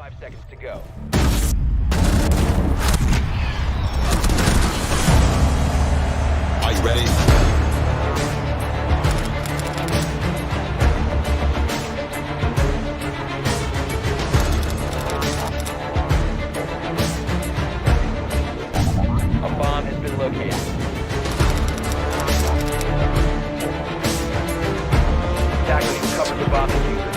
Are you ready? A bomb has been located. Attackers cover the bomb diffuser.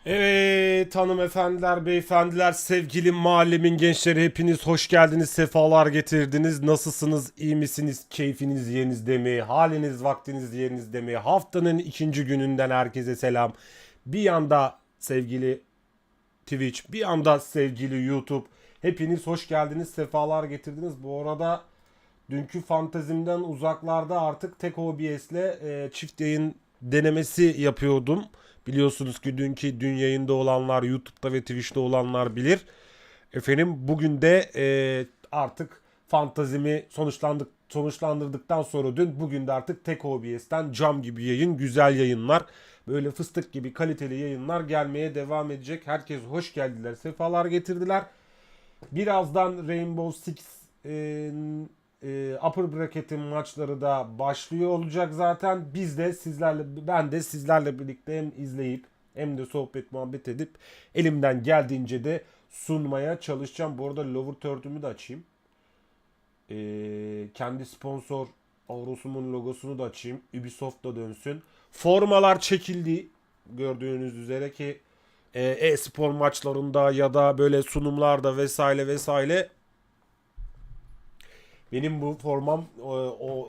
Evet hanımefendiler, beyefendiler, sevgili mahallemin gençleri hepiniz hoş geldiniz, sefalar getirdiniz. Nasılsınız, iyi misiniz, keyfiniz yerinizde mi, haliniz vaktiniz yerinizde mi? Haftanın ikinci gününden herkese selam. Bir yanda sevgili Twitch, bir yanda sevgili YouTube. Hepiniz hoş geldiniz, sefalar getirdiniz. Bu arada dünkü fantezimden uzaklarda artık tek OBS'le çift yayın denemesi yapıyordum. Biliyorsunuz ki dün yayında olanlar, YouTube'da ve Twitch'te olanlar bilir. Efendim bugün de artık fantazimi sonuçlandırdıktan sonra bugün de artık tek OBS'ten cam gibi yayın, güzel yayınlar, böyle fıstık gibi kaliteli yayınlar gelmeye devam edecek. Herkes hoş geldiler, sefalar getirdiler. Birazdan Rainbow Six upper bracket'in maçları da başlıyor olacak zaten. Ben de sizlerle birlikte hem izleyip hem de sohbet muhabbet edip elimden geldiğince de sunmaya çalışacağım. Bu arada lower third'ümü de açayım. Kendi sponsor Avrosum'un logosunu da açayım. Ubisoft da dönsün. Formalar çekildi. Gördüğünüz üzere ki e-spor maçlarında ya da böyle sunumlarda vesaire benim bu formam o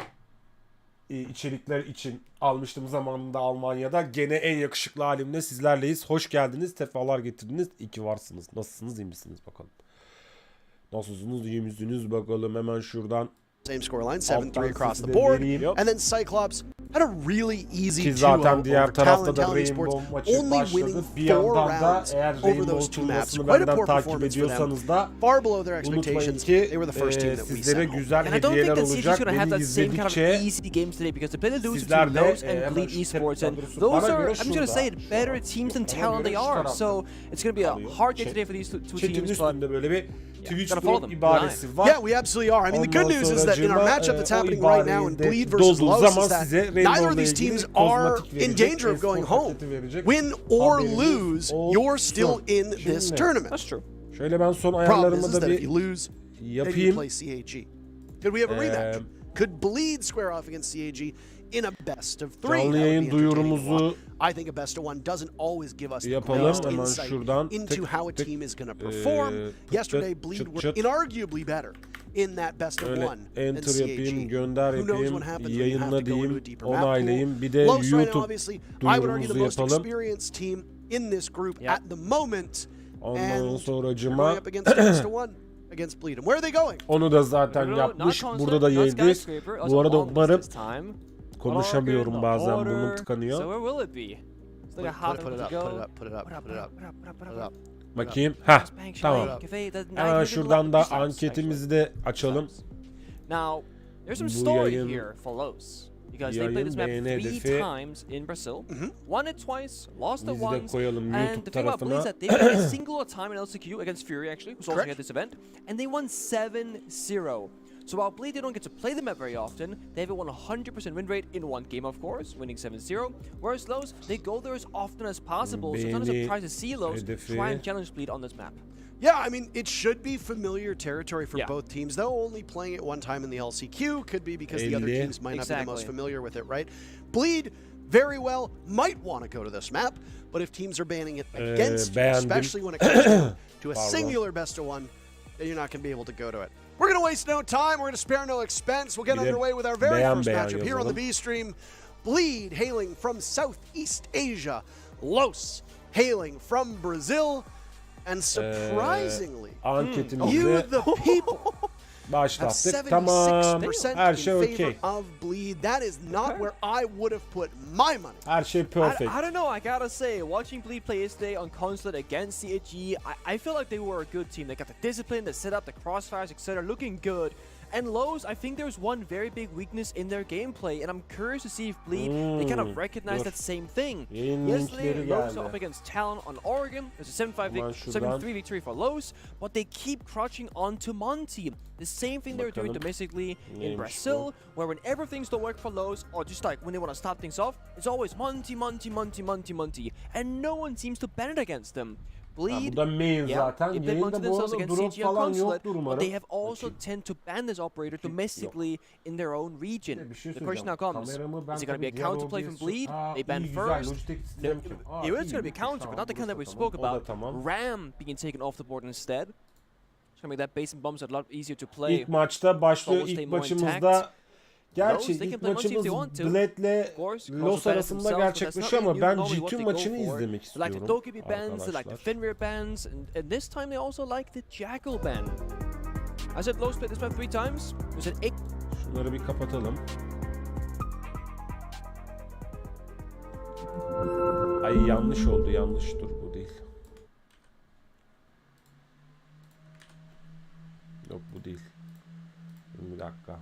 içerikler için almıştım zamanında Almanya'da. Gene en yakışıklı halimle sizlerleyiz. Hoş geldiniz, sefalar getirdiniz. İyi ki varsınız. Nasılsınız, iyi misiniz bakalım. Nasılsınız, iyi misiniz bakalım. Hemen şuradan. Same scoreline, 7-3 across the board. And then Cyclops had a really easy Ki zaten duo diğer over tarafta Talon da Talon Rainbow Esports, maçı only başladı. winning Bir 4 yandan da rounds eğer over Rainbow those two maps. turnuvasını Quite a benden poor takip performance for them. ediyorsanız da Far below their unutmayın expectations. ki They were the first team that we sizlere sent home. güzel And I don't think hediyeler that CG olacak. should have Beni that same kind of izledikçe easy games today because the better lose sizler between de those and hemen Bleed şu Esports, and kadrosu those bana are, göre I'm just gonna say it, better teams than Talon they are. So it's gonna be a hard day today for these two Chat'in teams, but üstünde böyle bir Twitch gotta follow drop them. ibaresi var. Yeah, we absolutely are. I mean, the good news is that in our matchup that's happening right now in Bleed versus Los is that neither of these teams are in danger of going home. Win or lose, you're still in this tournament. that's true. Şöyle ben son Problem is ayarlarımı da that if bir you lose, then you yapayım. play CAG. Could we have a rematch? Could Bleed square off against CAG in a best of 3? Canlı yayın duyurumuzu I think a best of 1 doesn't always give us the yapalım. greatest Hemen insight şuradan into tık how a tık, team is going to perform. Yesterday, Bleed çıt were çıt. inarguably better in that best of 1 Öyle than enter yapayım, CAG. gönder Who knows yapayım, what happens when you have yayınla to go into diyeyim, a deeper map pool. onaylayayım. Bir de Los right now, YouTube obviously, I would argue the duyurumuzu most yapalım. experienced team in this group Yeah. at the moment. Ondan And they're sonracıma going up against a best of 1 against Bleed. And where are they going? onu da zaten yapmış. Burada da yayındayız. Bu arada umarım konuşamıyorum bazen, burnum tıkanıyor. So where will it be? It's like a hot Put it up, to go. put it up, put it up, put it up, put it up. Bakayım. Heh, tamam. Hemen Hemen şuradan da anketimizi de açalım. Now, there's some Bu story yayın here for Los. because they played this map Yayın, 3 beğeni hedefi. times in Brazil, won it twice, lost it Bizi de once, koyalım and YouTube the thing about Bleed is tarafına. that they played a single time in LCQ against Fury actually, who's also Correct. at this event, and they won 7-0. So while Bleed, they don't get to play the map very often, they have a 100% win rate in one game, of course, winning 7-0. Whereas Lowe's, they go there as often as possible, so it's not a Beğeni surprise to see Lowe's hedefi. try and challenge Bleed on this map. Yeah, I mean, it should be familiar territory for Yeah. both teams, though only playing it one time in the LCQ could be because the other 50. teams might not be the most Exactly. familiar with it, right? Bleed very well might want to go to this map, but if teams are banning it against you, beğendim. especially when it comes to a Pardon. singular best of one, then you're not going to be able to go to it. We're going to waste no time. We're going to spare no expense. We'll get Bir de underway with our very beğen first beğen matchup here on the yazalım. B stream. Bleed hailing from Southeast Asia. Los hailing from Brazil. And surprisingly, you Anketimizi the people have başlattık. Tamam. 76% Her in şey favor okey. of Bleed. That is not where I would have put my money. Her şey I perfect. don't know, I gotta say, watching Bleed play yesterday on console against CHE, I feel like they were a good team. They got the discipline, the setup, the crossfires, etc. looking good. And Lowe's, I think there's one very big weakness in their gameplay, and I'm curious to see if Bleed, they kind of recognize dur. that same thing. Yayın Yesterday, linkleri Lowe's geldi. up against Talon on Oregon. It was a 7-3 victory for Lowe's, but they keep crouching onto Monty. The same thing they were doing Bakalım. domestically in Neymiş Brazil, bu? where whenever things don't work for Lowe's, or just like when they want to start things off, it's always Monty, Monty, Monty, Monty, Monty, and no one seems to ban it against them. Ha, Bleed, bu da main zaten. they played Yayında Monty bu themselves arada against drop CG on falan consulate, yoktur but umarım. they have also Bakayım. tend to ban this operator domestically in their own region. Bir şey The question now söyleyeceğim. comes, Kameramı ben is it going to be a tabii diğer counterplay from OBS Bleed? Aa, They ban iyi, güzel. first. Logitech No, sistem kim? Aa, it was iyi, going to be a iyi, counter, tamam, but not the kind that we burası spoke tamam. O da about. tamam. Ram being taken off the board instead. It's going to make that base and bombs a lot easier to play. İlk maçta başlıyor. Always stay İlk more maçımızda intact. gerçi Those, they can ilk play Monty if they maçımız want to. Blade'le Of course, Los Carl's bans arasında themselves, but that's gerçekleşiyor not ama really ben normally what GT they go maçını for. izlemek They like the istiyorum Dokebi bans, they like the arkadaşlar. Fenrir bans, and this time they also like the Jackal ban. I said Lowe's played this map 3 times. It was an 8. Şunları bir kapatalım. Ay yanlış oldu, yanlış, dur bu değil. Yok bu değil. Bir dakika.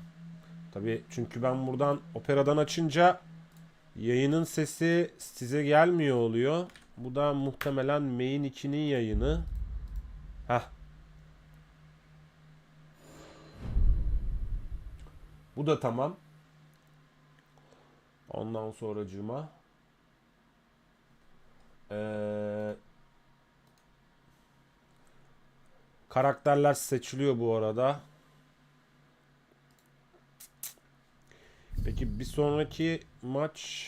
Tabii çünkü ben buradan operadan açınca yayının sesi size gelmiyor oluyor. Bu da muhtemelen main 2'nin yayını. Heh. Bu da tamam. Ondan sonracığıma karakterler seçiliyor bu arada. Peki bir sonraki maç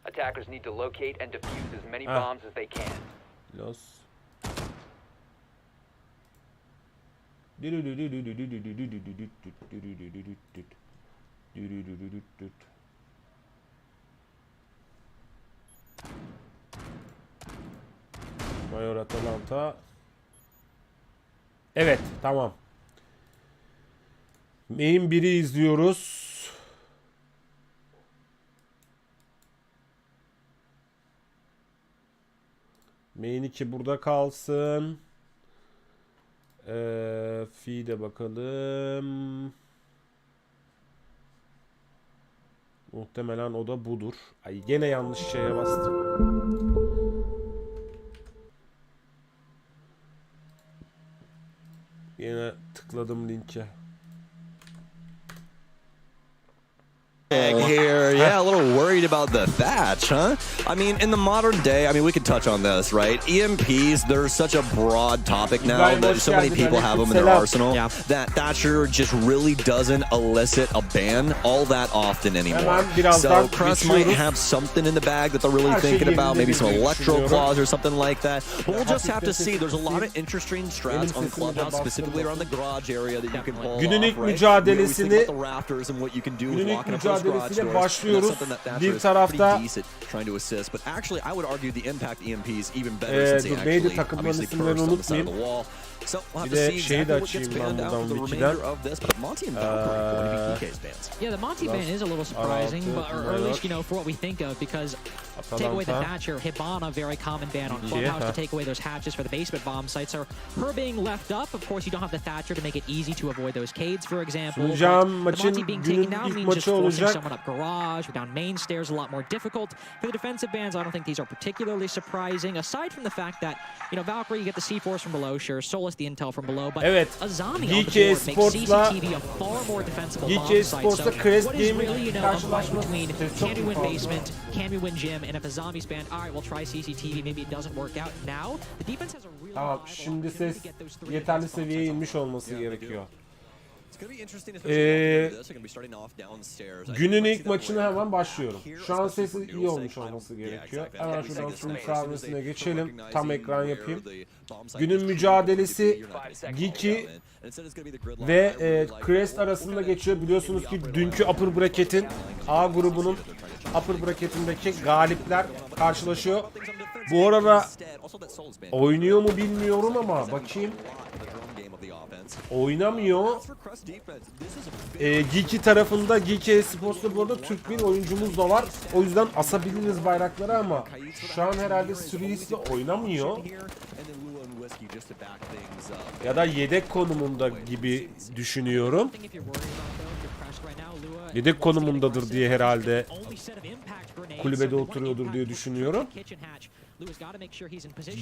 Attackers need to locate and defuse as many Ah. bombs as they can. Los Mayor Atalanta. Evet, tamam. Main 1'i izliyoruz. Main 2 burada kalsın. Feed'e bakalım. Muhtemelen o da budur. Ay gene yanlış şeye bastım. Yine tıkladım linke. Here, yeah, a little worried about the thatch, huh? I mean, in the modern day, I mean, we could touch on this, right? EMPs, they're such a broad topic now that so many people have them in their arsenal that Thatcher just really doesn't elicit a ban all that often anymore. So Crest might have something in the bag that they're really thinking about, maybe some electro claws or something like that. But we'll just have to see. There's a lot of interesting strats on Clubhouse, specifically around the garage area that you can pull off, Günlük right? mücadelesini We always think about the rafters and what you can do with walking up those garage mücadelesiyle doors. başlıyoruz. Bir tarafta Trying to assist, but actually I would argue the impact EMPs even better since they neydi actually takımların obviously isimlerini perched on the side of unutmayın. the wall. So we'll have Bir to de see şeyi de exactly what gets açayım ben banned out for buradan the wikiden. remainder of this, but Monty and Valkyrie going to be Yeah, the Monty ban is a little surprising, but or at least, you know, for what we think of, because take away the Thatcher, Hibana, very common ban on Clubhouse to take away those hatches for the basement bomb sites. So her being left up, of course, you don't have the Thatcher to make it easy to avoid those Cades, for example. Sunacağım maçın günün ilk maçı olacak. Someone up garage, or down main stairs, a lot more difficult. For the defensive bans, I don't think these are particularly surprising, aside from the fact that, you know, Valkyrie, you get the C4s from below, sure, Solus the intel from below, but Azami on the board makes CCTV a far more defensible bomb site. So what is really, you know, a fight between can we win basement, can we win gym, and if Azami's banned, all right, we'll try CCTV, maybe it doesn't work out. Now, the defense has a real Tamam, şimdi ses yeterli seviyeye inmiş olması gerekiyor. Günün ilk maçına hemen başlıyorum. Şu an sesi iyi olmuş olması gerekiyor. Hemen şuradan sunum sahnesine geçelim. Tam ekran yapayım. Günün mücadelesi Geeky ve Crest arasında geçiyor. Biliyorsunuz ki dünkü Upper Bracket'in A grubunun Upper Bracket'indeki galipler karşılaşıyor. Bu arada oynuyor mu bilmiyorum ama bakayım. Oynamıyor. Geeky tarafında, Geeky Esports'ta bu arada Türk bir oyuncumuz da var. O yüzden asabiliriz bayrakları ama şu an herhalde Suriye'si oynamıyor. Ya da yedek konumunda gibi düşünüyorum. Yedek konumundadır diye herhalde kulübede oturuyordur diye düşünüyorum.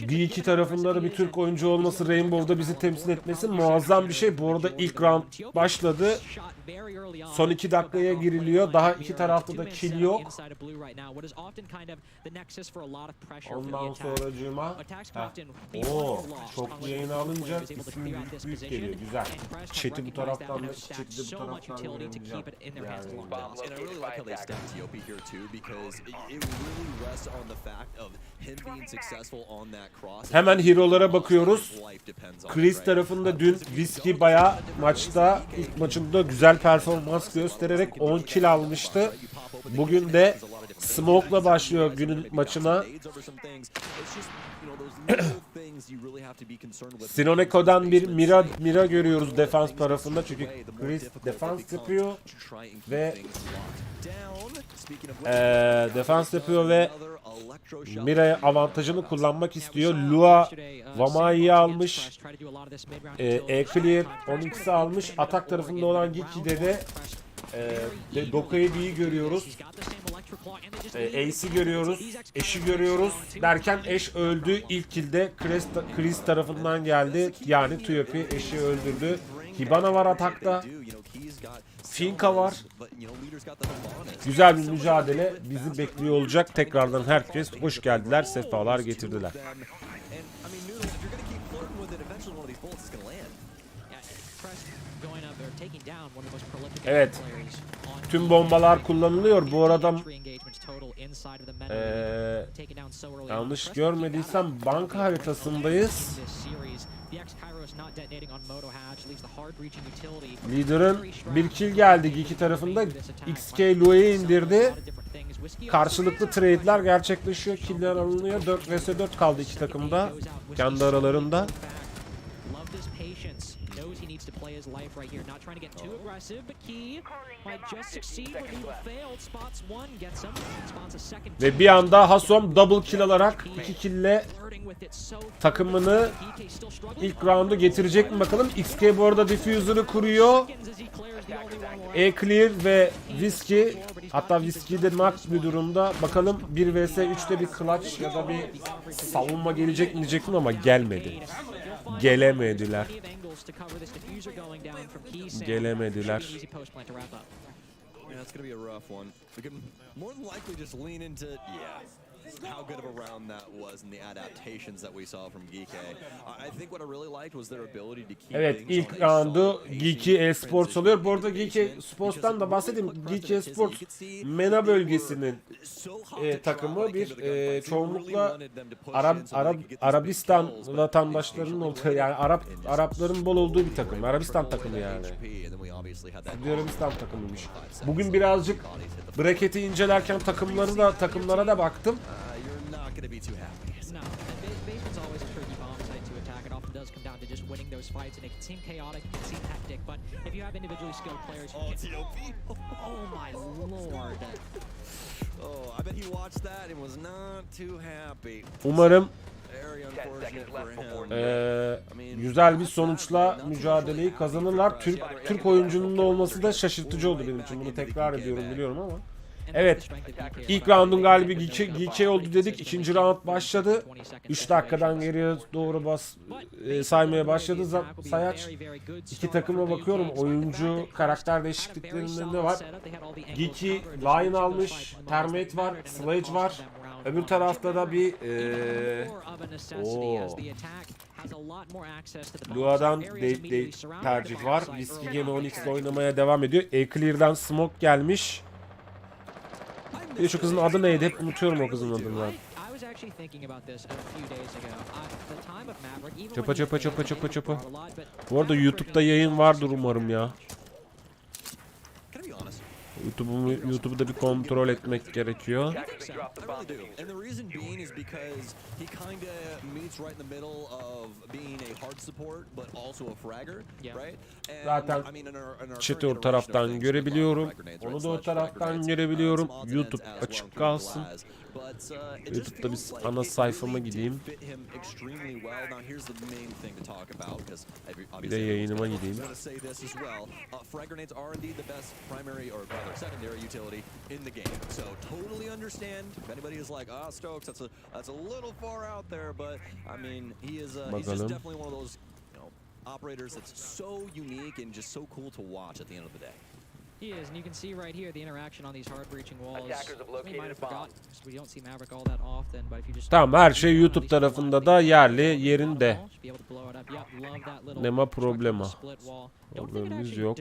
Geeky tarafında da bir Türk oyuncu olması, Rainbow'da bizi temsil etmesi muazzam bir şey. Bu arada ilk round başladı. Son 2 dakikaya giriliyor. Daha iki tarafta da kill yok. Ondan sonracığıma çok yayını alınca isim büyük geliyor. Güzel. Chat'i bu taraftan da chat'i bu taraftan oynayacağım. Hemen hero'lara bakıyoruz. Chris tarafında dün Whiskey bayağı maçta ilk maçında güzel performans göstererek 10 kill almıştı. Bugün de Smoke'la başlıyor günün maçına. Sinoneko'dan bir Mira görüyoruz defans tarafında çünkü Chris defans yapıyor ve Mira'ya avantajını kullanmak istiyor. Lua Vamai'yi almış. E-Clear 12'si almış. Atak tarafında olan Geeky'de de Doka'yı görüyoruz. Ace'i görüyoruz. Eş'i görüyoruz. Derken Eş öldü. İlk kill'de Chris tarafından geldi. Yani Tuyopi Eş'i öldürdü. Hibana var atakta. Finka var. Güzel bir mücadele bizi bekliyor olacak. Tekrardan herkes hoş geldiler, sefalar getirdiler. Evet. Tüm bombalar kullanılıyor. Bu arada yanlış görmediysem banka haritasındayız. Lider'ın bir kill geldi Geeky tarafında. XK Lua'yı indirdi. Karşılıklı trade'ler gerçekleşiyor. Killer alınıyor. 4 vs 4 kaldı iki takımda. Kendi aralarında. Ve bir anda Hasom double kill alarak 2 kill'le takımını ilk roundu getirecek mi bakalım. XK bu arada diffuser'ı kuruyor. E-Clear ve Whiskey, hatta Whiskey de knock bir durumda. Bakalım 1 vs 3'te bir clutch ya da bir savunma gelecek mi diyecektim ama gelmedi. Gelemediler. How good of a round that was and the adaptations that we saw from Geeky. I think what I really liked was their ability to keep. Evet, ilk roundu Geeky Esports alıyor. Bu arada Geeky Sports'tan da bahsedeyim. Geeky Esports MENA bölgesinin takımı bir çoğunlukla Arabistan vatandaşlarının olduğu, yani Arapların bol olduğu bir takım. Arabistan takımı yani. Arabistan takımıymış. Bugün birazcık bracket'i incelerken takımlara da baktım. does come down to just winning those fights, and it can seem chaotic, it can seem hectic, but if you have individually skilled players who can... Oh my lord. Oh, I bet he watched that and was not too happy. Umarım Very unfortunate for him. güzel bir sonuçla mücadeleyi kazanırlar. Türk oyuncunun da olması da şaşırtıcı oldu benim için. Bunu tekrar ediyorum biliyorum ama. Evet. İlk roundun galibi GK oldu dedik. İkinci round başladı. 3 dakikadan geriye doğru saymaya başladı sayaç. İki takıma bakıyorum. Oyuncu karakter değişikliklerinde ne var? GK Lion almış. Termite var. Sledge var. Öbür tarafta da bir Lua'dan Dave tercih var. Whiskey gene Onyx'le oynamaya devam ediyor. Clear'dan Smoke gelmiş. Bir de şu kızın adı neydi? Hep unutuyorum o kızın adını ben. Çapa. Bu arada YouTube'da yayın vardır umarım ya. YouTube'u da bir kontrol etmek gerekiyor. Zaten chat'i o taraftan görebiliyorum. Onu da o taraftan görebiliyorum. YouTube açık kalsın. YouTube'da bir ana sayfama gideyim. Bir de yayınıma gideyim. Secondary utility in the game. So totally understand if anybody is like, Stokes, that's a little far out there, but I mean, he's just definitely one of those, operators that's so unique and just so cool to watch at the end of the day. He is, and you can see right here the interaction on these hard breaching walls. We might have forgotten because we don't see Maverick all that often, but if you just Tamam, her şey YouTube tarafında da yerli yerinde. Nema problema. Problemimiz yok.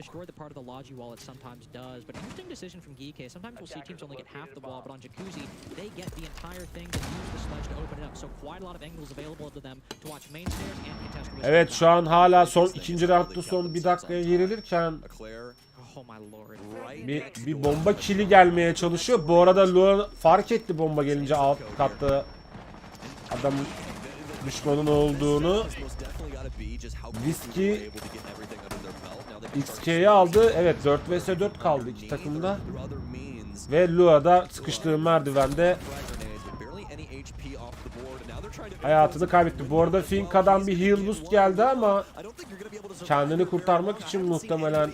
Evet, şu an hala ikinci roundda son bir dakikaya girilirken bir bomba kili gelmeye çalışıyor. Bu arada Lua fark etti bomba gelince alt katta adamın düşmanın olduğunu. Whiskey XK'yi aldı. Evet, 4 vs 4 kaldı iki takımda. Ve Lua da sıkıştığı merdivende hayatını kaybetti. Bu arada Finka'dan bir heal boost geldi ama kendini kurtarmak için muhtemelen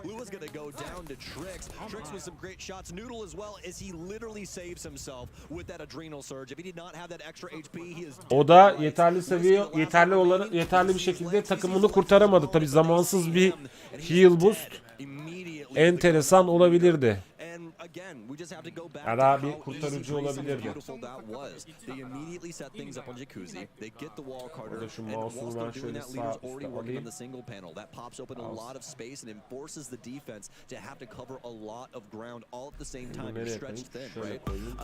Lua's gonna go down to Trix. Trix with some great shots. Noodle as well as he literally saves himself with that adrenal surge. If he did not have that extra HP, he is. O da yeterli bir şekilde takımını kurtaramadı. Tabii zamansız bir heal boost enteresan olabilirdi. Ya da bir kurtarıcı olabilirdi. Burada şu mouse'unu ben şöyle sağ üstte alayım. Bunu nereye koyayım? Şöyle koyayım.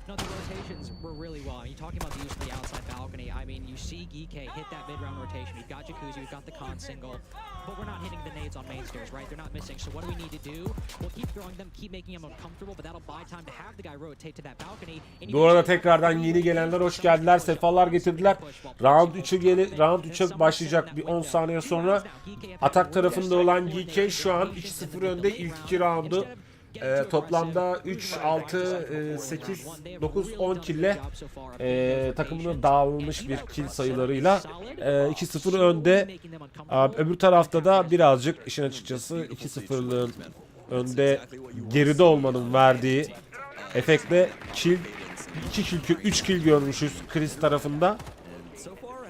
No, the rotations were really well. I mean, talking about the use of the outside balcony, I mean, you see GK hit that mid-round rotation. We've got Jacuzzi, we've got the con single, but we're not hitting the nades on main stairs, right? They're not missing. So what do we need to do? We'll keep throwing them, keep making them uncomfortable, but that'll buy time to have the guy rotate to that balcony. Bu arada tekrardan yeni gelenler hoş geldiler, sefalar getirdiler. Round 3'e başlayacak bir 10 saniye sonra. Atak tarafında olan GK şu an 2-0 önde ilk 2 roundu. Toplamda 3, 6, 8, 9, 10 kille takımına dağılmış bir kill sayılarıyla 2-0 önde. Öbür tarafta da birazcık işin açıkçası 2-0'lığın önde geride olmanın verdiği efektle kill 2 kill 3 kill görmüşüz Chris tarafında.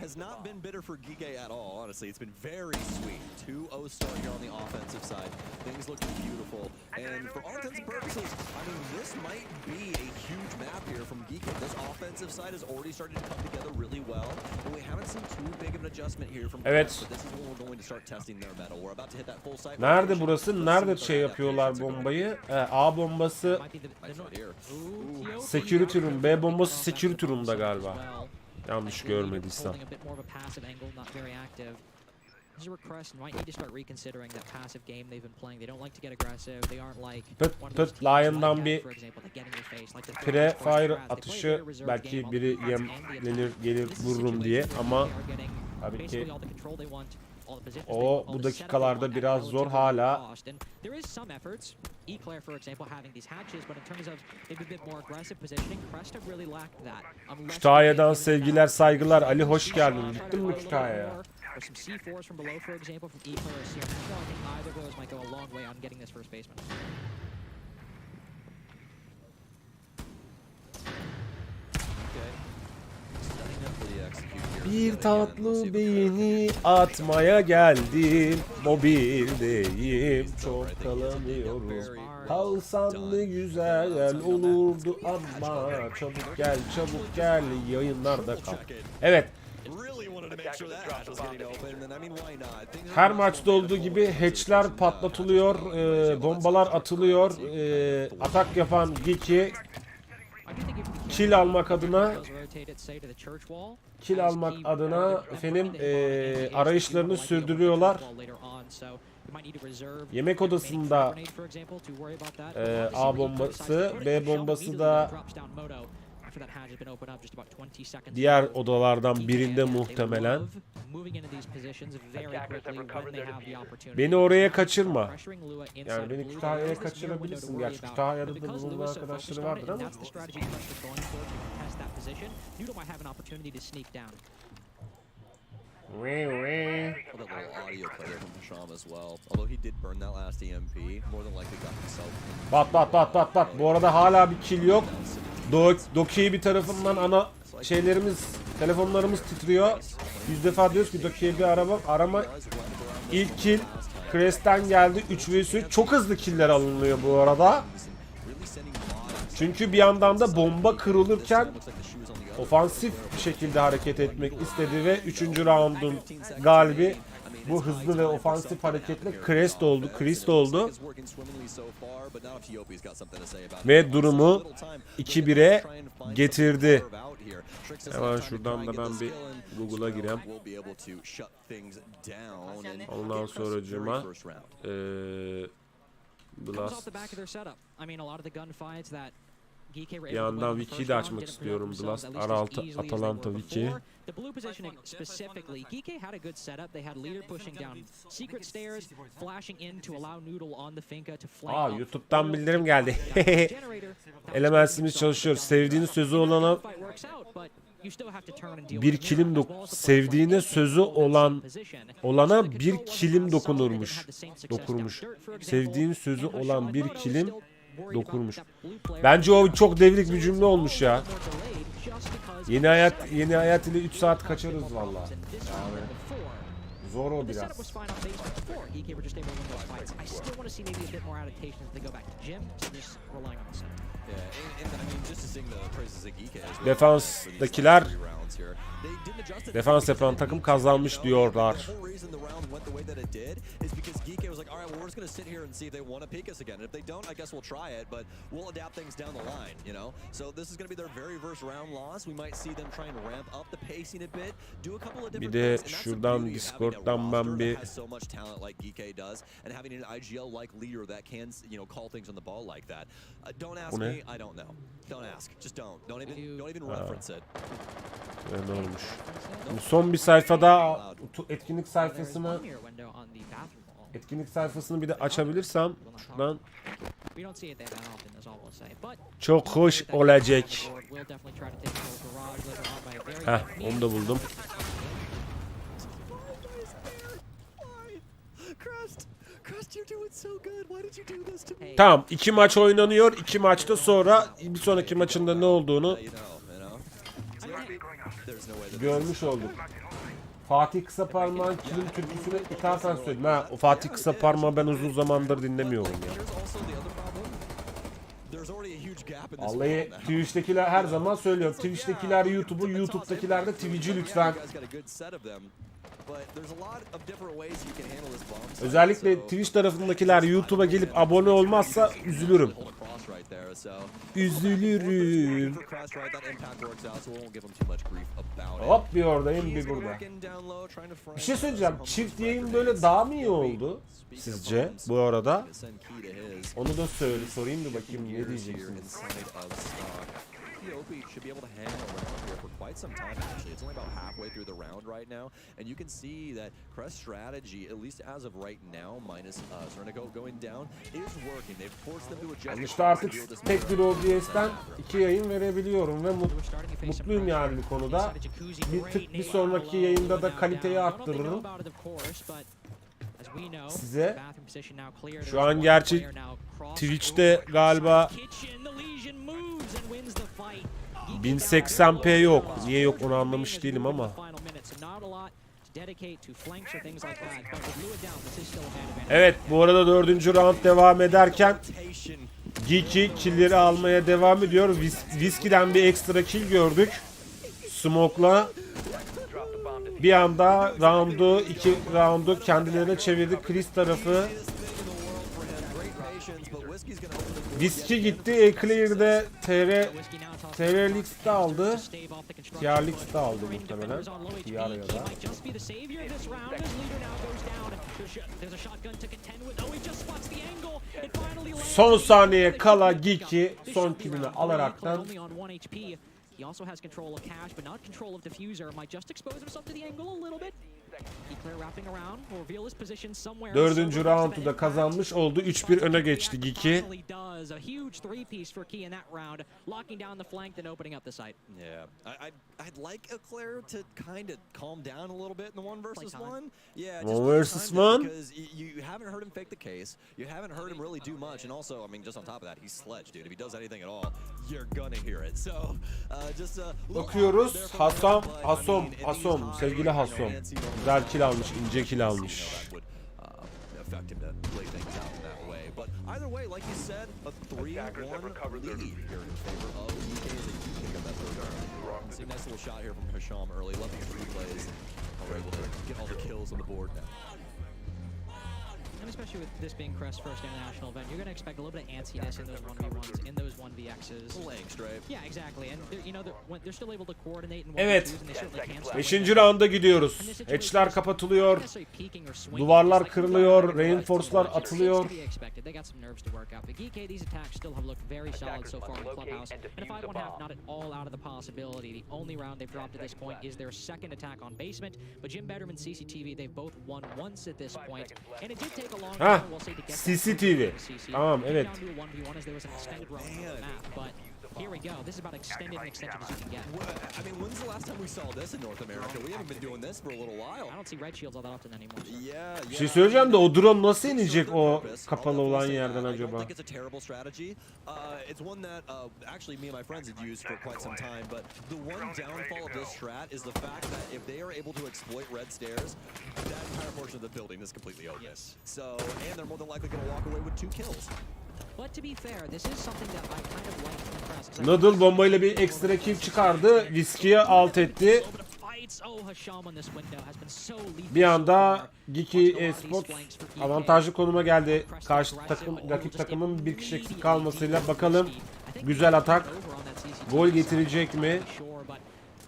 Has not been bitter for Gige at all, honestly. It's been very sweet. 2-0 start here on the offensive side. Things looking beautiful. And for all intents and purposes, I mean, this might be a huge map here from Gige. This offensive side has already started to come together really well. And we haven't seen too big of an adjustment here from Evet. But this is when we're going to start testing their metal. We're about to hit that full site. Nerede burası? Nerede şey yapıyorlar bombayı? A bombası Security Room. B bombası Security Room'da galiba. Yanlış görmediysem. Pıt Lion'dan bir pre-fire atışı, belki biri yemlenir gelir vururum diye, ama tabii ki o bu dakikalarda biraz zor hala. Kütahya'dan sevgiler saygılar. Ali hoş geldin. Gittin mi Kütahya'ya? Bir tatlı beyni atmaya geldim. Mobildeyim, çok kalamıyorum. Kalsan ne güzel olurdu ama çabuk gel yayınlarda kal. Evet. Her maçta olduğu gibi hatchler patlatılıyor, bombalar atılıyor, atak yapan Geek'i kill almak adına efendim arayışlarını sürdürüyorlar. Yemek odasında A bombası, B bombası da diğer odalardan birinde muhtemelen. Beni oraya kaçırma. Yani beni Kütahya'ya kaçırabilirsin. Gerçi Kütahya'da da bunun arkadaşları vardır ama. Bat. Bu arada hala bir kill yok. Doki'yi bir tarafından ana telefonlarımız titriyor. 100 defa diyoruz ki Doki'ye bir arama. İlk kill Crest'ten geldi. 3 vs 3. Çok hızlı killer alınıyor bu arada. Çünkü bir yandan da bomba kırılırken ofansif bir şekilde hareket etmek istedi ve 3. round'un galibi bu hızlı ve ofansif hareketle Crest oldu. Ve durumu 2-1'e getirdi. Hemen şuradan da ben bir Google'a gireyim. Ondan sonracığıma Blast. Bir yandan Wiki'yi de açmak istiyorum. Blast Atalanta Wiki. YouTube'dan bildirim geldi. Elementsimiz çalışıyor. Sevdiğiniz sözü olana bir kilim sevdiğine sözü olana bir kilim dokunurmuş. Sevdiğin sözü olan bir kilim dokunmuş. Bence o çok devrik bir cümle olmuş ya. Yeni hayat ile 3 saat kaçarız vallahi. Yani zor o biraz. Defanstakiler defans yapan takım kazanmış diyorlar. Bir de şuradan Discord'dan ben bir bu ne? Ne olmuş? Son bir sayfada etkinlik sayfasını bir de açabilirsem şuradan çok hoş olacak. Onu da buldum. Tamam, 2 maç oynanıyor. 2 maçta sonra bir sonraki maçında ne olduğunu görmüş olduk. Fatih Kısaparmak'ın kilim türküsünü ithafen söyledim. O Fatih Kısaparmak'ı ben uzun zamandır dinlemiyorum ya. Vallahi Twitch'tekiler her zaman söylüyorum. Twitch'tekiler YouTube'u, YouTube'dakiler de Twitch'i lütfen. Özellikle Twitch tarafındakiler YouTube'a gelip abone olmazsa üzülürüm. Üzülürüm. Hop bir oradayım bir burada. Bir şey söyleyeceğim. Çift yayın böyle daha mı iyi oldu sizce bu arada? Onu da sorayım da bakayım ne diyeceksiniz. Should be able to hang around here for quite some time actually. It's only about halfway through the round right now, and you can see that Crest strategy, at least as of right now, minus Zernico going down, is working. They've forced them to adjust. İşte artık tek bir OBS'ten 2 yayın verebiliyorum ve mutluyum yani bu konuda. Bir sonraki yayında da kaliteyi arttırırım. Size şu an gerçi Twitch'te galiba 1080p yok. Niye yok onu anlamış değilim ama. Evet bu arada 4. round devam ederken Geeky killleri almaya devam ediyor. Whiskey'den bir ekstra kill gördük. Smoke'la bir anda iki roundu kendilerine çevirdi. Chris tarafı. Whiskey gitti. Eclair'de TR League'de aldı. TR League'de aldı muhtemelen. TR ya da. Son saniye kala Geeky son killini alaraktan he also has control of cash, but not control of diffuser. Might just expose himself to the angle a little bit. Dördüncü roundu da kazanmış oldu. 3-1 öne geçti Geeky. I'd like Eclair to kind of calm down a little bit in the 1v1. Yeah, just one versus one? Because you haven't heard him fake the case. You haven't heard him really do much. And also, I mean, just on top of that, he's Sledge, dude. If he does anything at all, you're gonna hear it. So, just bakıyoruz. Hasom. Sevgili Hasom. Güzel kill almış, ince kill almış. But either way, like you said, a 3-1 lead here in favor of UK as they do pick up that third round. See a nice little shot here from Hasham early. Loving his replays. We're able to get all the kills on the board now. And especially with this being Crest's first international event, you're going to expect a little bit of antsiness in those 1v1s, in those 1vx's. Laying straight. Yeah, exactly. And they're still able to coordinate and evet. And they certainly can. 5. rounda gidiyoruz. Hatch'ler kapatılıyor. Duvarlar kırılıyor. Reinforce'lar atılıyor. They got some nerves to work out. But GK, these attacks still have looked very solid so far in Clubhouse. And a 5-1-half, not at all out of the possibility. The only round they've dropped at this point is their second attack on basement. But Jim Betterman, CCTV, they've both won once at this point. And it did take Ha, CCTV. Tamam, evet. Here we go. This is about extended and extended as you can get. I mean, when's the last time we saw this in North America? We haven't been doing this for a little while. I don't see red shields all that often anymore. Yeah. Bir şey söyleyeceğim de o drone nasıl inecek o kapalı olan yerden acaba? It's a terrible strategy. It's one that actually me and my friends have used for quite some time. But the one downfall of this strat is the fact that if they are able to exploit red stairs, that entire portion of the building is completely open. Yes. So, and they're more than likely going to walk away with 2 kills. But to be fair, this is something that I kind of like from Crest. Noodle bombayla bir ekstra kill çıkardı. Whiskey'ye alt etti. Bir anda Geeky Esports avantajlı konuma geldi. Karşı rakip takımın bir kişi eksik kalmasıyla bakalım güzel atak gol getirecek mi?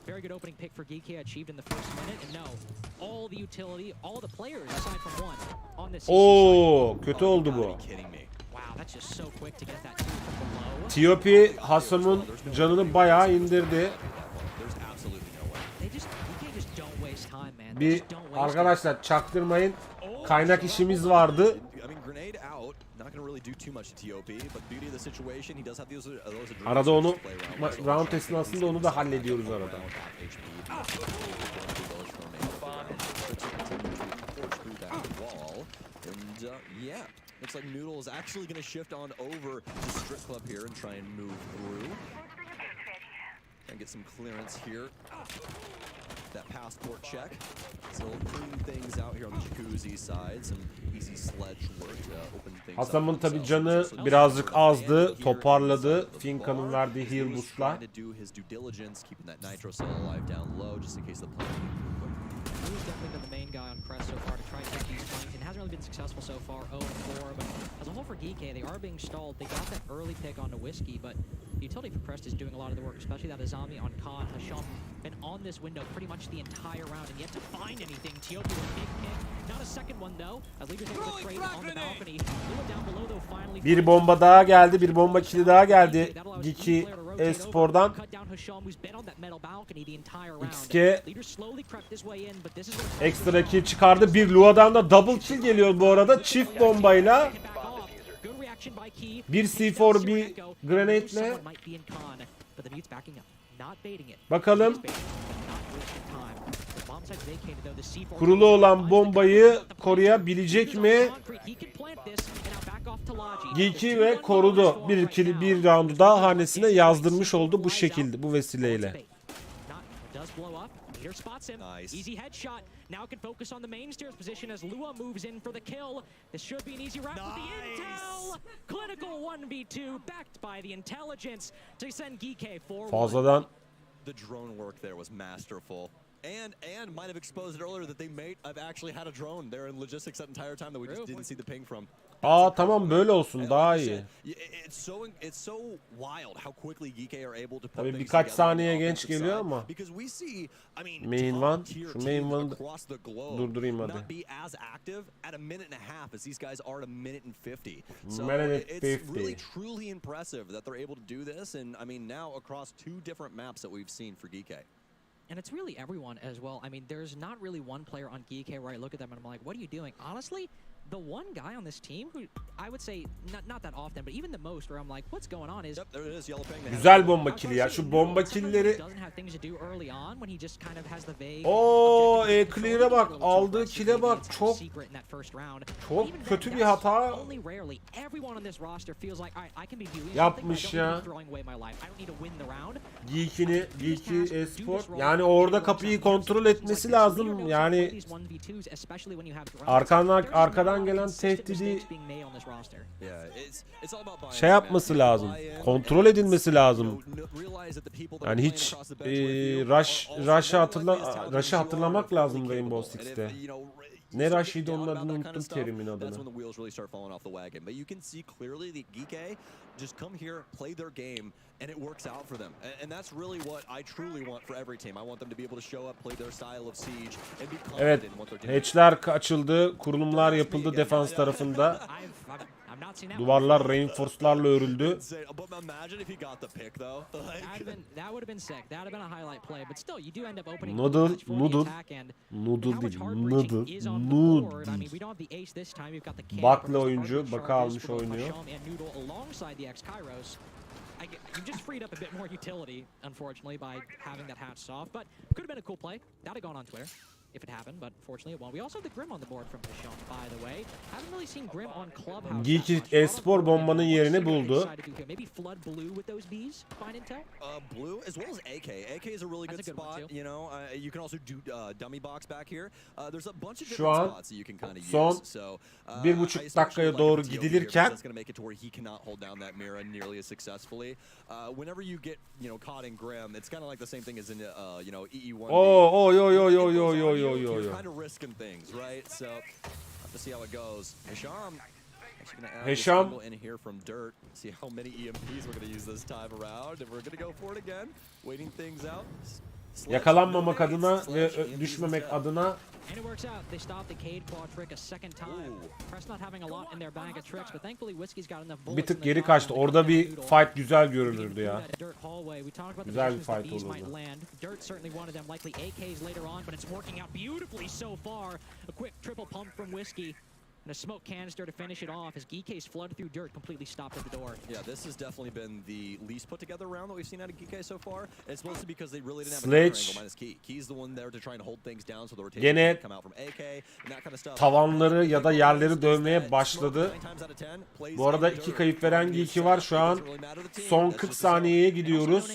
Very good opening pick for Geeky achieved in the first minute, and no, all the utility, all the players aside from one on this. Oo, kötü oldu bu. Wow, that's just so quick to get that two from below. TOP Hasam'ın canını bayağı indirdi. Bir arkadaşlar çaktırmayın. Kaynak işimiz vardı. Arada onu round esnasında onu da hallediyoruz arada. Looks like Noodle is actually going to shift on over to Strip Club here and try and move through. And get some clearance here. That passport check. So clean things out here on the jacuzzi side. Some easy sledge work to open things up. Hasam'ın tabi canı birazcık azdı. Toparladı. Finka'nın verdiği heal boost'la. Blue's definitely been the main guy on Crest so far to try and get these points, and hasn't really been successful so far, 0-4, but as a whole for Geek, they are being stalled. They got that early pick onto Whiskey, but the utility for Crest is doing a lot of the work, especially that Azami on Khan. Hasham been on this window pretty much the entire round, and yet to find anything. Tiopi with a big pick, not a second one though, as Leader's able to trade on the balcony. Lua down below though finally. Bir bomba daha geldi, bir bomba kili daha geldi. Geeky Espor'dan. XK ekstra kill çıkardı. Bir Lua'dan da double kill geliyor bu arada. Çift bombayla. Bir C4, bir grenade'le. Bakalım. Kurulu olan bombayı koruyabilecek mi? Geeky ve korudu. Bir kili, bir roundu daha hanesine yazdırmış oldu bu şekilde, bu vesileyle. Nice. Easy headshot. Now can focus on the main stairs position as Lua moves in for the kill. This should be an easy round with the intel. Clinical 1v2 backed by the intelligence to send GK forward. Fazladan. The drone work there was masterful. And might have exposed it earlier that they may have actually had a drone there in logistics that entire time that we just didn't see the ping from. Aa tamam, böyle olsun daha iyi. It's so wild how quickly GK are able to put Tabii birkaç saniye genç geliyor ama. Main one, şu main one'ı durdurayım hadi. It's really truly impressive that they're able to do this, and I mean now across two different maps that we've seen for GK. And it's really everyone as well. I mean, there's not really one player on GK where I look at them and I'm like, what are you doing? Honestly, the one guy on this team who I would say not that often, but even the most where I'm like, what's going on is güzel bomba kili ya. Şu bomba killeri. Clear'e bak, aldığı kile bak. Çok kötü bir hata yapmış ya. Geeky Espor. Yani orada kapıyı kontrol etmesi lazım. Yani arkadan gelen tehdidi şey yapması lazım. Kontrol edilmesi lazım. Yani hiç Rush'ı hatırlamak lazım Rainbow Six'te. Ne Rush'ıydı onun adını unuttum, Kerim'in adını. And it works out for them. And that's really what I truly want for every team. I want them to be able to show up, play their style of siege and be confident in what they're doing. Hatch'ler açıldı, kurulumlar yapıldı defans tarafında. Duvarlar reinforce'larla örüldü. Noodle. Baklı oyuncu, Bakı almış oynuyor. You just freed up a bit more utility, unfortunately, by having that hatched off. But could have been a cool play. That had gone on Twitter if it happened, but fortunately it won't. We also have the Grim on the board from Hisham, by the way. Haven't really seen Grim on Clubhouse. Geeky Espor bombanın yerini buldu. Maybe flood Blue with those Bs. Find intel. Blue as well as AK. AK is a really good spot. You know, you can also do dummy box back here. There's a bunch of different spots that you can kind of use. So, 1,5 dakikaya doğru gidilirken whenever you get, caught in Grim, it's kind of like the same thing as in, EE1. You're kind of risking things, right? So, have to see how it goes. Hisham in here from dirt. See how many EMPs we're going to use this time around, and we're going to go for it again, waiting things out. Yakalanmamak adına ve düşmemek adına. And it works out. They stop the Cade quad trick a second time. Press not having a lot in their bag of tricks, but thankfully Whiskey's got enough bullets. Bir tık geri kaçtı. Orada bir fight güzel görünürdü ya. Güzel bir fight olurdu. Dirt certainly one of them, likely AKs later on, but it's working out beautifully so far. A quick triple pump from Whiskey. And a smoke canister to finish it off as Geek's flood through dirt completely stopped at the door. Yeah, this has definitely been the least put together round that we've seen out of Geek so far. And it's mostly because they really didn't have a angle minus Key. Key's the one there to try and hold things down so the rotation can come out from AK and that kind of stuff. Tavanları ya da yerleri dövmeye başladı. Bu arada 2 kayıp veren Geek'i var şu an. Son 40 saniyeye gidiyoruz.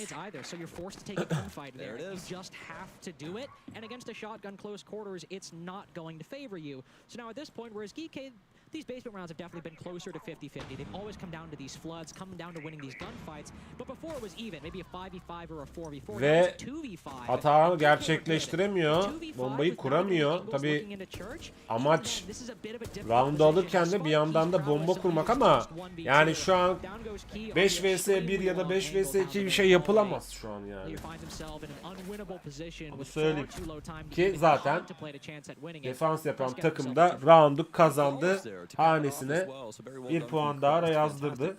these basement rounds have definitely been closer to 50-50. They've always come down to these floods, come down to winning these gunfights. But before it was even, maybe a 5v5 or a 4v4. Ve hata gerçekleştiremiyor. Bombayı kuramıyor. Tabii amaç round'u alırken de bir yandan da bomba kurmak ama yani şu an 5 vs 1 ya da 5 vs 2 bir şey yapılamaz şu an yani. Bunu söyleyeyim ki zaten defans yapan takım da round'u kazandı. Hanesine bir puan daha yazdırdı.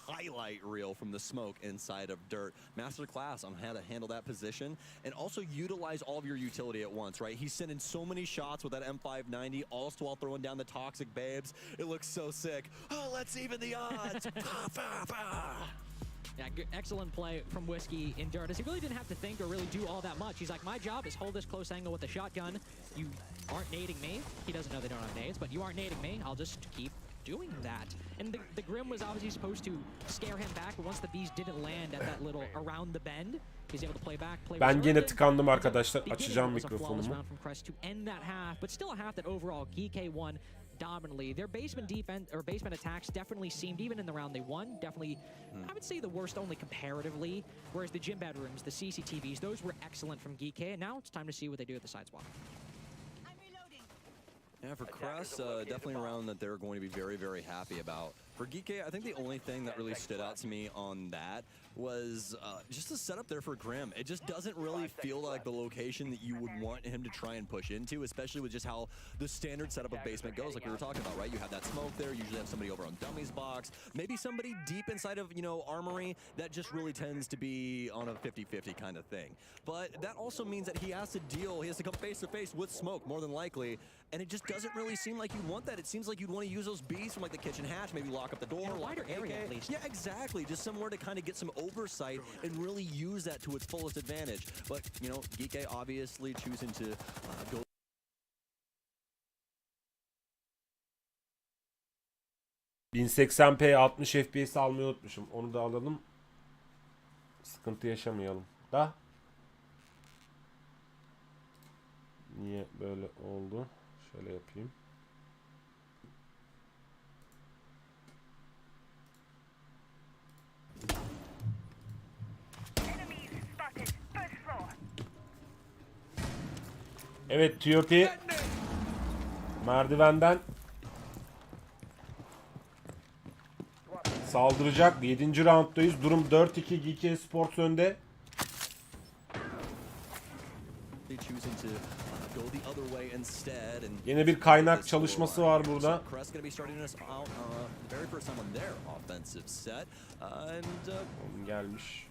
Highlight reel from the smoke inside of dirt. Masterclass on how to handle that position and also utilize all of your utility at once, right? He's sending so many shots with that M590, also while throwing down the toxic babes. It looks so sick. Oh, let's even the odds. Yeah, excellent play from Whiskey in dirt, as he really didn't have to think or really do all that much. He's like, my job is hold this close angle with the shotgun. You aren't nading me. He doesn't know they don't have nades, but you aren't nading me. I'll just keep doing that. And the Grim was obviously supposed to scare him back, but once the bees didn't land at that little around the bend, he's able to play back. Ben yine tıkandım arkadaşlar. Açacağım mikrofonumu. To end that half, but still a half that overall GK won dominantly. Their basement defense or basement attacks definitely seemed, even in the round they won, definitely I would say the worst only comparatively. Whereas the gym bedrooms, the CCTVs, those were excellent from GK. And now it's time to see what they do at the side swap. Yeah, for Crest, definitely a round that they're going to be very, very happy about. For Geeke, I think the only thing that really stood out to me on that was just the setup there for Grim. It just doesn't really feel like the location that you would want him to try and push into, especially with just how the standard setup of basement goes, like we were talking about, right? You have that smoke there, usually have somebody over on Dummy's box, maybe somebody deep inside of, you know, Armory. That just really tends to be on a 50-50 kind of thing. But that also means that he has to come face to face with smoke, more than likely, and it just doesn't really seem like you want that. It seems like you'd want to use those bees from like the kitchen hatch, maybe lock up the door, a wider area at least. Yeah, exactly. Just somewhere to kind of get some oversight and really use that to its fullest advantage. But, you know, Geeke obviously choosing to go. ...1080p 60 FPS almayı unutmuşum. Onu da alalım. Sıkıntı yaşamayalım. Da. Niye böyle oldu? Şöyle yapayım. Evet, TOP merdivenden saldıracak. 7. rounddayız. Durum 4-2. GK Sports önde. Yine bir kaynak çalışması var burada. Gelmiş.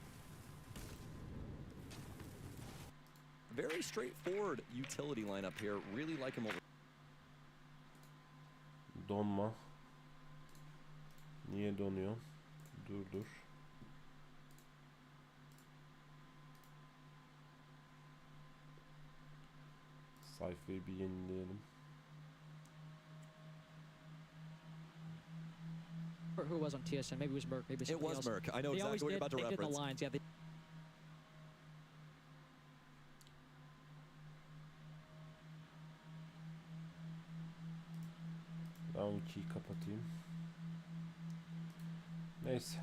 Very straightforward utility lineup here. Really like him over. Donma. Niye donuyor? Dur. Sayfayı bir yenileyelim. Who was on TSN? Maybe it was Merc. Maybe it was else. Merc. I know exactly what you're about to reference. They did the lines, yeah. Down key kapatayım. Neyse.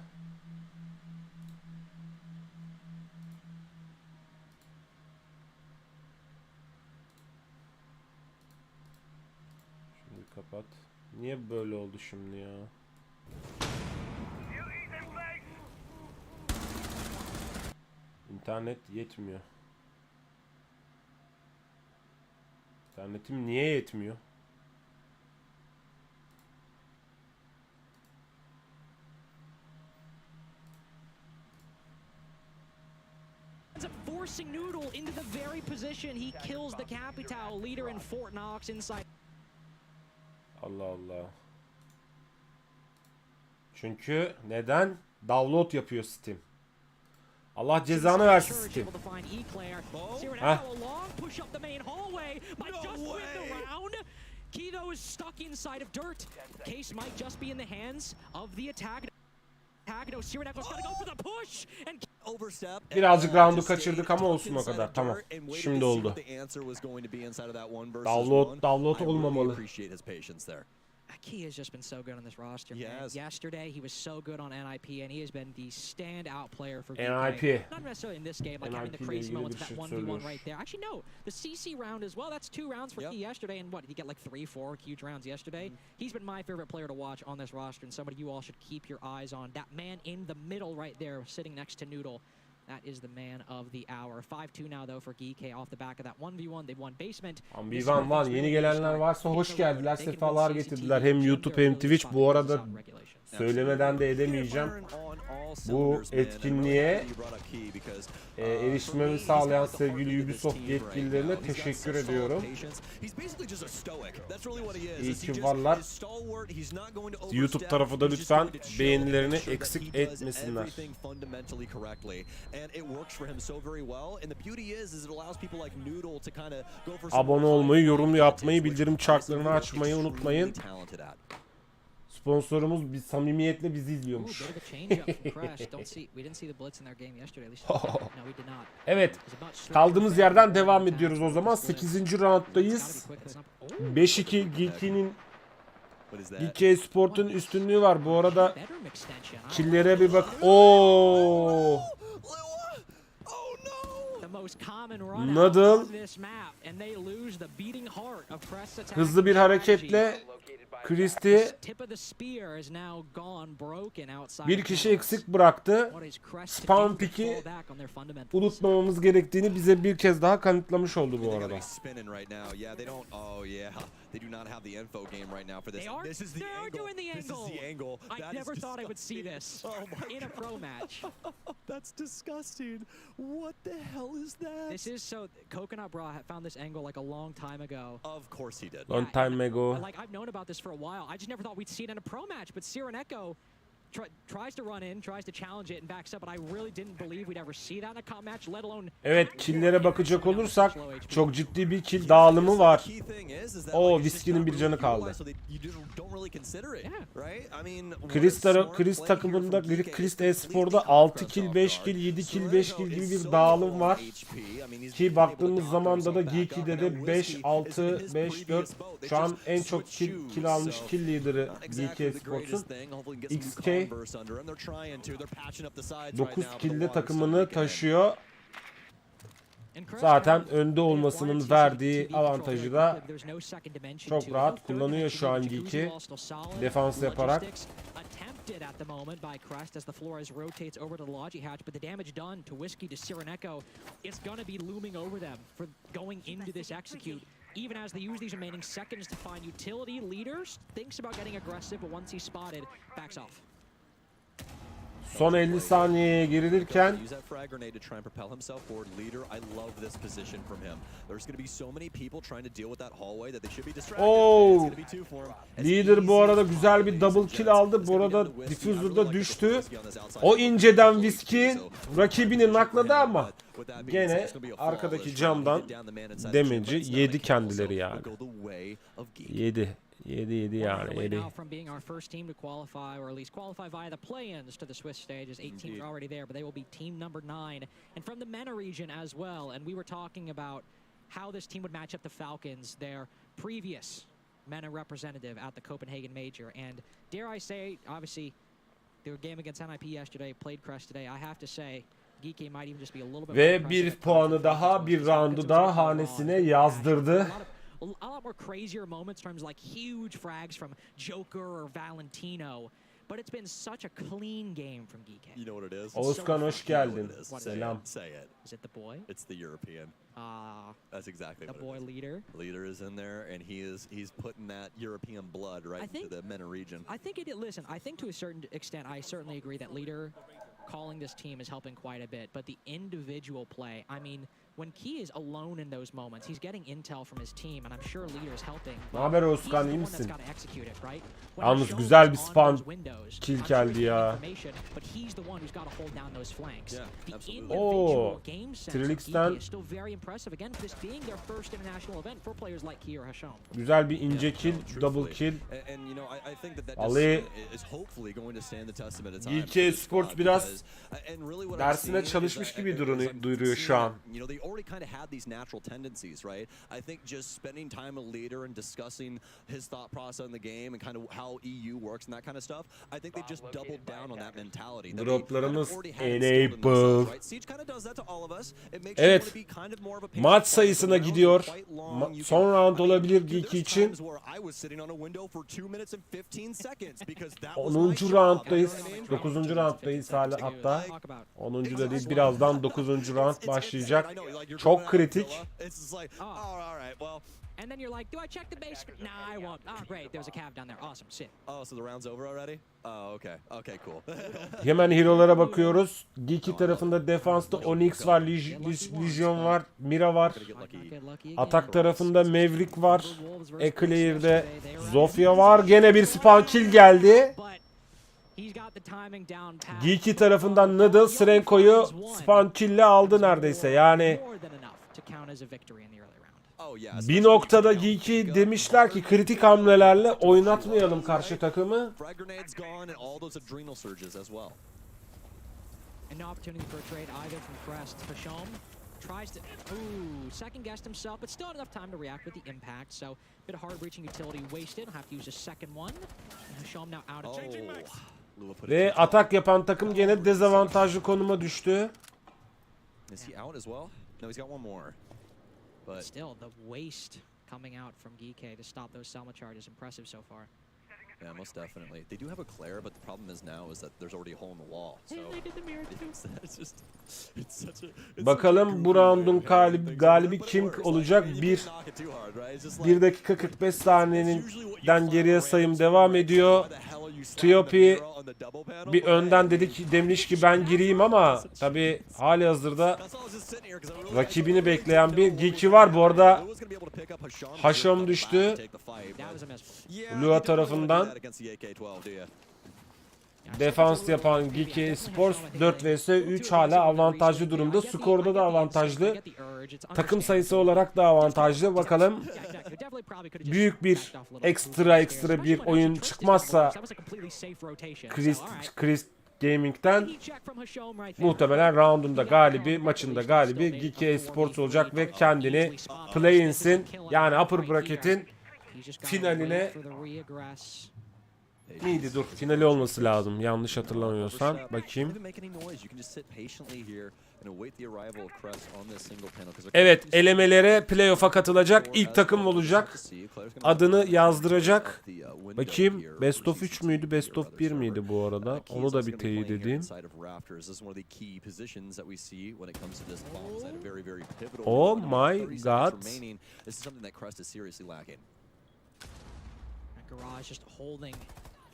Şimdi kapat. Niye böyle oldu şimdi ya? İnternet yetmiyor. İnternetim niye yetmiyor? Forcing Noodle into the very position he kills the Capital leader in Fort Knox inside. Allah Allah. Çünkü neden? Download yapıyor Steam. Allah cezanı versin Steam. Heh. Kido is stuck inside of dirt. Case might just be in the hands of the attack. Birazcık roundu kaçırdık ama olsun o kadar. Tamam. Şimdi oldu. Download olmamalı. Key has just been so good on this roster, man. Yes. Yesterday, he was so good on NIP, and he has been the standout player for NIP. BK. Not necessarily in this game, like having the NIP crazy ile moments ilgili of bir that şey 1v1 right there. Actually, no. The CC round as well, that's 2 rounds for Yep. Key yesterday, and what, did he get like 3-4 huge rounds yesterday? He's been my favorite player to watch on this roster, and somebody you all should keep your eyes on. That man in the middle right there, sitting next to Noodle. That is the man of the hour. 5-2 now though for GK off the back of that 1v1. They've won basement. Ambivan var. Yeni gelenler varsa hoş geldiler. Sefalar getirdiler. Hem YouTube hem Twitch. Bu arada söylemeden de edemeyeceğim. Bu etkinliğe erişmemi sağlayan sevgili Ubisoft yetkililerine teşekkür ediyorum. İyi ki varlar. YouTube tarafı da lütfen beğenilerini eksik etmesinler. Abone olmayı, yorum yapmayı, bildirim çarklarını açmayı unutmayın. Sponsorumuz bir samimiyetle bizi izliyormuş. Evet, kaldığımız yerden devam ediyoruz o zaman. 8. rounddayız. 5-2 GK Sport'un üstünlüğü var. Bu arada killere bir bak. Oo! Noodle hızlı bir hareketle Christie bir kişi eksik bıraktı. Spam pick'i unutmamamız gerektiğini bize bir kez daha kanıtlamış oldu bu arada. They do not have the info game right now for this. This is the angle. Doing the angle. This is the angle. I never thought I would see this in a pro match. That's disgusting. What the hell is that? This is so. Coconut Bra found this angle like a long time ago. Of course he did. Long time ago. Like I've known about this for a while. I just never thought we'd see it in a pro match. But Sireneko tries to run in, tries to challenge it and backs up. But I really didn't believe we'd ever see that in a comp match, let alone. Evet, kill'lere bakacak olursak çok ciddi bir kill dağılımı var. O Whiskey'nin bir canı kaldı. Chris takımında, Chris Espor'da 6 kill, 5 kill, 7 kill, 5 kill gibi bir dağılım var. Ki baktığımız zamanda da Geeky'de de 5, 6, 5, 4 şu an en çok kill almış kill lideri GK Esports'un. XK 9 kill'de takımını taşıyor. Zaten önde olmasının verdiği avantajı da çok rahat kullanıyor şu an Geeky. Defans yaparak. At the moment by Crest as the Flores rotates over to the Logi hatch, but the damage done to Whiskey to Sireneko, it's gonna be looming over them for going into this execute. Even as they use these remaining seconds to find utility, leaders thinks about getting aggressive, but once he's spotted, backs off. Son 50 saniyeye girilirken oh! Leader bu arada güzel bir double kill aldı. Bu arada Diffuser'da düştü. O inceden Whiskey rakibini nakladı ama gene arkadaki camdan damage'i yedi kendileri yani. Yedi yani. Yedi. From being our first team to qualify, or at least qualify via the play-ins to the Swiss stage, as 8 teams are already there, but they will be team number 9, and from the MENA region as well. And we were talking about how this team would match up the Falcons, their previous MENA representative at the Copenhagen Major. And dare I say, obviously, their game against NIP yesterday, played Crest today. I have to say, Geeky might even just be a little bit. Ve bir puanı daha, bir roundu daha hanesine yazdırdı. A lot more crazier moments in terms of like huge frags from Joker or Valentino. But it's been such a clean game from GK. You know what it is? Oğuzkan hoş geldin. Selam. Say it. Is it the boy? It's the European. That's exactly the what boy it is. leader. Leader is in there, and he's putting that European blood right into the MENA region. I think listen, I think to a certain extent, I certainly agree that leader calling this team is helping quite a bit. But the individual play, I mean, when Key is alone in those moments, he's getting intel from his team, and I'm sure leader is helping. Naber Özkan, iyi misin? Yalnız güzel bir spawn kill geldi ya. Oo, Trilix'ten güzel bir ince kill, double kill. Ali GK Sports biraz dersine çalışmış gibi duruyor şu an. already kind of had these natural tendencies, right? I think just spending time with a leader and discussing his thought process in the game and kind of how EU works and that kind of stuff, I think they just doubled down on that mentality. Droplarımız enable. Evet. Maç sayısına gidiyor. Son round olabilir Geeky için. 10. rounddayız. 9. rounddayız hala hatta. 10. da değil, birazdan 9. round başlayacak. Çok kritik. And then you're like, do I check the basement? Nah, I won't. Oh, great. There's a cab down there. Awesome. Sit. Oh, so the round's over already? Oh, okay. Okay, cool. Hemen hero'lara bakıyoruz. Geeky tarafında defansta Onyx var, Legion var, Mira var. Atak tarafında Maverick var. Eclair'de Zofia var. Gene bir spawn kill geldi. Geeky tarafından Noodle Srenko'yu spawn kill'le aldı neredeyse. Yani bir noktada Geeky demişler ki kritik hamlelerle oynatmayalım karşı takımı. Tries to second guessed himself, but still had enough time to react with the impact. So bit of hard breaching utility wasted. Have to use a second one. And Hasham now out of Ve atak yapan takım gene dezavantajlı konuma düştü. Is he out as well? No, he's got one more. But still the waste coming out from Geeky to stop those Selma charges. Impressive so far. Yeah, most definitely. They do have a Claire, but the problem is now is that there's already a hole in the wall. So it's such a bakalım bu round'un galibi kim olacak? 1 dakika 45 saniyeden geriye sayım devam ediyor. Tiopi bir önden demiş ki ben gireyim ama tabi hali hazırda rakibini bekleyen bir Geeky var. Bu arada Hasham düştü Lua tarafından. Defans yapan Geeky Sports 4 vs 3 hala avantajlı durumda. Skorda da avantajlı. Takım sayısı olarak da avantajlı. Bakalım büyük bir ekstra bir oyun çıkmazsa Chris Gaming'den muhtemelen round'unda galibi, maçında galibi Geeky Sports olacak ve kendini play-in'sin yani upper bracket'in finaline neydi? Dur. Finali olması lazım. Yanlış hatırlamıyorsam. Bakayım. Evet. Elemelere playoff'a katılacak. İlk takım olacak. Adını yazdıracak. Bakayım. Best of 3 müydü? Best of 1 miydi bu arada? Onu da bir teyit edeyim. Oh my god. Garage just holding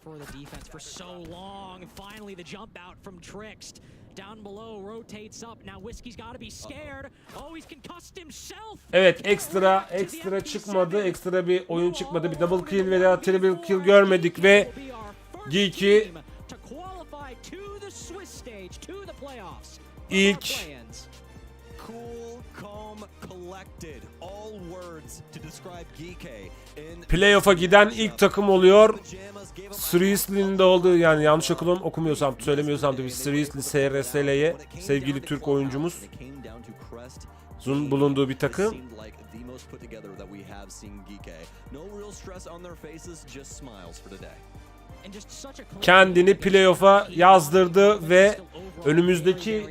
for the defense for so long. Finally the jump out from Tricked. Down below rotates up. Now Whiskey's got to be scared. Oh, he's concussed himself. Evet, ekstra çıkmadı. Ekstra bir oyun çıkmadı. Bir double kill veya triple kill görmedik ve Geeky ilk playoff'a giden ilk takım oluyor. Seriously'nin de olduğu, yani yanlış söylemiyorsam tabii Seriously SRSL'ye sevgili Türk oyuncumuz bulunduğu bir takım. Kendini playoff'a yazdırdı ve önümüzdeki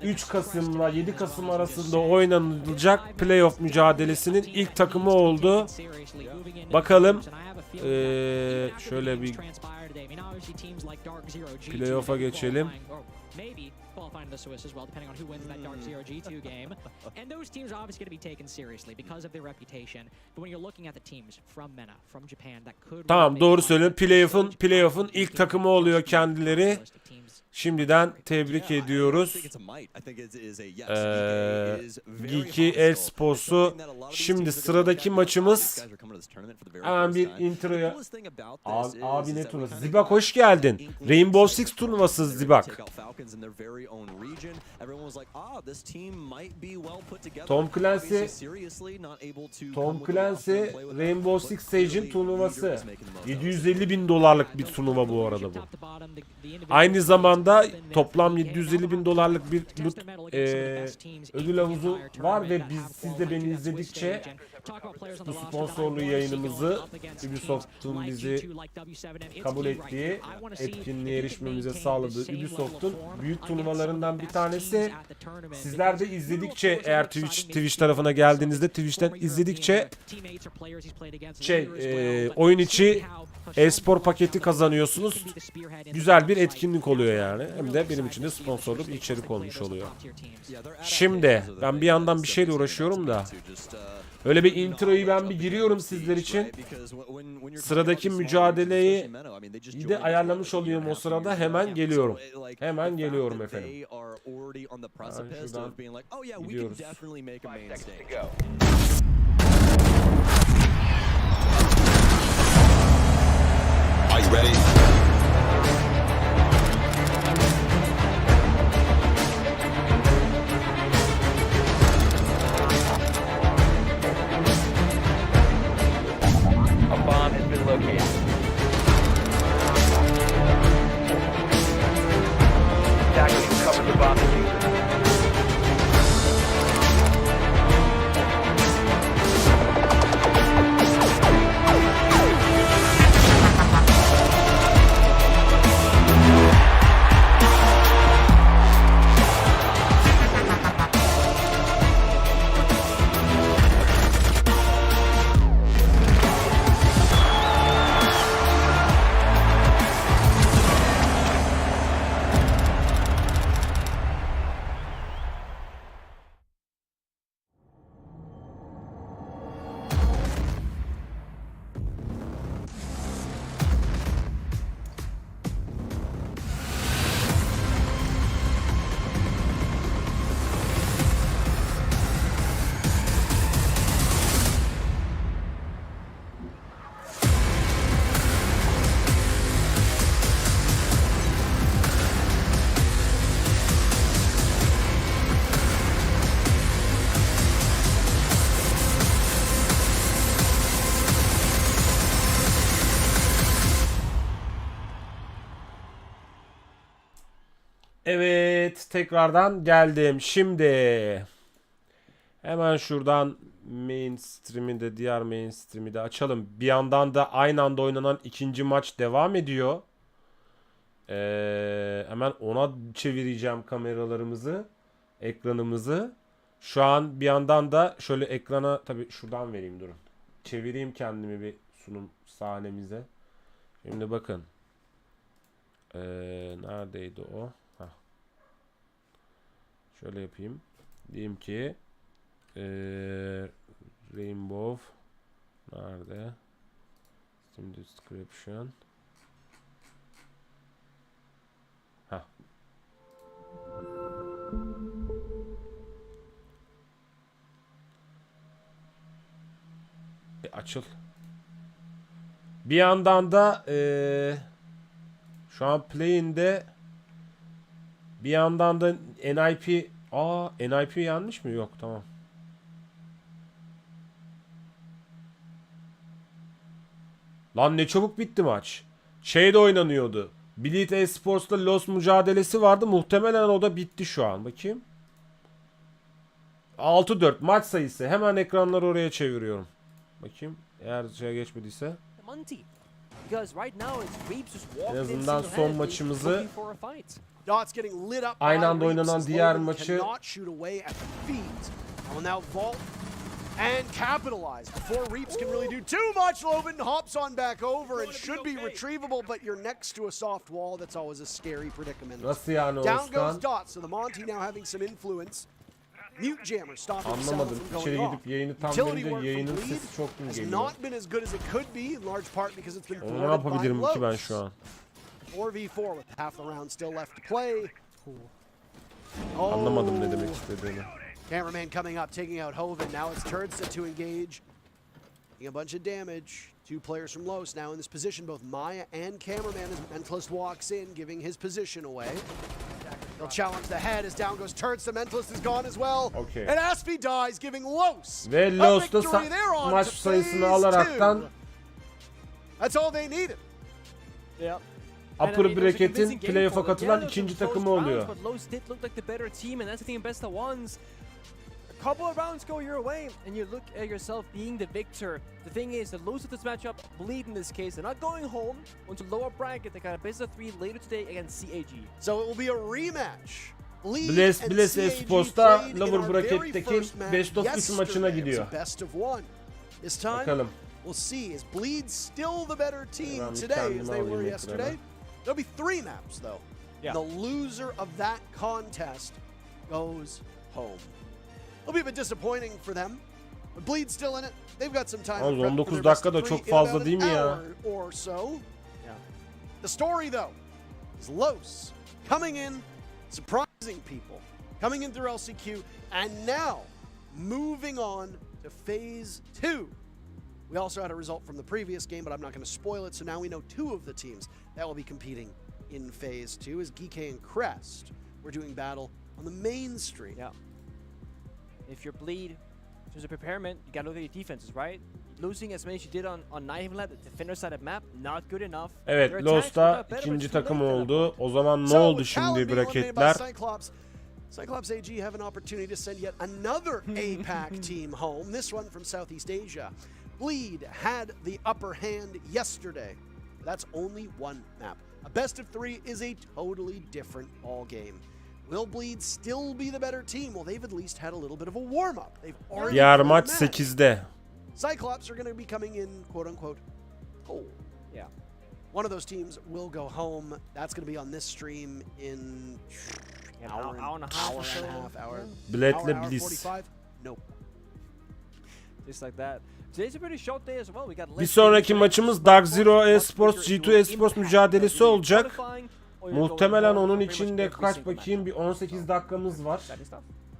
3 Kasım'la 7 Kasım arasında oynanılacak playoff mücadelesinin ilk takımı oldu. Bakalım şöyle bir playoff'a geçelim. Qualifying to the Swiss as well, depending on who wins that Dark Zero G2 game. And those teams are obviously going to be taken seriously because of their reputation. But when you're looking at the teams from MENA, from Japan, that could... Tamam, doğru söylüyorum. Playoff'un ilk takımı oluyor kendileri. Şimdiden tebrik ediyoruz. Geeky Esports'u. Şimdi sıradaki maçımız Hemen bir introya. Abi ne turnuvası? Zibak hoş geldin. Rainbow Six turnuvası Zibak. Tom Clancy Rainbow Six Siege'in turnuvası. $750.000 bir turnuva bu arada bu. Aynı zamanda toplam $750.000 bir ödül havuzu var ve siz de beni izledikçe bu sponsorlu yayınımızı Ubisoft'un bizi kabul ettiği, etkinliğe erişmemize sağladığı Ubisoft'un büyük turnuvalarından bir tanesi. Sizler de izledikçe, eğer Twitch tarafına geldiğinizde Twitch'ten izledikçe oyun içi e-spor paketi kazanıyorsunuz. Güzel bir etkinlik oluyor yani. Hem de benim için de sponsorlu bir içerik olmuş oluyor. Şimdi ben bir yandan bir şeyle uğraşıyorum da öyle bir introyu ben bir giriyorum sizler için. Sıradaki mücadeleyi de ayarlamış oluyorum o sırada. Hemen geliyorum. Hemen geliyorum efendim. Şuradan gidiyoruz. Are you ready? A bomb has been located. Attackers cover the bomb diffuser. Evet, tekrardan geldim. Şimdi hemen şuradan diğer mainstream'i de açalım. Bir yandan da aynı anda oynanan ikinci maç devam ediyor. Hemen ona çevireceğim kameralarımızı, ekranımızı. Şu an bir yandan da şöyle ekrana, tabii şuradan vereyim, durun. Çevireyim kendimi bir sunum sahnemize. Şimdi bakın. Neredeydi o? Şöyle yapayım. Diyeyim ki Rainbow nerede? Steam description. Açıl. Bir yandan da şu an play'inde bir yandan da NIP NIP yanlış mı? Yok, tamam. Lan ne çabuk bitti maç. De oynanıyordu. Bleed Esports'ta Lost mücadelesi vardı. Muhtemelen o da bitti şu an. Bakayım. 6-4 maç sayısı. Hemen ekranları oraya çeviriyorum. Bakayım. Eğer geçmediyse. En azından son maçımızı, aynı anda oynanan diğer maçı and capitalize before Reaps can really do too much. Logan hops on back over and should be retrievable, but you're next to a soft wall. That's always a scary predicament. Nasıl yani Down goes Dot, so the Monty now having some influence. Mute Jammer stopping himself from going off. Utility work from Bleed has not been as good as it could be, in large part because it's been thwarted by Lowe's. 4v4 with half the round still left to play. Anlamadım ne demek istediğini. Cameraman coming up, taking out Hoven. Now it's Turdset to engage. a bunch of damage. 2 players from Los now in this position. Both Maya and Cameraman as Mentalist walks in, giving his position away. They'll challenge the head as down goes Turrets. The Mentalist is gone as well. Okay. And Aspi dies, giving Los Ve a Los'ta victory. They're on maç to sayısını phase alaraktan 2. That's all they needed. Yeah. Upper Bracket'in playoff'a katılan ikinci takımı oluyor. But Los did look like the better team, and that's the thing in best of ones. A couple of rounds go your way, and you look at yourself being the victor. The thing is, the losers of this matchup, Bleed in this case, they're not going home. Onto lower bracket, they got a best of 3 later today against CAG. So it will be a rematch. Bless Esports'ta lower bracket'teki best of 3 maçına gidiyor. Best of 1. This time, Bakalım. we'll see. Is Bleed still the better team today as they were yesterday? There'll be 3 maps though. Yeah. The loser of that contest goes home. It'll be a bit disappointing for them. But Bleed's still in it. They've got some time. Yalnız to prep 19 for their best dakika of da 3 çok in fazla about değil mi an ya? hour or so. Yeah. The story though is Los coming in, surprising people, coming in through LCQ, and now moving on to phase 2. We also had a result from the previous game, but I'm not going to spoil it. So now we know 2 of the teams that will be competing in phase 2 as Geek and Crest. We're doing battle on the main stream. Yeah. If you're Bleed, there's a preparement, you gotta look at your defenses, right? Losing as many as you did on Night Lab, the defender side of map, not good enough. Evet, Los'ta ikinci takım oldu. O zaman ne oldu şimdi bracketler? Cyclops AG have an opportunity to send yet another APAC team home, this one from Southeast Asia. Bleed had the upper hand yesterday. That's only 1 map. A best of 3 is a totally different ball game. Will Bleed still be the better team? Well, they've at least had a little bit of a warm-up. They've already Diğer played maç a match. 8'de. Cyclops are going to be coming in, quote-unquote, cold. Yeah. One of those teams will go home. That's going to be on this stream in An hour hour and a half or so. hour. Bled'le hour Bliss. 45. Nope. Just like that. Today's a pretty short day as well. We got Bir sonraki maçımız Dark Zero Esports G2 Esports mücadelesi olacak. Muhtemelen onun içinde kaç bakayım bir 18 dakikamız var.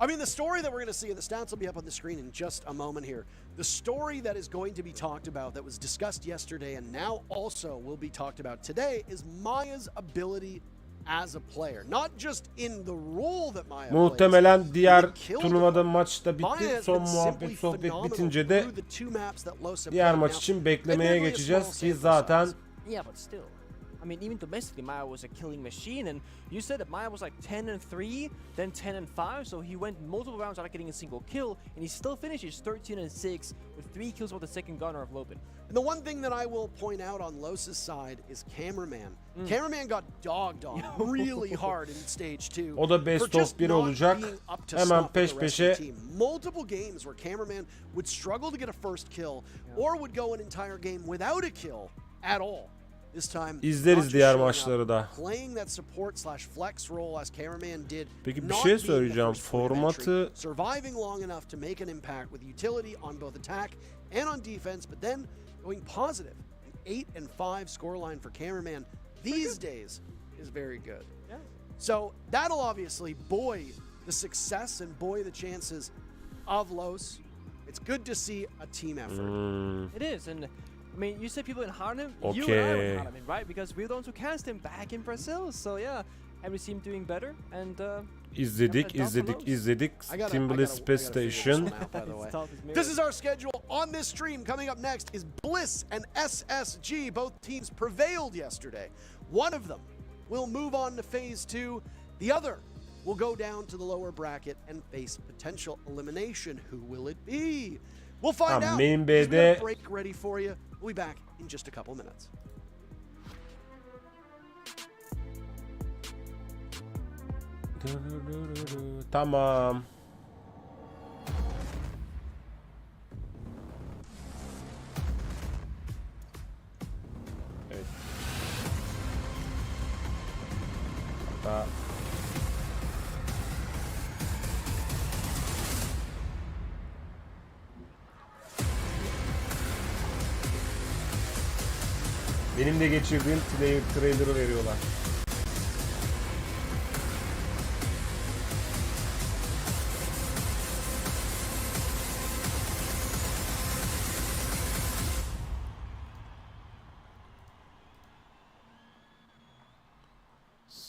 I mean, the story that we're going to see, and the stats will be up on the screen in just a moment here. The story that is going to be talked about, that was discussed yesterday and now also will be talked about today, is Maya's ability as a player. Not just in the role that Maya Muhtemelen plays, diğer but the kill turnuvada department. maçta Maya bitti. has Son been muhabbet simply sohbet phenomenal bitince de through the 2 maps that Los have diğer played. maç Now, için beklemeye admittedly a geçeceğiz small ki sample zaten size. Yeah, but still. I mean, even domestically, Maya was a killing machine, and you said that Maya was like 10-3, then 10-5, so he went multiple rounds without getting a single kill, and he still finishes 13-6 with 3 kills with the second gunner of Lopin. And the one thing that I will point out on Los's side is Cameraman. Cameraman got dogged on really hard in stage 2. O da best for of just 1 not olacak. being up to Hemen snuff with peş the rest of the peşe team. Multiple games where Cameraman would struggle to get a first kill or would go an entire game without a kill at all. This time, İzleriz not just diğer showing up, maçları da. playing that support/flex role as Cameraman did. Peki bir not şey being the söyleyeceğim. first point of Formatı entry, surviving long enough to make an impact with utility on both attack and on defense, but then going positive. An 8-5 scoreline for Cameraman these days is very good. Yeah. So that'll obviously buoy the success and buoy the chances of Los. It's good to see a team effort. It is, and I mean, you said people in Harlem, you and I were in Harlem, right? Because we're the ones who cast him back in Brazil. So yeah, every team doing better, and izledik. Timberlake Space Station. This is our schedule on this stream. Coming up next is Bliss and SSG. Both teams prevailed yesterday. One of them will move on to phase 2. The other will go down to the lower bracket and face potential elimination. Who will it be? We'll find out. Main There's B'de a break ready for you. We'll be back in just a couple minutes. Tamam. Evet. Hatta benim de geçirdiğim trailer'ı veriyorlar.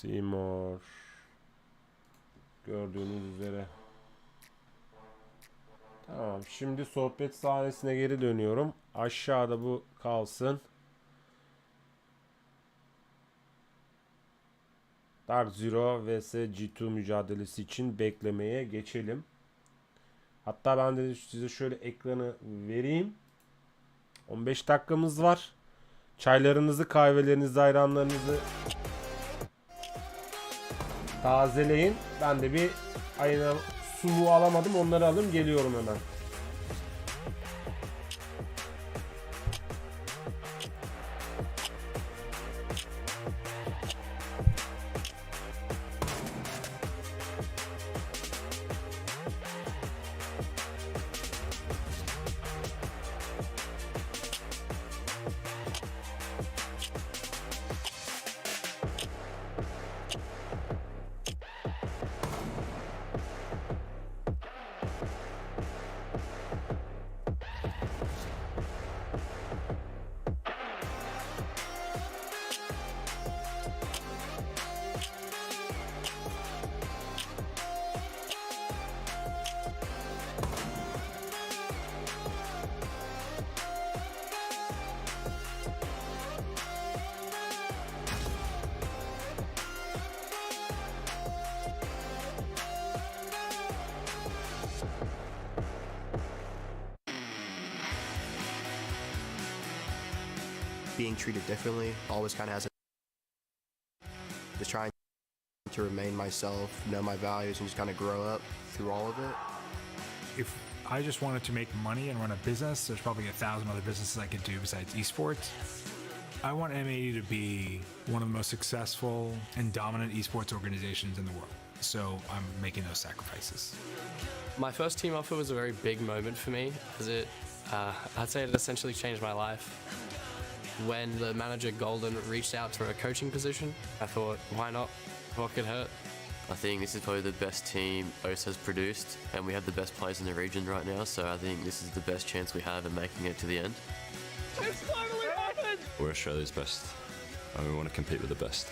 Seymour. Gördüğünüz üzere. Tamam. Şimdi sohbet sahnesine geri dönüyorum. Aşağıda bu kalsın. Dark Zero vs G2 mücadelesi için beklemeye geçelim. Hatta ben de size şöyle ekranı vereyim. 15 dakikamız var. Çaylarınızı, kahvelerinizi, ayranlarınızı tazeleyin. Ben de bir ayna suluğu alamadım. Onları alayım. Geliyorum hemen. Being treated differently always kind of has just trying to remain myself, know my values, and just kind of grow up through all of it. If I just wanted to make money and run a business, there's probably 1,000 other businesses I could do besides esports. I want MAE to be one of the most successful and dominant esports organizations in the world. So I'm making those sacrifices. My first team offer was a very big moment for me, as I'd say it essentially changed my life. When the manager Golden reached out for a coaching position, I thought, why not? What could hurt? I think this is probably the best team OS has produced, and we have the best players in the region right now, so I think this is the best chance we have of making it to the end. It's finally happened! We're Australia's best, and we want to compete with the best.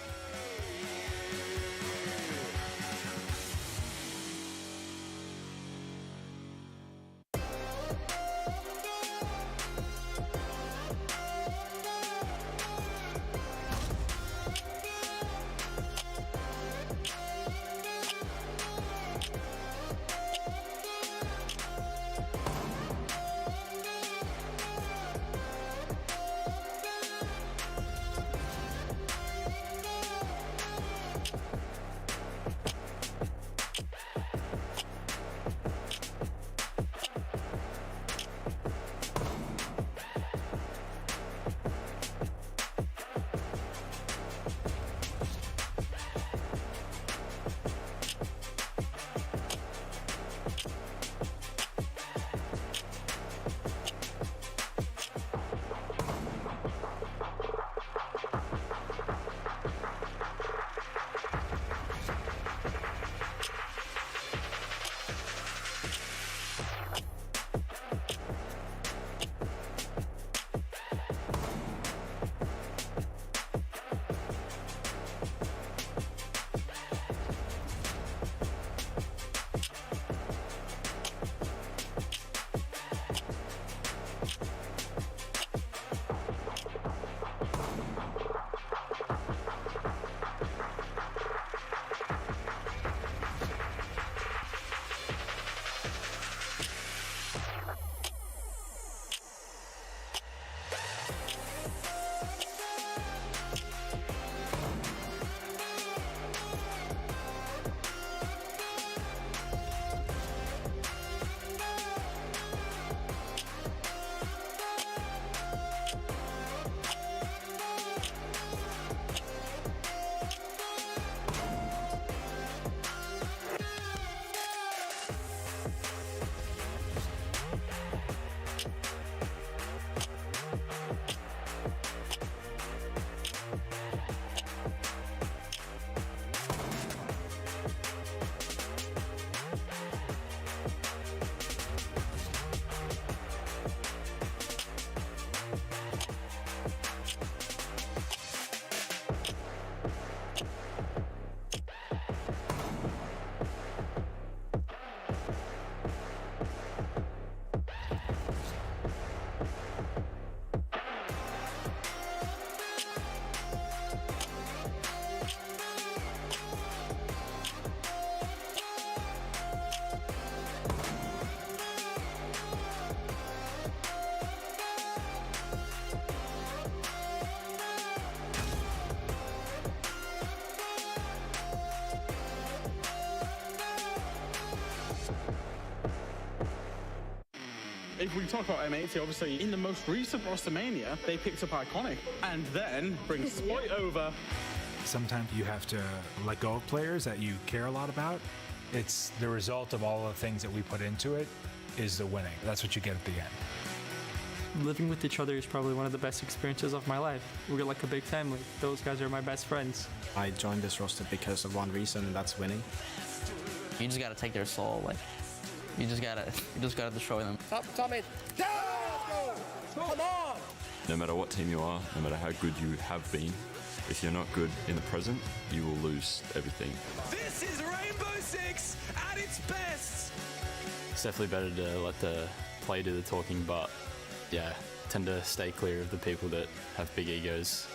if we talk about M80, obviously in the most recent WrestleMania, they picked up Iconic and then bring Sploit over. Sometimes you have to let go of players that you care a lot about. It's the result of all the things that we put into it is the winning. That's what you get at the end. Living with each other is probably one of the best experiences of my life. We're like a big family. Those guys are my best friends. I joined this roster because of one reason, and that's winning. You just gotta take their soul, like you just gotta destroy them. Top it. Go! Come on! No matter what team you are, no matter how good you have been, if you're not good in the present, you will lose everything. This is Rainbow Six at its best! It's definitely better to let the play do the talking, but yeah, tend to stay clear of the people that have big egos.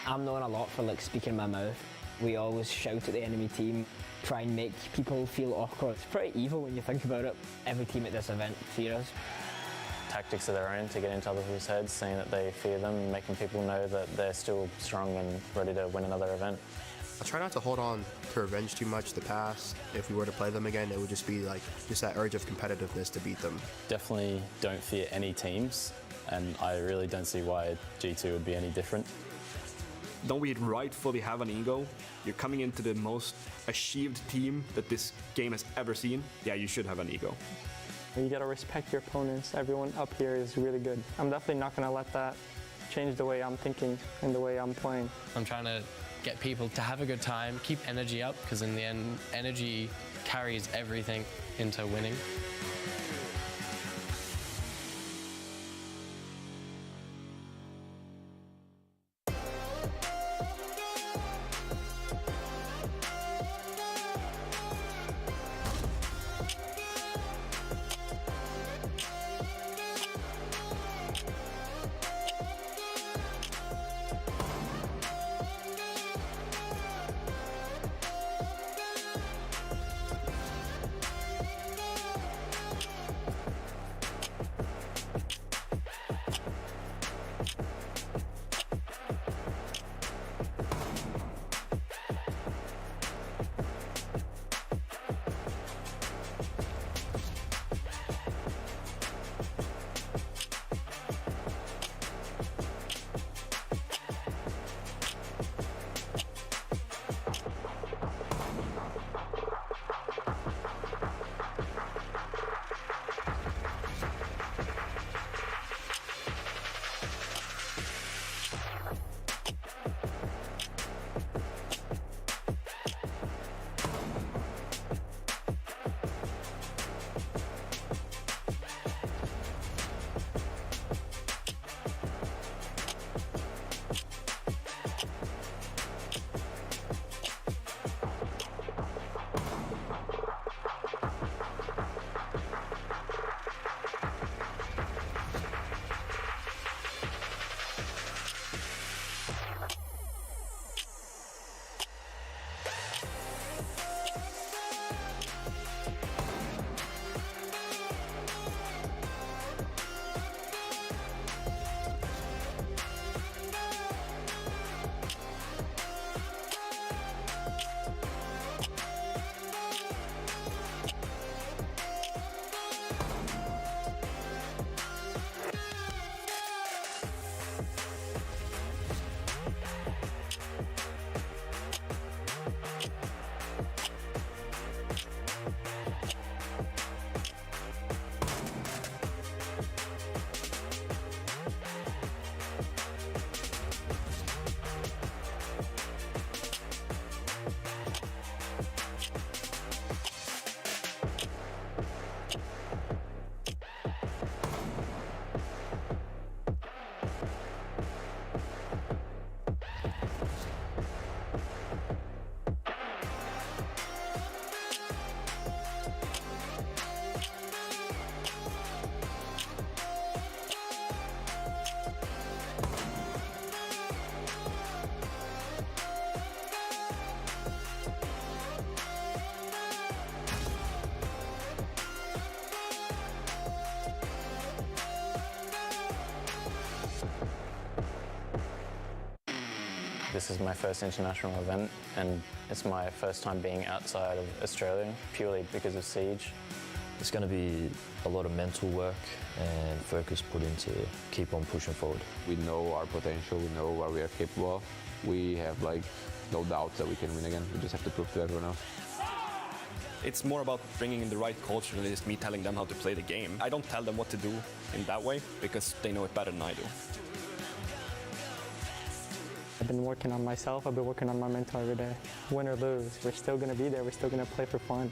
I'm known a lot for like speaking my mouth. We always shout at the enemy team, try and make people feel awkward. It's pretty evil when you think about it. Every team at this event fear us. Tactics of their own to get into other people's heads, saying that they fear them, making people know that they're still strong and ready to win another event. I try not to hold on to revenge too much the past. If we were to play them again, it would just be like just that urge of competitiveness to beat them. Definitely don't fear any teams, and I really don't see why G2 would be any different. Don't we rightfully have an ego? You're coming into the most achieved team that this game has ever seen. Yeah, you should have an ego. You gotta respect your opponents. Everyone up here is really good. I'm definitely not gonna let that change the way I'm thinking and the way I'm playing. I'm trying to get people to have a good time, keep energy up, because in the end, energy carries everything into winning. This is my first international event, and it's my first time being outside of Australia, purely because of Siege. It's going to be a lot of mental work and focus put into keep on pushing forward. We know our potential, we know what we are capable of. We have like no doubt that we can win again. We just have to prove to everyone else. It's more about bringing in the right culture than it is me telling them how to play the game. I don't tell them what to do in that way because they know it better than I do. I've been working on myself, I've been working on my mental every day. Win or lose, we're still going to be there, we're still going to play for fun.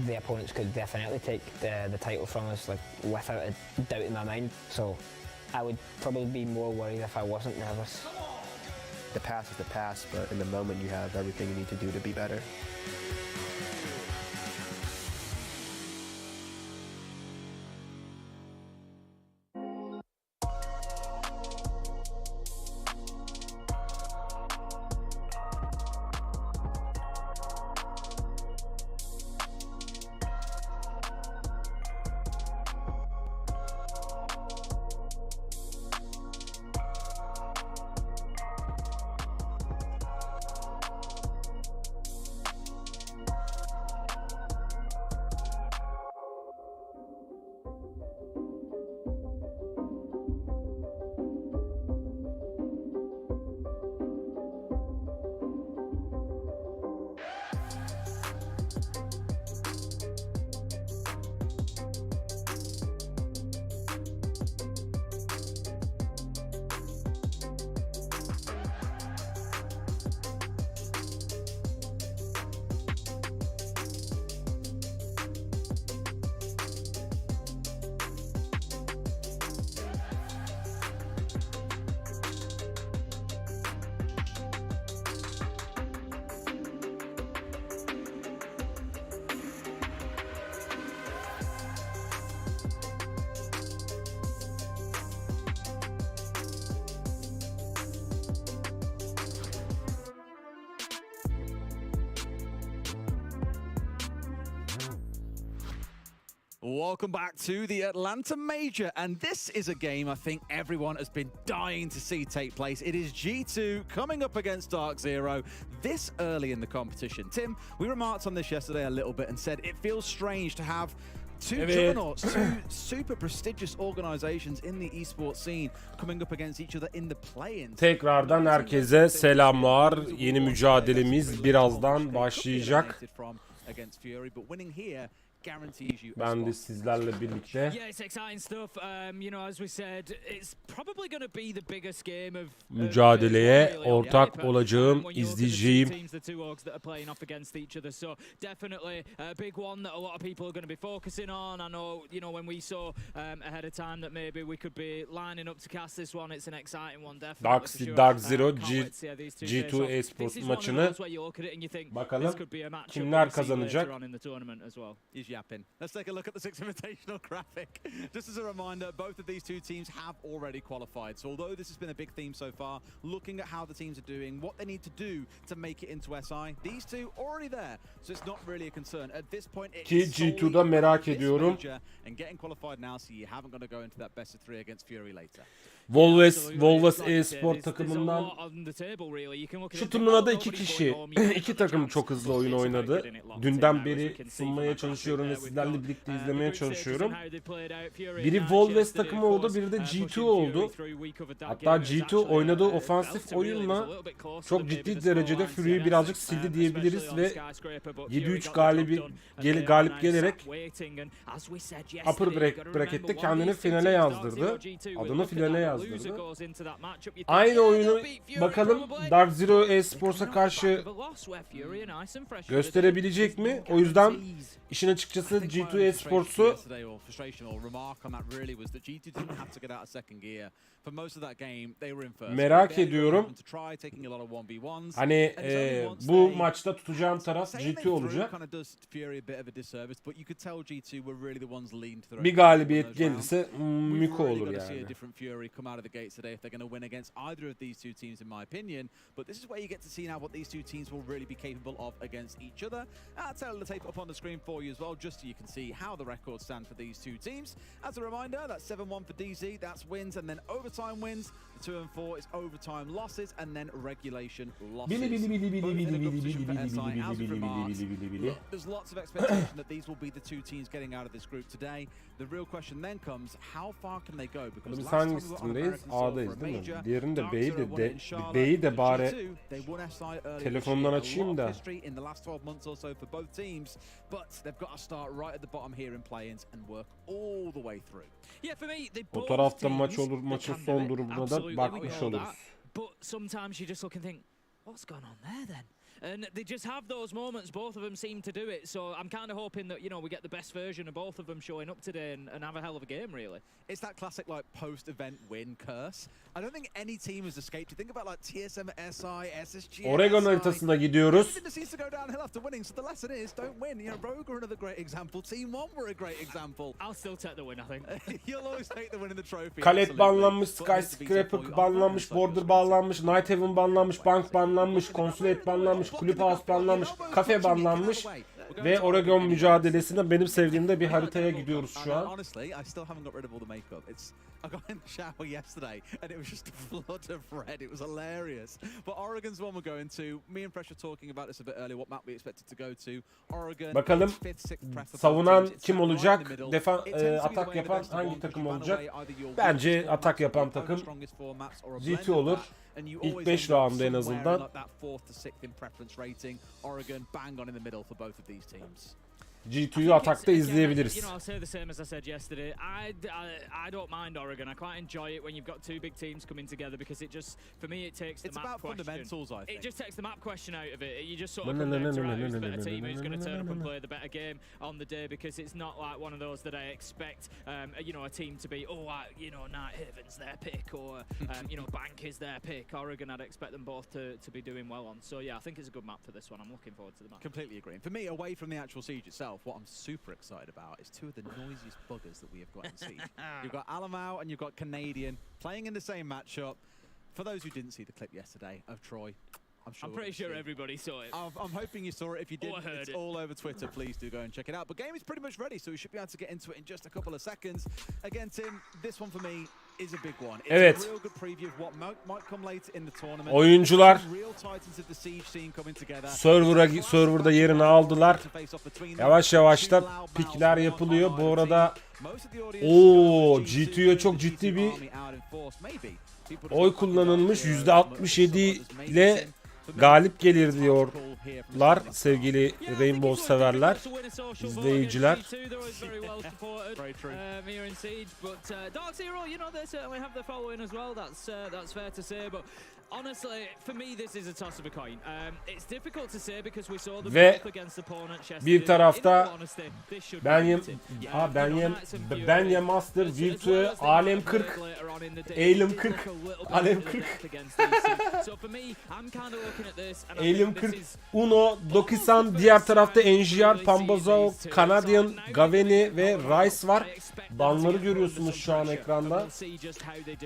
The opponents could definitely take the title from us, like, without a doubt in my mind. So I would probably be more worried if I wasn't nervous. The past is the past, but in the moment you have everything you need to do to be better. Welcome back to the Atlanta Major, and this is a game I think everyone has been dying to see take place. It is G2 coming up against Dark Zero this early in the competition. Tim, we remarked on this yesterday a little bit and said it feels strange to have two juggernauts, two super prestigious organizations in the esports scene coming up against each other in the play-in. Tekrardan herkese selamlar. Yeni mücadelemiz birazdan başlayacak. Ben de sizlerle birlikte. Mücadeleye ortak olacağım, izleyeceğim. Dark Zero G2 Esports maçını bakalım kimler kazanacak. Yapping. Let's take a look at the Six Invitational graphic. Just as a reminder, both of these two teams have already qualified. So although this has been a big theme so far, looking at how the teams are doing, what they need to do to make it into SI, these two already there. So it's not really a concern. At this point, it's G2'da merak ediyorum. And getting qualified now, so you haven't got to go into that best of 3 against Fury later. Volves e-sport takımından şu turnuvada 2 kişi, 2 takım çok hızlı oyun oynadı. Dünden beri sunmaya çalışıyorum ve sizlerle birlikte izlemeye çalışıyorum. Biri Volves takımı oldu, biri de G2 oldu. Hatta G2 oynadığı ofansif oyunla çok ciddi derecede Fury'yi birazcık sildi diyebiliriz ve 7-3 galip gelerek upper bracket'te kendini finale yazdırdı. Adını finale yazdırdı. Aynı oyunu bakalım Dark Zero Esports'a karşı gösterebilecek mi? O yüzden işin açıkçası G2 Esports'u merak ediyorum. Hani bu maçta tutacağım taraf G2 olacak. Bir galibiyet gelirse Miko olur yani. You as well, just so you can see how the records stand for these two teams. As a reminder, that's 7-1 for DZ, that's wins, and then overtime wins. 2 and 4 is overtime losses and then regulation losses. There's lots of expectation that these will be the two teams getting out of this group today. The real question then comes, how far can they go? Because Biz last time hangi we were on streamdeyiz? American soil for A'dayız a değil mi? major, Diğerini de B'yi Dark Zero won it in de Charlotte. B'yi de bari G2, they won SI earlier telefondan this year. açayım A lot da. of history in the last 12 months or so for both teams, but they've got to start right at the bottom here in play-ins and work all the way through. Yeah, for me, they O both tarafta teams, maç olur, they maçın can do son it. durumuna da Absolutely, we bakmış know oluruz. that. But sometimes you just look and think, what's going on there then? And they just have those moments. Both of them seem to do it. So I'm kind of hoping that, you know, we get the best version of both of them showing up today and have a hell of a game, really. It's that classic, like, post-event win curse. I don't think any team has escaped. You think about, like, TSM, SI, SSG, Oregon haritasına gidiyoruz. everything seems to go downhill after winning, so the lesson is don't win. You know, Rogue are another great example. Team 1 were a great example. I'll still take the win, I think. You'll always take the win in the trophy. Kalet absolutely. banlanmış, But it needs to be Skyscraper simple. banlanmış, Border banlanmış, Night Heaven banlanmış, Bank banlanmış, Consulate banlanmış, Clubhouse banlanmış, Kafe banlanmış ve Oregon mücadelesinde benim sevdiğimde bir haritaya gidiyoruz şu an. Honestly, I still haven't got rid of all the makeup. I got in the shower yesterday and it was just a flood of red. It was hilarious. But Oregon's one we're going to. Me and Fresh were talking about this a bit earlier. What map we expected to go to. Oregon. Bakalım savunan kim olacak? Atak yapan hangi takım olacak? Bence atak yapan takım G2 olur. İlk 5 round'da en azından. G2'yu atakta izleyebiliriz. You know, I'll say the same as I said yesterday. I don't mind Oregon. I quite enjoy it when you've got two big teams coming together because it just, for me, it takes the map question. Fundamentals, I think. It just takes the map question out of it. You just sort of come down to who's the better team, who's going to turn up and play the better game on the day because it's not like one of those that I expect, you know, a team to be, you know, Night Haven's their pick or, you know, Bank is their pick. Oregon, I'd expect them both to be doing well on. So yeah, I think it's a good map for this one. I'm looking forward to the map. Completely agree. And for me, away from the actual siege itself, what I'm super excited about is two of the noisiest buggers that we have got in Siege. You've got Alamau and you've got Canadian playing in the same matchup. For those who didn't see the clip yesterday of Troy, I'm pretty sure everybody saw it. I'm hoping you saw it. If you didn't, it's all over Twitter. Please do go and check it out. But game is pretty much ready, so we should be able to get into it in just a couple of seconds. Again, Tim, this one for me is a big one. It's Evet. a real good preview of what might come later in the tournament. Oyuncular Real titans of the Siege scene coming together. serverda yerini aldılar. Yavaş yavaş da pikler yapılıyor. Bu arada G2'ya çok ciddi bir oy kullanılmış. %67 ile galip gelir diyorlar sevgili Rainbow severler, izleyiciler. Ve bir tarafta Benya Master, Virtue, Alem 40, Elim 40, Alem 40, Elim 40, Uno, Dokisan, diğer tarafta NGR, Pambazo, Canadian, Gaveni ve Rice var. Banları görüyorsunuz şu an ekranda.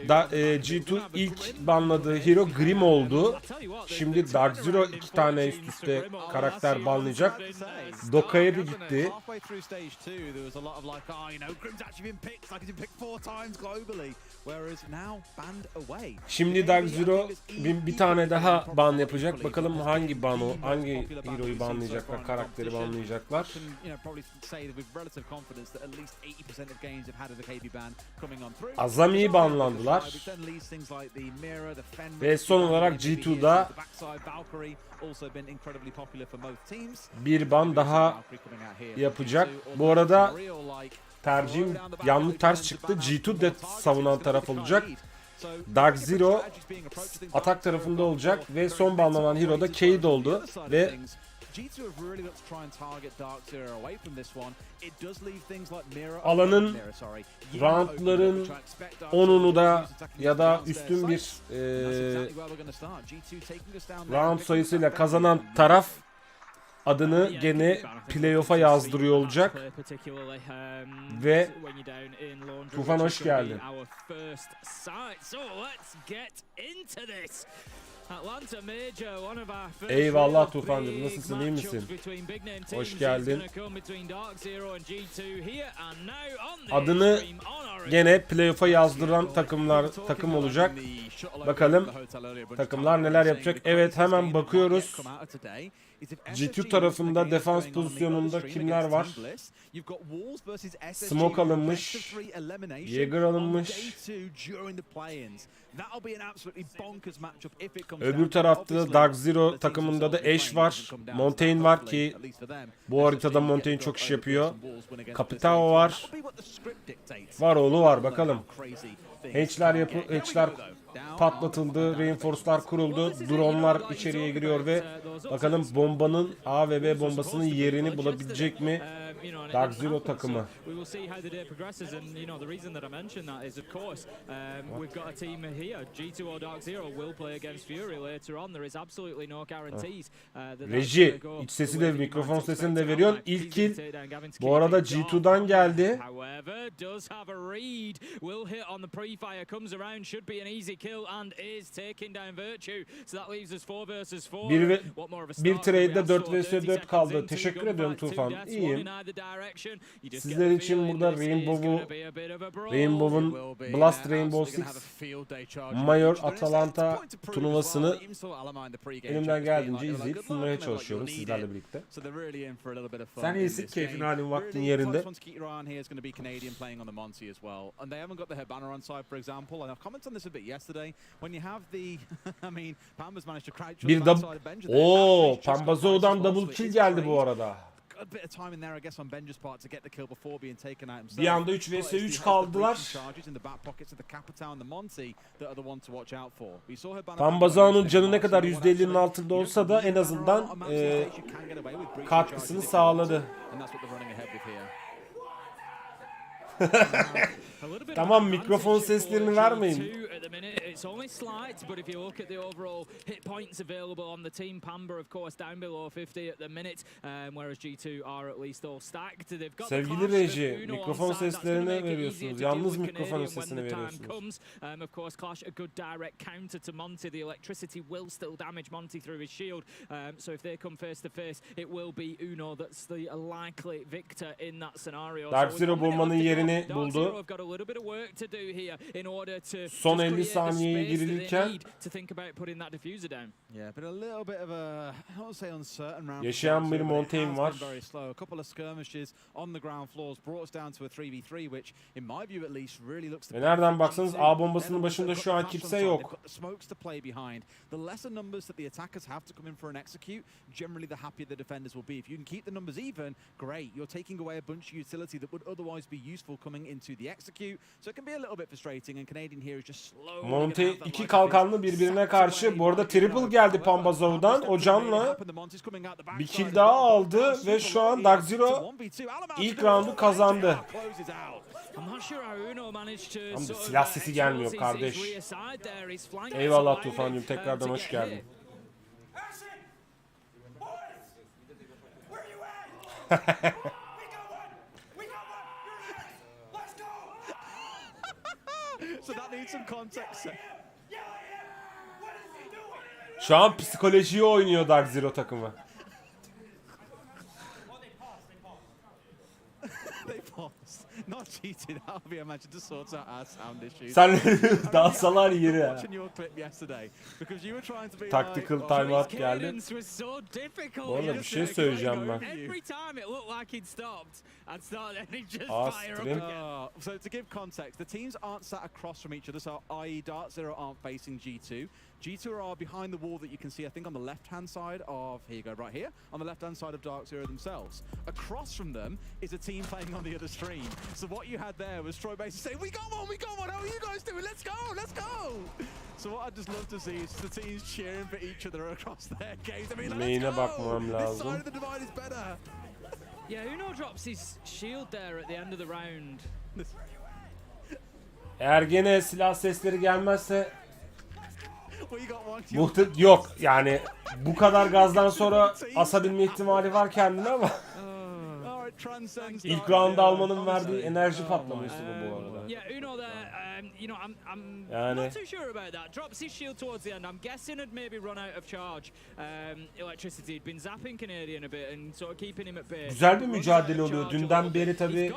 G2 ilk banladığı hero Grim oldu. Şimdi Dark Zero 2 tane üst üste karakter banlayacak. Doka'ya bir gitti. Şimdi Dark Zero bir tane daha ban yapacak. Bakalım hangi hero'yu banlayacaklar, karakteri banlayacaklar. Azami'yi banlandılar. Ve son olarak G2'da bir ban daha yapacak. Bu arada tercihim yanlış ters çıktı. G2 de savunan taraf olacak. Dark Zero atak tarafında olacak ve son banlanan hero da Cade oldu ve alanın roundların 10'unu da ya da üstün bir round sayısıyla kazanan taraf adını gene playoff'a yazdırıyor olacak. Ve Tufan hoş geldin. Eyvallah Tufancığım, nasılsın, iyi misin? Hoş geldin. Adını gene playoff'a yazdıran takım olacak. Bakalım takımlar neler yapacak. Evet, hemen bakıyoruz. G2 tarafında defans pozisyonunda kimler var? Smoke alınmış. Jäger alınmış. Öbür tarafta Dark Zero takımında da Ashe var. Montaigne var ki bu haritada Montaigne çok iş yapıyor. Capitao var. Varoğlu var, bakalım. Hatch'ler patlatıldı, reinforce'lar kuruldu, drone'lar içeriye giriyor ve bakalım bombanın A ve B bombasının yerini bulabilecek mi Dark Zero takımı? Reji, iç sesi de mikrofon sesini de veriyorsun. İlk kill bu arada G2'dan geldi. Bir trade'de 4 vs 4 kaldı. Teşekkür ediyorum Tufan. İyiyim. Sizler için burada Rainbow'un Blast Rainbow Six Mayor Atalanta turnuvasını elimden geldiğince izleyip sunmaya çalışıyorum sizlerle birlikte. Sen iyisin, keyfin, halin, vaktin yerinde. Bir de Pambazo'dan double kill geldi bu arada. Bir anda 3 vs 3 kaldılar. Pambazo'nun canı ne kadar %50'nin altında olsa da en azından katkısını sağladı. Tamam, mikrofon seslerini vermeyin. Sevgili reji, mikrofon seslerini veriyorsunuz. Yalnız mikrofon sesini veriyorsunuz. Dark Zero bombanın yerini buldu. Son 50 saniyeye girilirken yaşayan bir Montaigne var. Ve nereden baksanız A bombasının başında şu an kimse yok. Monte iki kalkanlı birbirine karşı. Bu arada triple geldi Pambazov'dan. O canla bir kill daha aldı ve şu an Dark Zero ilk roundu kazandı. Ama silah sesi gelmiyor kardeş. Eyvallah Tufan'cığım, tekrardan hoş geldin. Şu an psikolojiyi oynuyor Dark Zero takımı. Sen dansalar yeri ya. Tactical timeout geldi. Bu arada bir şey söyleyeceğim ben. Stream. So to give context, the teams aren't sat across from each other, so i.e. Dark Zero aren't facing G2. G2 are behind the wall that you can see, I think, on the left-hand side of, here you go, right here, on the left-hand side of Dark Zero themselves. Across from them is a team playing on the other stream. So what you had there was Troy basically saying, we got one, how are you guys doing? Let's go! So what I'd just love to see is the teams cheering for each other across their games. I mean, let's go! This side of the divide is better. Yeah, Uno drops his shield there at the end of the round. Eğer gene silah sesleri gelmezse yok yani bu kadar gazdan sonra asabilme ihtimali var kendine ama İlk round'da almanın verdiği enerji patlaması bu arada. Yeah, Uno there, you know, I'm Yani not too sure about that. Drops his shield towards the end. I'm guessing had maybe run out of charge. Electricity had been zapping Canadian a bit and sort of keeping him at bay. güzel bir mücadele oluyor. Dünden beri tabii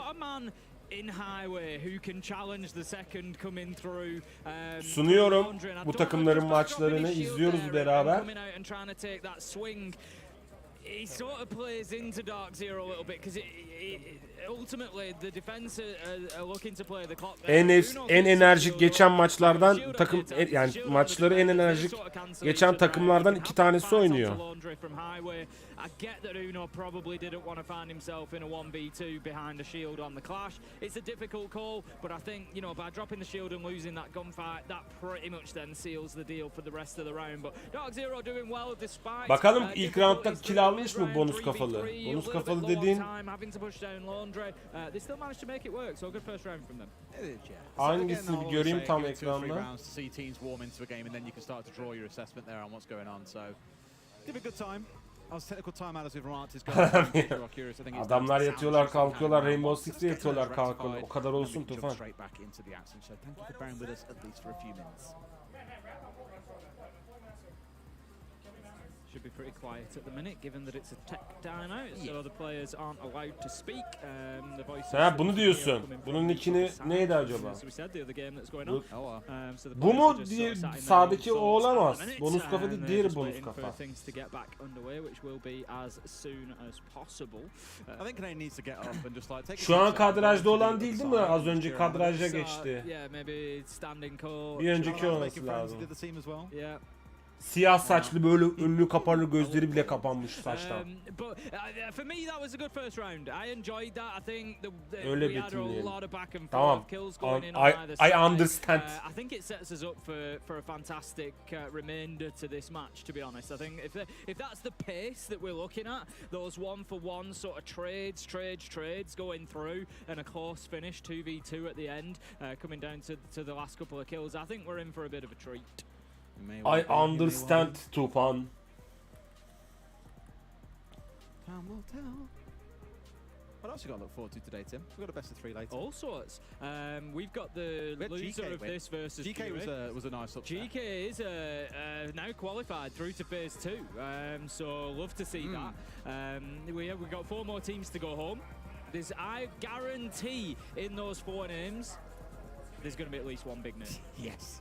in highway who can challenge the second coming through. Sunuyorum bu takımların maçlarını, izliyoruz beraber. He sort of plays into Dark Zero a little bit because ultimately the defense are looking to play the clock. En enerjik geçen maçlardan takım, yani maçları en enerjik geçen takımlardan 2 tanesi oynuyor. I get that Uno probably didn't want to find himself in a 1v2 behind a shield on the clash. It's a difficult call, but I think, you know, by dropping the shield and losing that gunfight, that pretty much then seals the deal for the rest of the round. But Dark Zero doing well despite. Bakalım ilk roundda kill almış mı bonus kafalı? Bonus kafalı dediğin hangisi bir göreyim tam ekranda? Adamlar yatıyorlar kalkıyorlar, Rainbow Six'e yatıyorlar kalkıyorlar. O kadar olsun Tufan. Should be pretty quiet at the minute, given that it's a tech timeout, so the players aren't allowed to speak. The voices. Ha bunu diyorsun. Bunun nickini neydi acaba? Bu mu diye sağdaki o olamaz. Bonus kafa değil, diğeri bonus kafa. Şu an kadrajda olan değil mi? Az önce kadraja geçti. Bir önceki olması lazım. Siyah saçlı böyle önlü kapalı gözleri bile kapanmış saçtan. Öyle bitirmeyelim. Tamam. I understand. I think it sets us up for a fantastic remainder to this match, to be honest. I think if that's the pace that we're looking at, those one for one sort of trades going through and a close finish 2v2 at the end, coming down to the last couple of kills, I think we're in for a bit of a treat. I understand Tufan. Time will tell. What else you got to look forward to today, Tim? We've got a best of 3 later. All sorts. We've got the loser of this versus GK was a nice upset. GK is now qualified through to phase 2. So love to see that. We've got 4 more teams to go home. I guarantee in those 4 names, there's going to be at least one big name. Yes.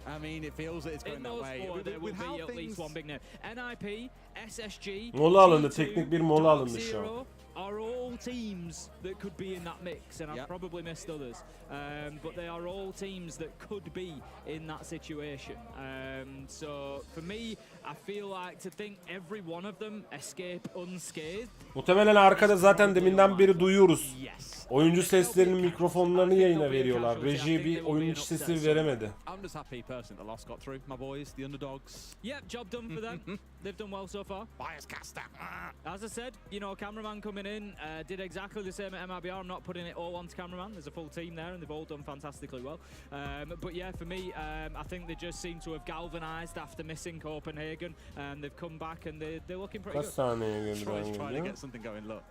I mean, it feels that it's going that way. There will be at least one big name. NIP, SSG, mola alındı. Teknik bir mola alındı şu an. Are all teams that could be in that mix, and I've probably missed others, but they are all teams that could be in that situation. So for me, I feel like to think every one of them escape unscathed. Muhtemelen arkada zaten deminden beri duyuyoruz. Oyuncu seslerinin mikrofonlarını yayına veriyorlar. Reji bir oyuncu sesi veremedi. I'm just happy person the loss got through. My boys, the underdogs. Yep, job done for them. They've done well so far. Bias caster. As I said, you know, cameraman coming in did exactly the same at MIBR. I'm not putting it all onto cameraman. There's a full team there, and they've all done fantastically well. But yeah, for me, I think they just seem to have galvanized after missing Copenhagen, and they've come back and they're looking pretty good. Kaç saniye He's trying to get something going. Look,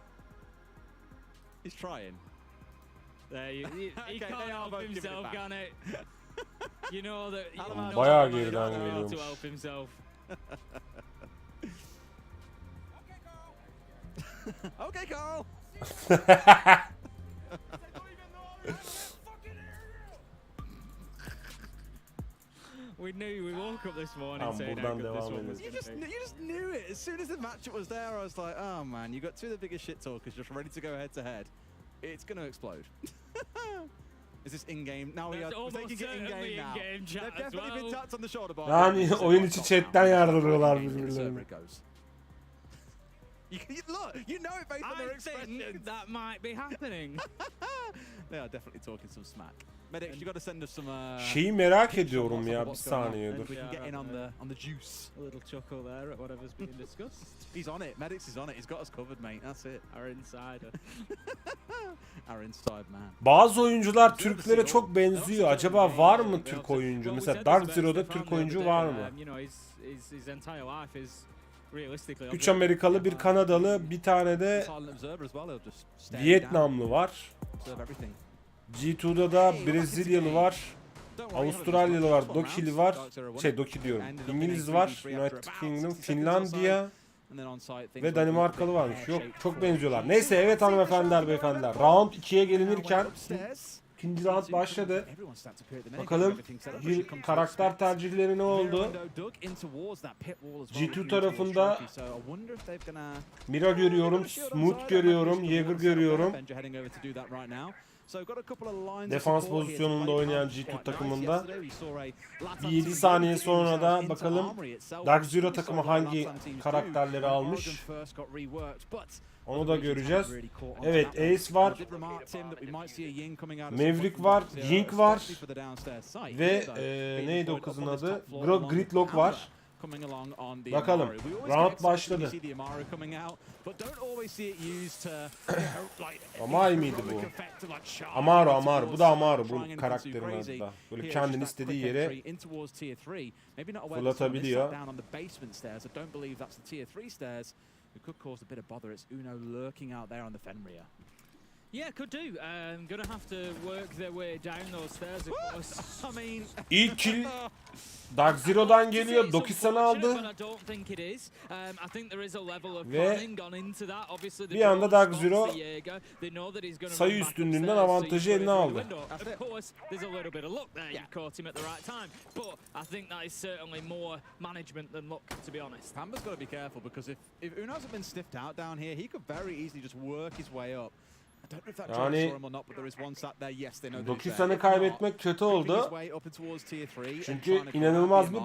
he's trying. There he can't help himself, can it? You know that. Bayağı geriden geliyormuş. To help himself. Okay, Carl. We knew. We woke up this morning saying how good this one was. You just knew it. As soon as the matchup was there, I was like, oh man, you got 2 of the biggest shit talkers just ready to go head to head. It's gonna explode. Is this in-game? Now we are taking it in-game now. They've definitely been tapped on the shoulder bar. Yani oyun içi chatten yardırıyorlar birbirlerini. Look, you know it based on their expressions. I think that might be happening. They are definitely talking some smack. Medics, you got to send us some. Şeyi merak ediyorum ya, bir saniye dur. We can get in on the juice. A little chuckle there at whatever's being discussed. He's on it. Medics is on it. He's got us covered, mate. That's it. Our insider. Our inside man. Bazı oyuncular Türklere çok benziyor. Acaba var mı Türk oyuncu? Mesela Dark Zero'da Türk oyuncu var mı? You know, his entire life is 3 Amerikalı, bir Kanadalı, bir tane de Vietnamlı var. G2'da da Brezilyalı var. Avustralyalı var, Dokili var. Doki diyorum. İngiliz var, United Kingdom, Finlandiya ve Danimarkalı varmış. Yok, çok benziyorlar. Neyse, evet hanımefendiler, beyefendiler. Round 2'ye gelinirken ikinci round başladı. Bakalım karakter tercihleri ne oldu? G2 tarafında Mira görüyorum, Smooth görüyorum, Jaeger görüyorum. Defans pozisyonunda oynayan G2 takımında. Bir 7 saniye sonra da bakalım Dark Zero takımı hangi karakterleri almış. Onu da göreceğiz. Evet, Ace var. Maverick var. Ying var. Ve neydi o kızın adı? Gridlock var. Bakalım. Round başladı. Amari miydi bu? Amaru. Bu da Amaru. Bu karakterin adı da. Böyle kendini istediği yere fırlatabiliyor. Yeah, could do. Gonna have to work their way down those stairs, of course. I mean, İlk kill Dark Zero'dan geliyor. Doki-san aldı. Ve bir anda Dark Zero sayı üstünlüğünden avantajı eline aldı. Pamba's got to be careful because if Uno hasn't been sniffed out down here, he could very easily just work his way up. Yani Doki-san'ı kaybetmek kötü oldu. Çünkü inanılmaz bir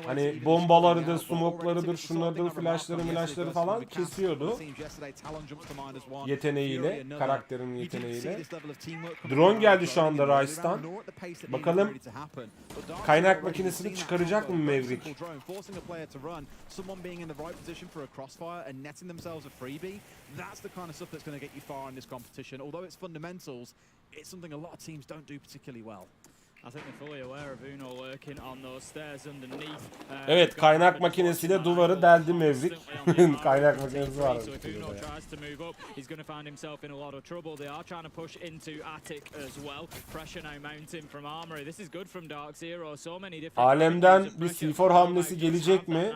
hani bombalarıdır, smoke'larıdır, şunlarıdır, flashları falan kesiyordu. Yeteneğiyle, karakterinin yeteneğiyle. Drone geldi şu anda Rice'tan. Bakalım kaynak makinesini çıkaracak mı Maverick? That's the kind of stuff that's going to get you far in this competition. Although it's fundamentals, it's something a lot of teams don't do particularly well. Evet, kaynak makinesiyle duvarı deldi Maverick. Kaynak makinesi var. Alemden bir C4 hamlesi gelecek mi?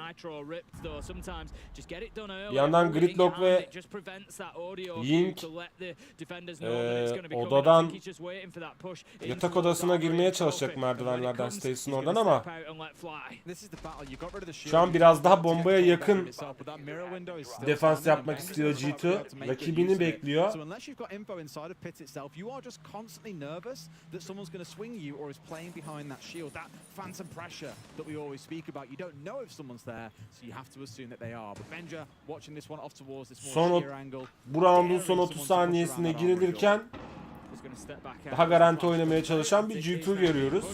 Bir yandan Gridlock ve Ying odadan yatak odasına girmeye çalışacak merdivenlerden Stace'in oradan ama şu an biraz daha bombaya yakın defans yapmak istiyor G2. Rakibini bekliyor. Bu round'un son 30 saniyesine girilirken daha garanti oynamaya çalışan bir G2 görüyoruz.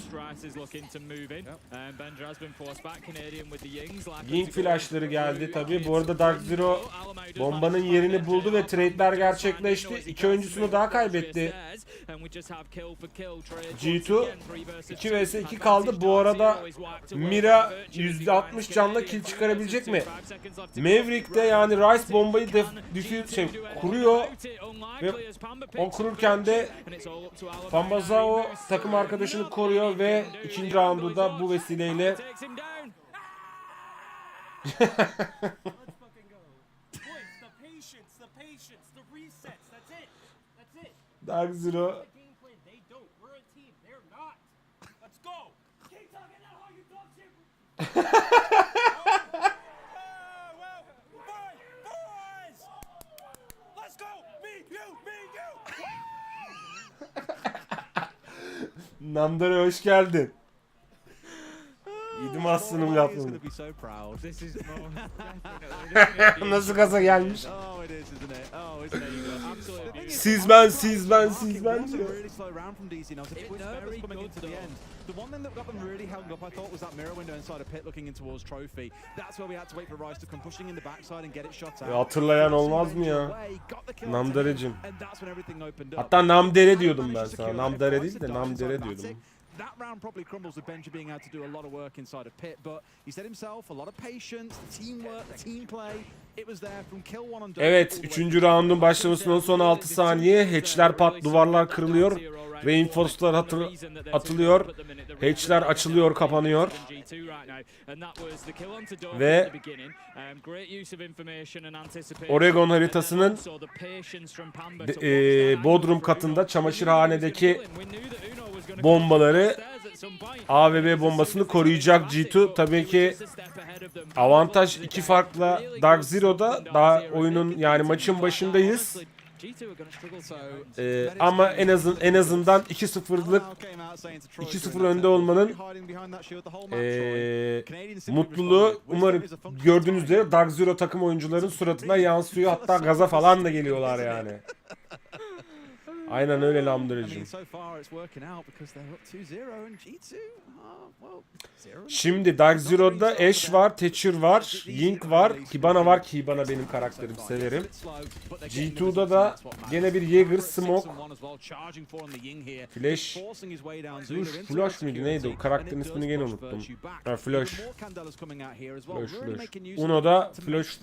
Ying flashları geldi tabi. Bu arada Dark Zero bombanın yerini buldu ve trade'ler gerçekleşti. İki oyuncusunu daha kaybetti. G2 2 vs 2 kaldı. Bu arada Mira %60 canla kill çıkarabilecek mi? Maverick de yani Rice bombayı kuruyor ve o kururken de Pambazao takım arkadaşını koruyor ve ikinci roundu da bu vesileyle Dark Zero Namdara hoş geldin. Yedim aslanım lafını. Nasıl gaza gelmiş? Siz ben diyor. The one thing that got them really held up, I thought, was that mirror window inside a pit looking in towards Trophy. That's where we had to wait for Rice to come pushing in the backside and get it shot out. Hatırlayan olmaz mı ya? Namdare'cim. Hatta Namdere diyordum ben sana. Namdare değil de Namdere diyordum. that round probably crumbles with Benji being able to do a lot of work inside of pit, but he said himself a lot of patience, the teamwork, the team play. It was there from kill one on. Evet, 3. roundun başlamasından son 6 saniye. Hatch'ler duvarlar kırılıyor. Reinforce'lar atılıyor. Hatch'ler açılıyor, kapanıyor. Ve Oregon haritasının Bodrum katında çamaşırhanedeki bombaları, A ve B bombasını koruyacak G2. Tabii ki avantaj 2 farkla Dark Zero'da. Daha oyunun, yani maçın başındayız. Ama en azından 2-0'lık 2-0 önde olmanın mutluluğu umarım gördüğünüz üzere Dark Zero takım oyuncuların suratına yansıyor. Hatta gaza falan da geliyorlar yani. Aynen öyle Lambdırıcım. Şimdi Dark Zero'da Ashe var, Thatcher var, Ying var, Hibana var ki Hibana benim karakterim, severim. G2'da da gene bir Jaeger, Smoke, Flash, Flash mıydı neydi o karakterin ismini gene unuttum. Ha, Flash. Uno'da Flash.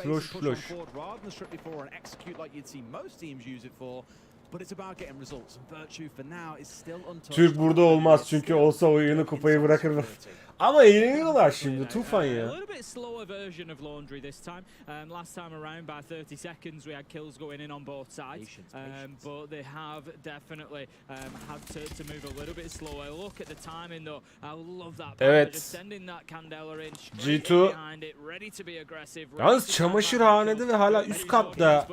Türk burada olmaz çünkü olsa oyunu kupayı bırakır. Ama eğleniyorlar şimdi Tufan ya. A little bit slower version of Laundry this time. Last time around by 30 seconds we had kills going in on both sides. But they have definitely had to move a little bit slower. Look at the timing though. I love that. Evet. Just sending that Candela in G2 ready to be aggressive. yalnız çamaşırhanede ve hala üst katta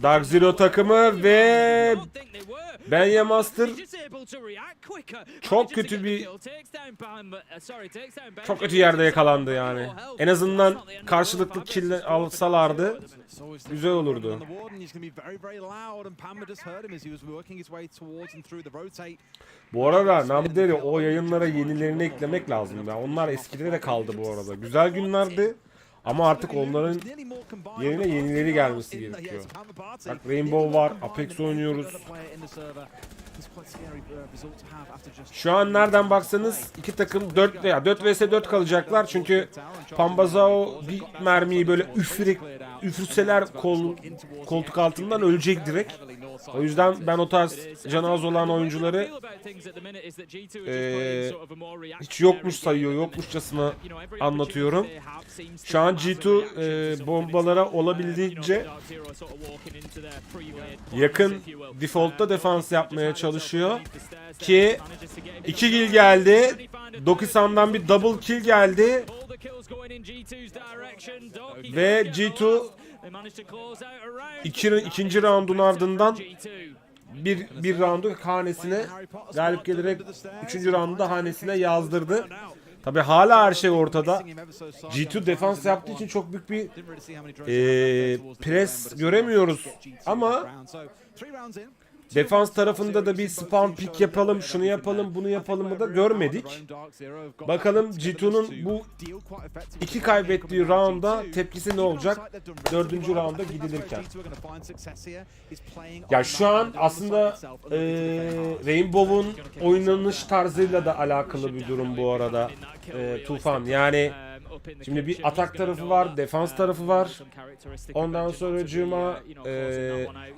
Dark Zero takımı ve Benya Master çok kötü yerde yakalandı yani. En azından karşılıklı kill alsalardı güzel olurdu. Bu arada Namderi o yayınlara yenilerini eklemek lazım ya. Onlar eskide de kaldı bu arada. Güzel günlerdi. Ama artık onların yerine yenileri gelmesi gerekiyor. Bak Rainbow var, Apex oynuyoruz. Şu an nereden baksanız iki takım 4 vs 4 kalacaklar çünkü Pambazao bir mermiyi böyle üfürseler koltuk altından ölecek direkt. O yüzden ben o tarz canı az olan oyuncuları hiç yokmuş sayıyor, yokmuşçasına anlatıyorum. Şu an G2 bombalara olabildiğince yakın default'ta defans yapmaya çalışıyor ki 2 kill geldi. Dokisan'dan bir double kill geldi ve G2 ikinci roundun ardından bir roundu hanesine galip gelerek 3. roundu da hanesine yazdırdı. Tabi hala her şey ortada. G2 defans yaptığı için çok büyük bir pres göremiyoruz ama defans tarafında da bir spam pick yapalım, şunu yapalım, bunu yapalım da görmedik. Bakalım G2'nun bu 2 kaybettiği rounda tepkisi ne olacak 4. rounda gidilirken. Ya şu an aslında Rainbow'un oynanış tarzıyla da alakalı bir durum bu arada Tufan. Yani şimdi bir atak tarafı var, defans tarafı var. Ondan sonracığıma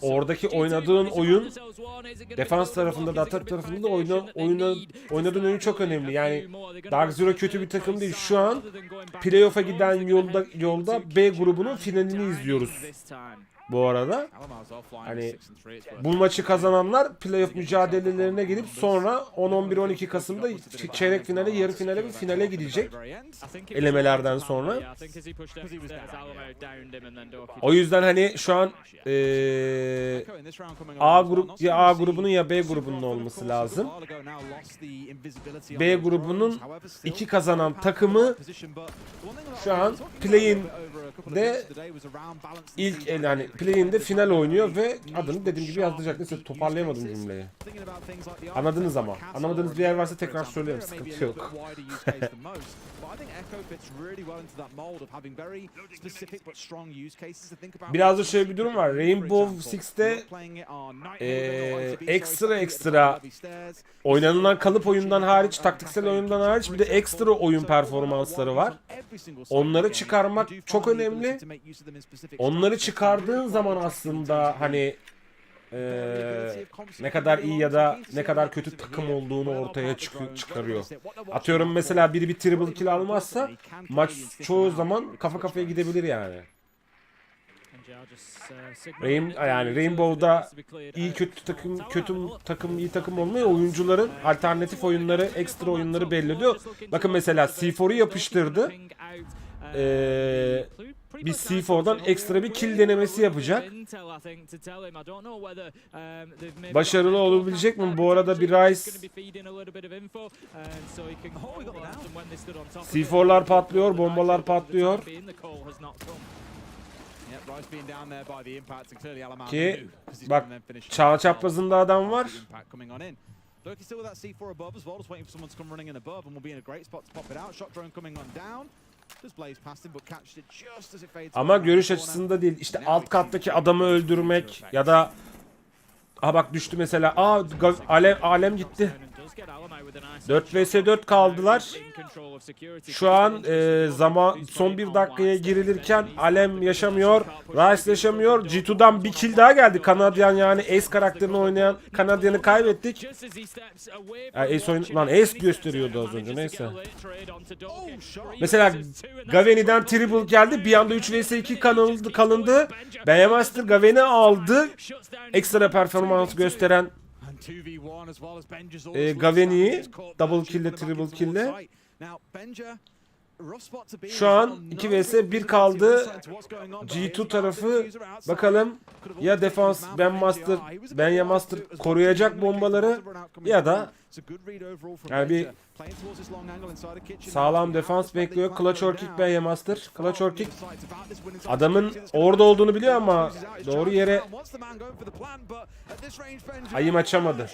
oradaki oynadığın oyun, defans tarafında da atak tarafında da oynadığın oyun çok önemli. Yani Dark Zero kötü bir takım değil. Şu an playoff'a giden yolda B grubunun finalini izliyoruz. Bu arada hani bu maçı kazananlar playoff mücadelelerine gelip sonra 10-11-12 Kasım'da çeyrek finale, yarı finale ve finale gidecek elemelerden sonra. O yüzden hani şu an A grubunun ya B grubunun olması lazım. B grubunun 2 kazanan takımı şu an play-in de ilk yani play'inde final oynuyor ve adını dediğim gibi yazdıracak. Neyse toparlayamadım cümleyi. Anladınız ama. Anlamadığınız bir yer varsa tekrar söyleyeyim. Sıkıntı yok. Biraz da şöyle bir durum var. Rainbow Six'te ekstra oynanılan kalıp oyundan hariç, taktiksel oyundan hariç bir de ekstra oyun performansları var. Onları çıkarmak çok önemli. Onları çıkardığın zaman aslında hani ne kadar iyi ya da ne kadar kötü takım olduğunu ortaya çıkarıyor. Atıyorum mesela biri bir triple kill almazsa maç çoğu zaman kafa kafaya gidebilir yani. Yani Rainbow'da iyi kötü takım iyi takım olmuyor. Oyuncuların alternatif oyunları, ekstra oyunları belli ediyor. Bakın mesela C4'u yapıştırdı. Bir C4'dan ekstra bir kill denemesi yapacak. Başarılı olabilecek mi? Bu arada bir Rice C4'lar patlıyor, bombalar patlıyor. Ki bak çaprazında adam var. Ama görüş açısında değil. İşte alt kattaki adamı öldürmek ya da bak düştü mesela. Alem gitti. 4 vs 4 kaldılar. Şu an son bir dakikaya girilirken Alem yaşamıyor. Rice yaşamıyor. G2'dan bir kill daha geldi. Kanadyan yani Ace karakterini oynayan Kanadyan'ı kaybettik. Ace gösteriyordu az önce, neyse. Mesela Gaveni'den triple geldi. Bir anda 3 vs 2 kalındı. Beğenmaster Gaveni aldı. Ekstra performans gösteren Gaveni'yi double kill'le triple kill'le. Şu an 2 vs 1 kaldı. G2 tarafı bakalım ya defans Benyamaster koruyacak bombaları ya da yani bir sağlam defans bekliyor. Clutch or kick Benyamaster. Clutch or kick adamın orada olduğunu biliyor ama doğru yere ayım açamadı.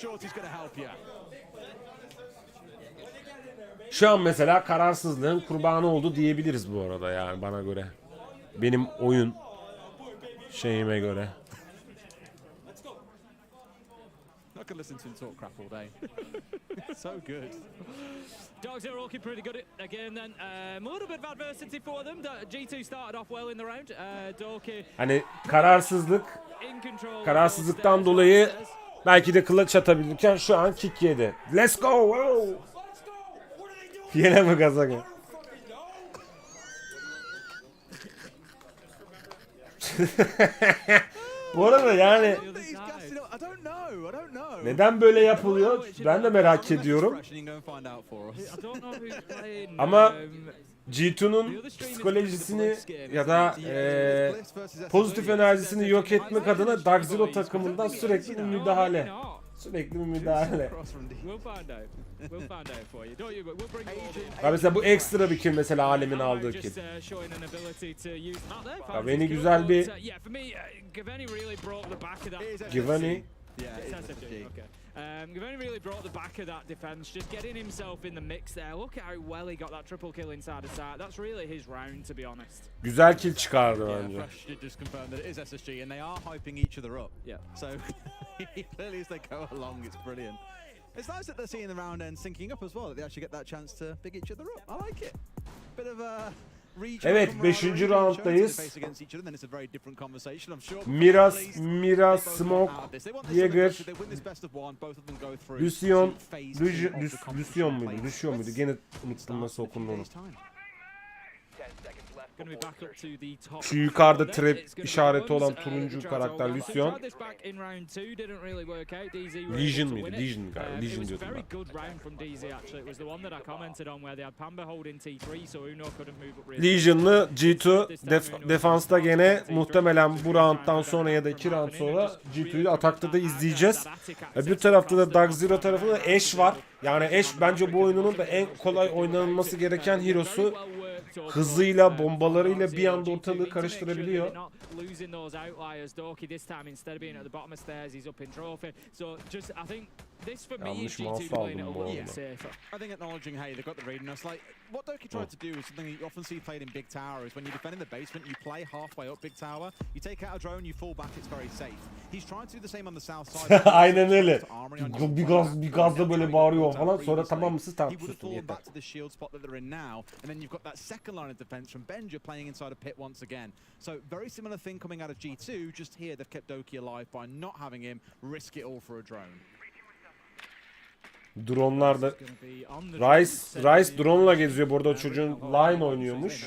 Şu an mesela kararsızlığın kurbanı oldu diyebiliriz bu arada yani bana göre. Benim oyun şeyime göre. Dogs are looking pretty good again then. A little bit of adversity for them. G2 started off well in the round. Hani kararsızlıktan dolayı belki de clutch atabilirken şu an kick yedi. Let's go! Wow. Yine mi gaza gel? Bu arada yani neden böyle yapılıyor? Ben de merak ediyorum. Ama G2'nun psikolojisini ya da pozitif enerjisini yok etmek adına Dark Zero takımından sürekli bir müdahale. Mesela bu ekstra bir kill mesela Alem'in aldığı kill. Beni güzel bir Gaveni. Gaveni really brought the back of that defense, just getting himself in the mix there. Look at how well he got that triple kill inside the site. That's really his round, to be honest. Güzel kill çıkardı bence. Just confirmed that it is SSG and they are hyping each other up. Yeah. So clearly as they go along, it's brilliant. It's nice that they're seeing the round end syncing up as well. That they actually get that chance to pick each other up. I like it. Bit of a evet 5. rounddayız. Miras, Smoke, Jäger, Lucian muydu? Gene unuttum nasıl okunduğunu. Şu yukarıda trap işareti olan turuncu karakter Lucian. Legion mıydı? Legion galiba. Legion diyordum ben. Legion'lı G2 defansta gene muhtemelen bu round'dan sonra ya da 2 round sonra G2'yu atakta da izleyeceğiz. Bir tarafta da Dark Zero tarafında Ashe var. Yani Ashe bence bu oyunun da en kolay oynanılması gereken hero'su. hızıyla, bombalarıyla bir anda ortalığı karıştırabiliyor. Yanlış mouse aldım bu arada. I think acknowledging, hey, they've got the read, and it's like what Doki tried to do is something you often see played in big tower is when you defend in the basement, you play halfway up big tower, you take out a drone, you fall back, it's very safe. He's trying to do the same on the south side. Aynen öyle. Bir gazla böyle bağırıyor falan, sonra tamam mısın, tam sustum, yeter. Back to the shield spot that they're in now, and then you've got that second line of defense from Benja playing inside a pit once again. So very similar thing coming out of G2, just here they've kept Doki alive by not having him risk it all for a drone. Drone'larda Rice drone'la geziyor burada, çocuğun line oynuyormuş.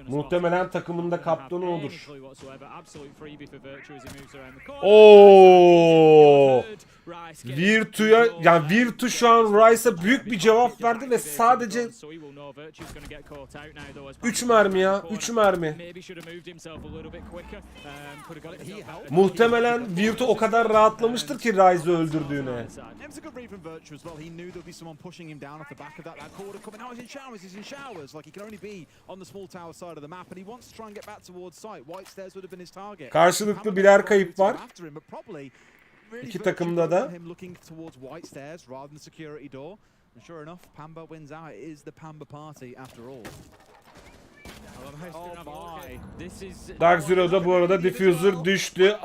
Muhtemelen takımında kaptanı odur. Oo! Virtu'ya, yani Virtu şu an Rice'a büyük bir cevap verdi ve sadece 3 mermi ya, 3 mermi. Muhtemelen Virtu o kadar rahatlamıştır ki Rice'ı öldürdüğüne. Karşılıklı birer kayıp var. İki takımda da. Dark Zero'da bu arada diffuser düştü.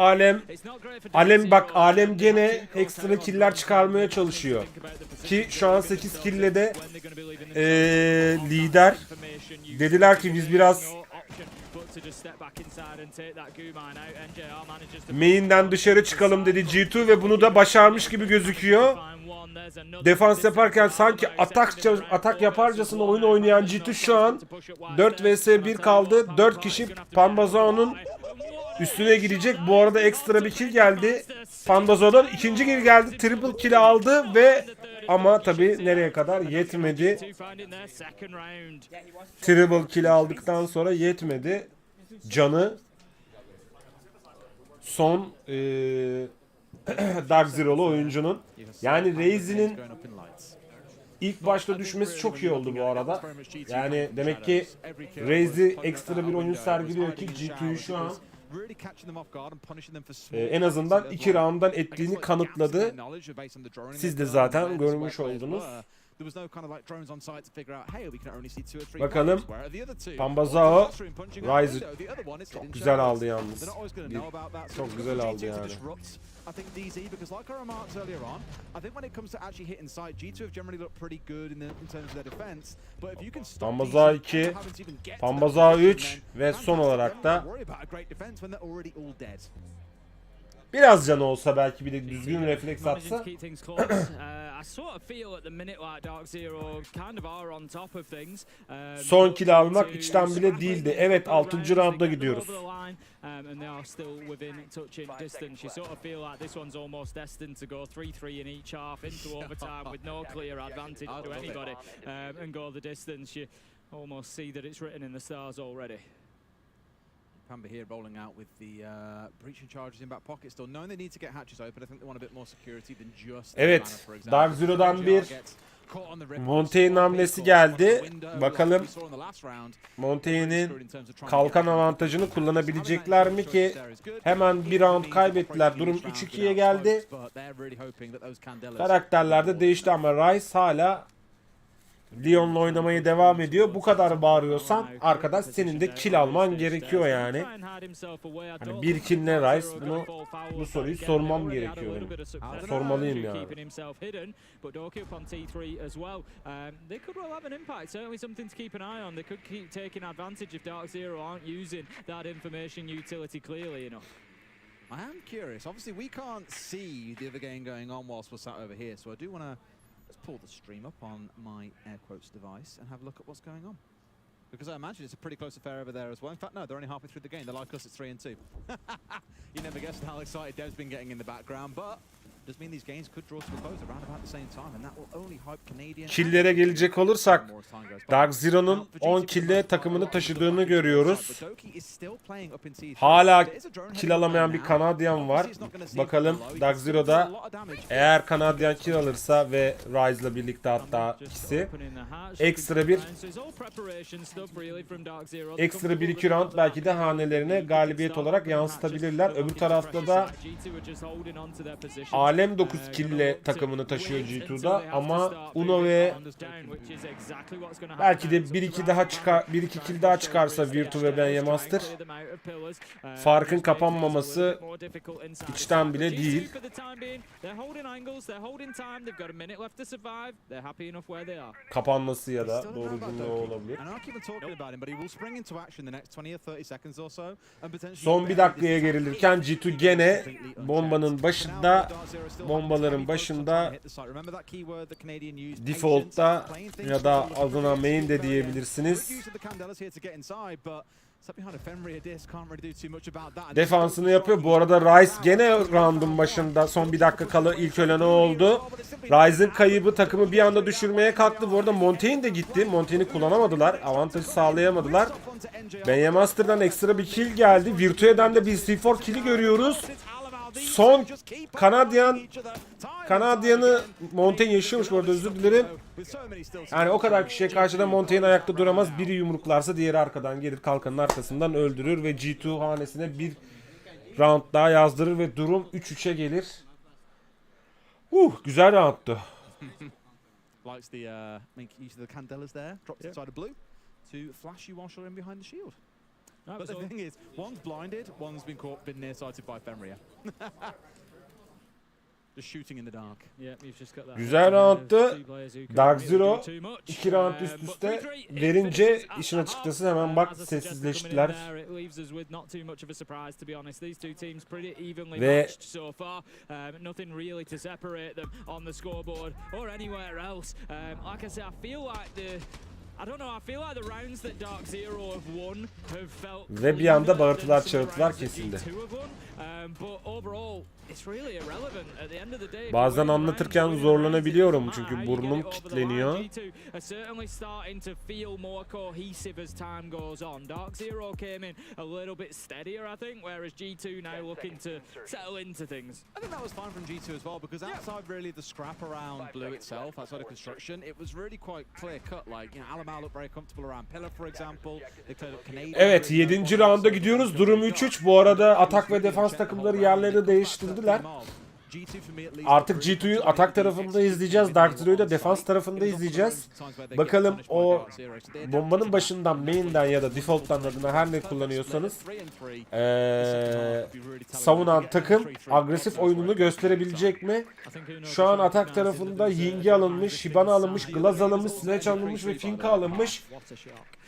Alem gene ekstra killer çıkarmaya çalışıyor. Ki şu an 8 kille de lider. Dediler ki biz biraz main'den dışarı çıkalım dedi G2 ve bunu da başarmış gibi gözüküyor. Defans yaparken sanki atak yaparcasına oyun oynayan G2 şu an 4 vs 1 kaldı. 4 kişi Panbazo'nun üstüne gidecek. Bu arada ekstra bir kill geldi. Panbazo'dan ikinci kill geldi. Triple kill aldı ve ama tabii nereye kadar yetmedi. Triple kill aldıktan sonra yetmedi. Canı son Dark Zero'lu oyuncunun. Yani Reizi'nin ilk başta düşmesi çok iyi oldu bu arada. Yani demek ki Reizi ekstra bir oyun sergiliyor ki G2'yu şu an en azından 2 round'dan ettiğini kanıtladı. Siz de zaten görmüş oldunuz. Bakalım Pambazao Rise çok güzel aldı yalnız. Çok güzel aldı yani. I think DZ, because like I remarked earlier on, I think when it comes to actually hitting site, G2 have generally looked pretty good in terms of their defense. But if you can stop Pambazao 2, Pambazao 3 ve son olarak da biraz canı olsa belki bir de düzgün refleks atsa. Son kill almak içten bile değildi. Evet, 6. roundda gidiyoruz. Pamba here rolling out with the breaching charges in back pocket still. Knowing they need to get hatches open, I think they want a bit more security than just. Evet, Dark Zero'dan bir Montaigne'in hamlesi geldi. Bakalım Montaigne'in kalkan avantajını kullanabilecekler mi ki hemen bir round kaybettiler. Durum 3-2'ye geldi. Karakterler de değişti ama Rice hala Leon'la oynamaya devam ediyor. Bu kadar bağırıyorsan arkadaş senin de kill alman gerekiyor yani. Hani bir kill ne Rice? Bu soruyu sormam gerekiyor benim. Sormalıyım yani. I am curious. Obviously, we can't see the other game going on whilst we're sat over here, so I do want to let's pull the stream up on my air quotes device and have a look at what's going on. Because I imagine it's a pretty close affair over there as well. In fact, no, they're only halfway through the game. They're like us, it's 3-2. You never guessed how excited Dev's been getting in the background, but Kill'lere gelecek olursak Dark Zero'nun 10 kill'le takımını taşıdığını görüyoruz. Hala kill alamayan bir Kanadyan var. Bakalım Dark Zero'da eğer Kanadyan kill alırsa ve Rise'la birlikte hatta ikisi ekstra 1-2 round belki de hanelerine galibiyet olarak yansıtabilirler. Öbür tarafta da Alem 9 kill'le takımını taşıyor G2'da ama Uno ve belki de 1-2 kill daha çıkarsa Virtu ve Beğenmeyi farkın kapanmaması içten bile değil. Kapanması ya da doğru cümle olabilir. Son bir dakikaya gerilirken G2 gene bombaların başında default'ta ya da adına main de diyebilirsiniz. Defansını yapıyor. Bu arada Rice gene round'un başında son bir dakika kala ilk ölen oldu. Rice'ın kaybı takımı bir anda düşürmeye kalktı. Bu arada Montaigne de gitti. Montaign'i kullanamadılar. Avantajı sağlayamadılar. Beğenmey'den ekstra bir kill geldi. Virtue'den de bir C4 kill'i görüyoruz. Son Kanadyan'ı Montaigne yaşıyormuş bu arada, özür dilerim. Yani o kadar kişiye karşı da Montaigne ayakta duramaz. Biri yumruklarsa diğeri arkadan gelir, kalkanın arkasından öldürür ve G2 hanesine bir round daha yazdırır ve durum 3-3'e gelir. Güzel roundtu. But the thing is, one's blinded, one's been nearsighted by Fenrir. Just shooting in the dark. Güzel roundtu. Dark Zero 2 round üst üste verince işin açıkçası hemen bak sessizleştiler. Ve ve bir anda bağırtılar çağırtılar kesildi. Bazen anlatırken zorlanabiliyorum çünkü burnum kilitleniyor. Evet, 7. rounda gidiyoruz. Durum 3-3. Bu arada atak ve defans takımları yerlerini değiştirdiler. Artık G2'yu atak tarafında izleyeceğiz. Dark Zero'yu da defans tarafında izleyeceğiz. Bakalım o bombanın başından, main'den ya da default'tan adına her ne kullanıyorsanız savunan takım agresif oyununu gösterebilecek mi? Şu an atak tarafında Ying'i alınmış, Hibana alınmış, Glaz alınmış, Sledge alınmış ve Finka alınmış.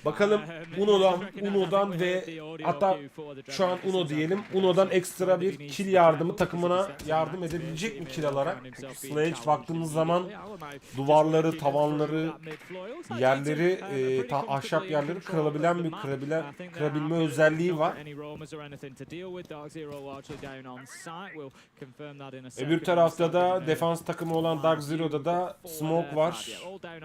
Bakalım Uno'dan ve hatta şu an Uno diyelim. Uno'dan ekstra bir kill yardımı takımına yardım edebilecek mi kill alarak? Sledge baktığınız zaman duvarları, tavanları, yerleri, ahşap yerleri kırılabilen bir kırabilme özelliği var. Öbür tarafta da defans takımı olan Dark Zero'da da Smoke var,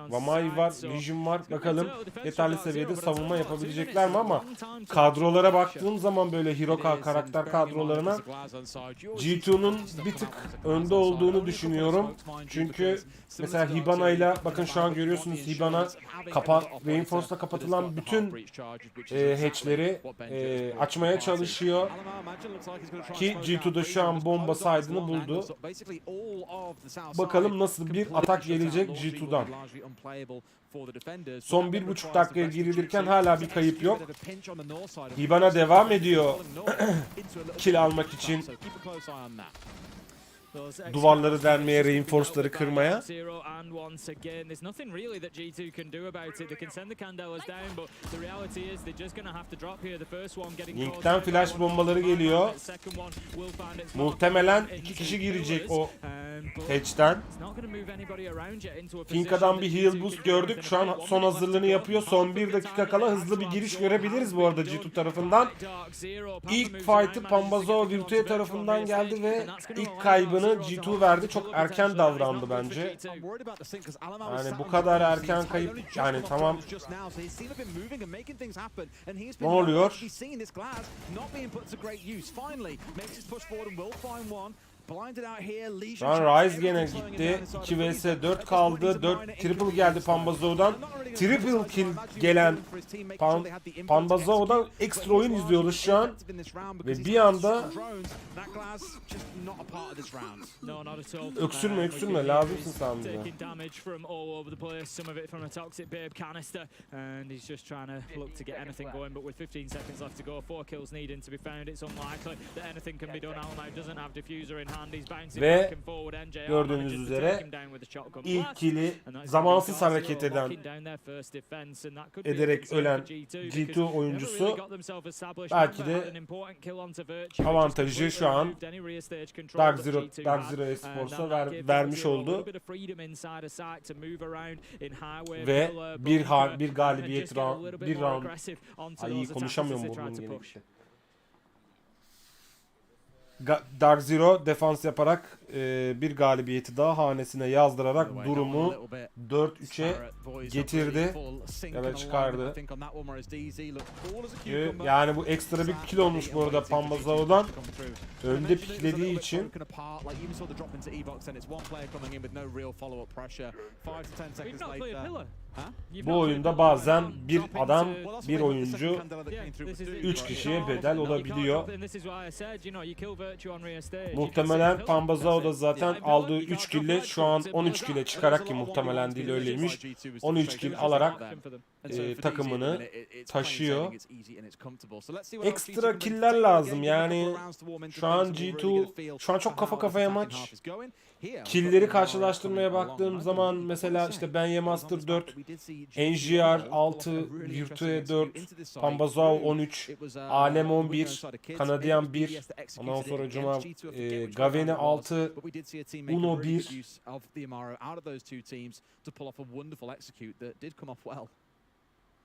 Vamai var, Vision var. Bakalım yeterli seviyede savunma yapabilecekler mi ama kadrolara baktığım zaman böyle hero karakter kadrolarına G2'nun bir tık önde olduğunu düşünüyorum. Çünkü mesela Hibana ile bakın şu an görüyorsunuz Hibana Reinforce'la kapatılan bütün hatch'leri açmaya çalışıyor. Ki G2'da şu an bomba saydığını buldu. Bakalım nasıl bir atak gelecek G2'dan. Son 1,5 dakikaya girilirken hala bir kayıp yok. Hibana devam ediyor kill almak için. Duvarları delmeye, reinforce'ları kırmaya. Link'ten flash bombaları geliyor. Muhtemelen 2 kişi girecek o Hatch'ten. Finka'dan bir heal boost gördük. Şu an son hazırlığını yapıyor. Son 1 dakika kala hızlı bir giriş görebiliriz bu arada G2 tarafından. İlk fight'ı Pambazao Virtue tarafından geldi ve ilk kaybını G2 verdi. Çok erken davrandı bence. Yani bu kadar erken kayıp, yani tamam. Ne oluyor? Şu an Rise gene gitti. 2 vs 4 kaldı. 4 triple geldi Pambazao'dan. Triple kill gelen Pambazao'dan ekstra oyun izliyoruz şu an. Ve bir anda öksürme lazımsın sen bize. Ve gördüğünüz üzere ilk kill'i zamansız hareket ederek ölen G2 oyuncusu belki de avantajı şu an Dark Zero Esports'a vermiş oldu. Ve bir galibiyet bir round. Ay konuşamıyorum burnum yine işte. Dark Zero defans yaparak bir galibiyeti daha hanesine yazdırarak durumu 4-3'e getirdi. Evet, çıkardı. Yani bu ekstra bir kill olmuş bu arada Pambazao'dan. Önde piklediği için. Bu oyunda bazen bir adam, bir oyuncu 3 kişiye bedel olabiliyor. Muhtemelen Pambazao da zaten aldığı 3 kill'le şu an 13 kill'e çıkarak, ki muhtemelen değil öyleymiş, 13 kill alarak takımını taşıyor. Ekstra killer lazım yani. Şu an G2 şu an çok kafa kafaya maç. Kill'leri karşılaştırmaya baktığım zaman mesela işte Benye Master 4, NGR 6, Virtue 4, Pambazao 13, Alem 11, Kanadyan 1, ondan sonra Cuma Gavene 6, Uno 1.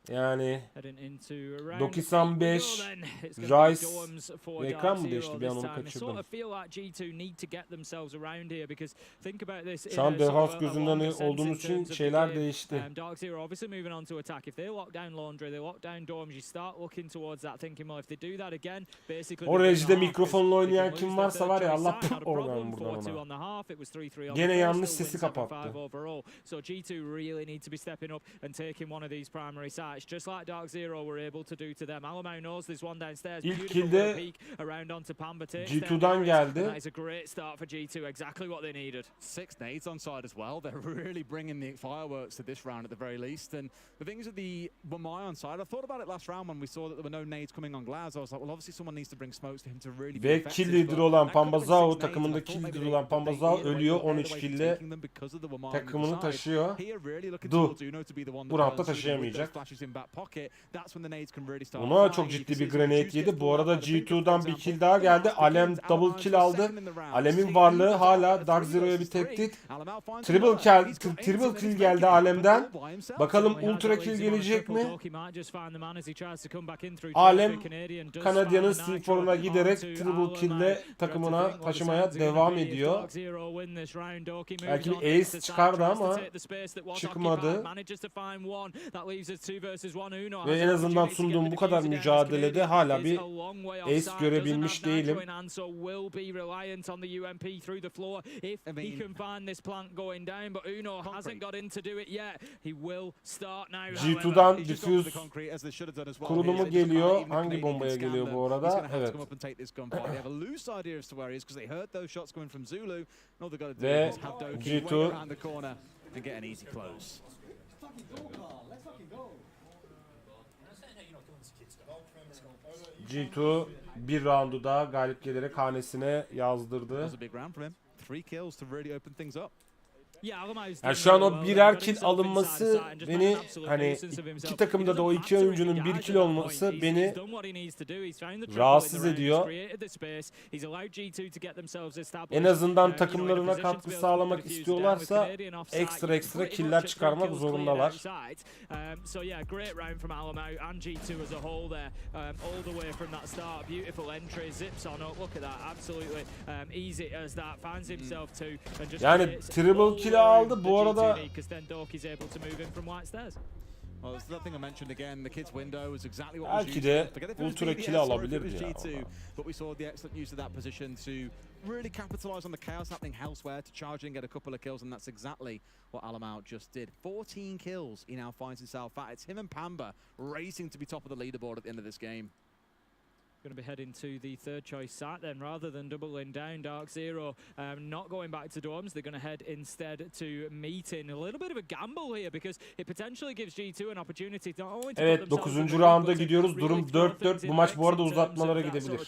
Yani Dokisan 5, Rice ekran mı değişti, bir an onu kaçırdım. Şu an Dehouse gözünden olduğumuz için şeyler değişti. O rejide mikrofonla oynayan kim varsa var ya, Allah oradan buradan ona. Gene yanlış sesi kapattı. İlk kill'de G2'dan geldi. Ve kill leader olan Pambazao, takımında kill leader olan Pambazao ölüyor 13 kill'le, takımını taşıyor. Bu roundda taşıyamayacak. Ona çok ciddi bir grenade yedi. Bu arada G2'dan bir kill daha geldi. Alem double kill aldı. Alem'in varlığı hala Dark Zero'ya bir tehdit. Triple kill geldi Alem'den. Bakalım ultra kill gelecek mi? Alem Kanadyan'ın C4'una giderek triple kill'le takımına taşımaya devam ediyor. Belki bir ace çıkardı ama çıkmadı. Ve en azından sunduğum bu kadar mücadelede hala bir ace görebilmiş değilim. G2'dan diffuse kurulumu geliyor. Hangi bombaya geliyor bu arada? Evet. Ve G2 G2 bir roundu da galip gelerek hanesine yazdırdı. Yani şu an o birer kill alınması beni, hani iki takımda da o iki oyuncunun bir kill olması beni rahatsız ediyor. En azından takımlarına katkı sağlamak istiyorlarsa ekstra killer çıkarmak zorundalar. Yani triple kill aldı bu arada. Belki de ultra kill alabilirdi ya. Really capitalize on the chaos happening elsewhere to charge in, get a couple of kills, and that's exactly what Alamau just did. 14 kills, he now finds himself at. It's him and Pamba racing to be top of the leaderboard at the end of this game. Going to be heading to the third choice site then, rather than doubling down. Dark Zero not going back to dorms. They're going to head instead to meeting. A little bit of a gamble here because it potentially gives G2 an opportunity not only to Evet, 9. rounda gidiyoruz. Durum 4-4. Bu maç bu arada uzatmalara gidebilir.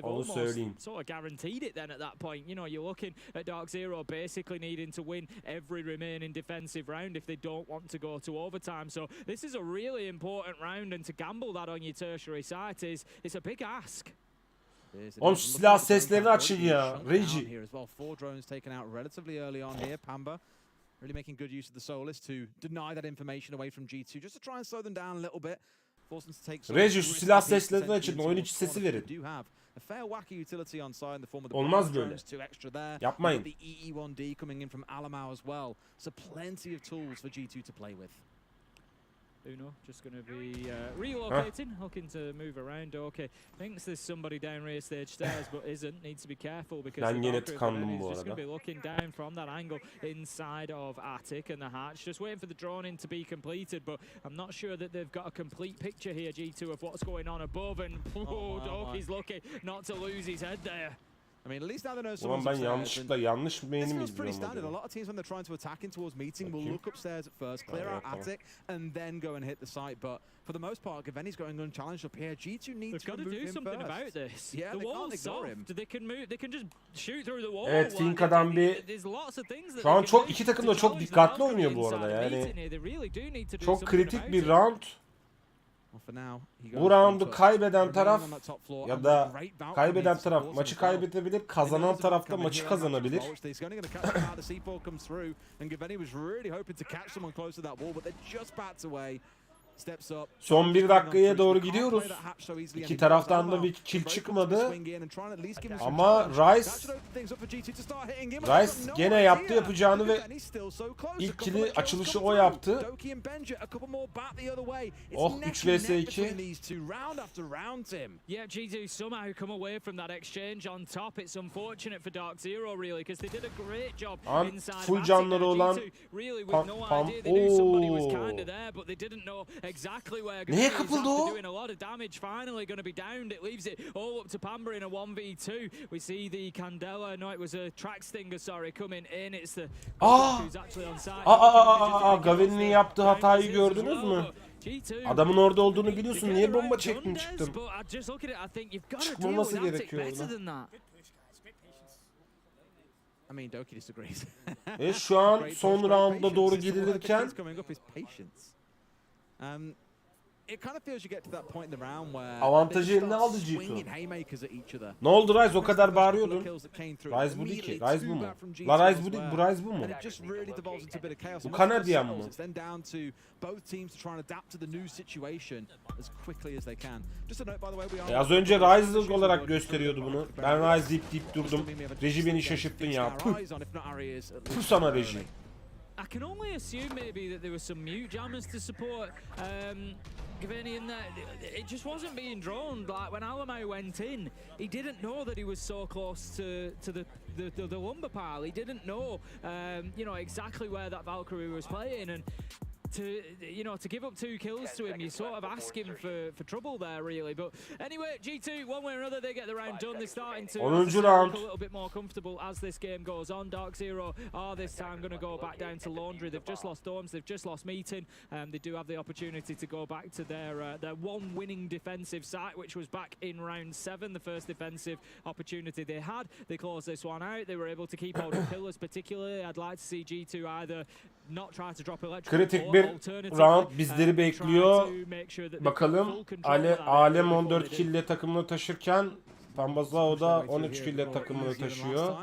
Onu söyleyeyim. Sort of guaranteed it then at that point. You know, you're looking at Dark Zero basically needing to win every remaining defensive round if they don't want to go to overtime. So this is a really important round, and to gamble that on your tertiary site is a big ask. Oğlum silah seslerini açın ya. Reji. Four drones taken out relatively early on here. Pamba really making good use of the Solus to deny that information away from G2 just to try and slow them down a little bit. Reji şu silah seslerini açın. Oyun içi sesi verin. Olmaz böyle. Yapmayın. The EE1D coming in from Alamau as well. So plenty of tools for G2 to play with. Uno just going to be relocating, looking to move around. Okay, thinks there's somebody down rear stage stairs, but isn't. Needs to be careful because ben yine tıkandım bu just arada. going to be looking down from that angle inside of Attic and the hatch, just waiting for the drone in to be completed. But I'm not sure that they've got a complete picture here, G2, of what's going on above. And Doki's lucky not to lose his head there. I mean, at least now they know someone's upstairs. Yanlışlıkla yanlış beğeni mi izliyorum? Pretty standard. A lot of teams when they're trying to attack in towards meeting will look upstairs at first, clear out Attic, and then go and hit the site. But for the most part, Gaveni's going unchallenged up here. G2 needs to remove him first. They've got to do something about this. Yeah, the wall's soft. They can move. They can just shoot through the wall. Evet, Finka'dan bir. Şu an çok iki takım da çok dikkatli oynuyor bu arada yani. Çok kritik bir round. Bu roundu kaybeden taraf ya da kaybeden taraf maçı kaybedebilir, kazanan taraf da maçı kazanabilir. Son bir dakikaya doğru gidiyoruz. İki taraftan da bir kill çıkmadı. Ama Rice gene yaptı yapacağını ve ilk kill'i açılışı o yaptı. Oh, 3 vs 2. Yeah, G2 somehow come away from that exchange on top. It's unfortunate for Dark Zero really because they did a great job inside. Full canları olan Pam. Neye kapıldı o? Doing a lot of damage. Finally going to be downed. It leaves it all up to Pamba in a 1v2. We see the Candela. No, it was a track stinger. Sorry, coming in. It's the who's actually on site. Gavini'nin yaptığı hatayı gördünüz mü? Adamın orada olduğunu biliyorsun. Niye bomba çektin çıktın? Çıkmaması gerekiyor orada. Şu an son roundda doğru gidilirken avantajı eline aldı G2. Ne oldu Rise? O kadar bağırıyordun. Rise bu değil ki. Rise bu mu? La Rise bu değil. Bu Rise bu mu? Bu Kanadyan mı? Az önce Rise olarak gösteriyordu bunu. Ben Rise deyip durdum. Reji beni şaşırttın ya. Puh sana Reji. I can only assume maybe that there were some mute jammers to support Gavini in there. It just wasn't being drawn. Like when Alamau went in, he didn't know that he was so close to the lumber pile. He didn't know, you know, exactly where that Valkyrie was playing. And to give up 2 kills to him, you're sort of asking for trouble there, really. But anyway, G2, one way or another, they get the round done. They're starting to look a little bit more comfortable as this game goes on. Dark Zero are this time going to go back down to Laundry. They've just lost Dorms, they've just lost Meeting. They do have the opportunity to go back to their one winning defensive site, which was back in round 7, the first defensive opportunity they had. They closed this one out. They were able to keep hold of pillars particularly. I'd like to see G2 either not try to drop electric, kritik bir round bizleri bekliyor. Bakalım Alem 14 kill ile takımını taşırken Pambazao da 13 kill ile takımını taşıyor.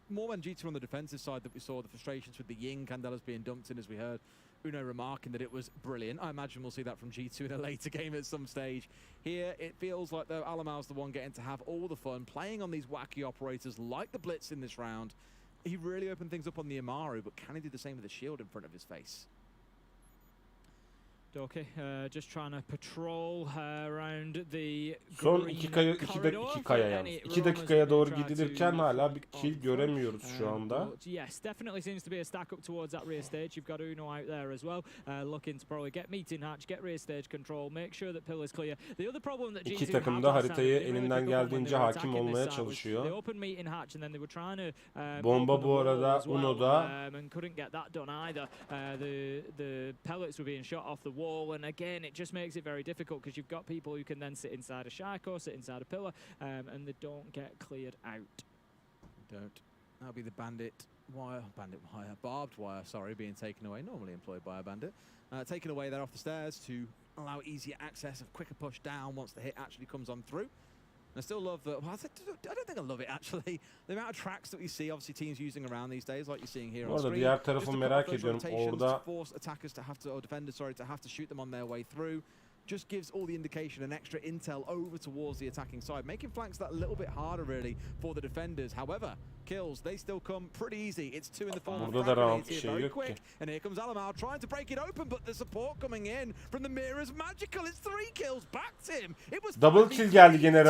More when G2 on the defensive side that we saw the frustrations with the Ying Candelas being dumped in, as we heard Uno remarking that it was brilliant. I imagine we'll see that from G2 in a later game at some stage. Here, it feels like though Alamal's the one getting to have all the fun, playing on these wacky operators like the Blitz in this round. He really opened things up on the Amaru, but can he do the same with the shield in front of his face? Okay, just trying to patrol around the Son 2 dakikaya doğru gidilirken hala bir kill göremiyoruz şu anda. Yes, definitely seems to be a stack up towards that rear stage. You've got Uno out there as well, looking to probably get meeting hatch, get rear stage control, make sure that pillars clear. The other problem that İki takım da haritayı elinden geldiğince hakim olmaya çalışıyor. Bomba bu arada Uno'da. And couldn't get that done either. The pellets were being shot off the wall, and again it just makes it very difficult because you've got people who can then sit inside a Shaco, sit inside a pillar, and they don't get cleared out. That'll be the barbed wire, sorry, being taken away, normally employed by a bandit. Taken away there off the stairs to allow easier access, a quicker push down once the hit actually comes on through. I still love the, well, I don't think I love it actually, the amount of tracks that we see obviously teams using around these days, like you're seeing here on screen. Diğer tarafı merak ediyorum. Orada force attackers to have to, or defenders, sorry, to have to shoot them on their way through. Just gives all the indication and extra intel over towards the attacking side, making flanks that a little bit harder really for the defenders. However, kills, they still come pretty easy. It's 2 in the form of grenades here, very quick. And here comes Alamal trying to break it open, but the support coming in from the mirrors, magical. It's 3 kills, backed him. It was double kill geldi gene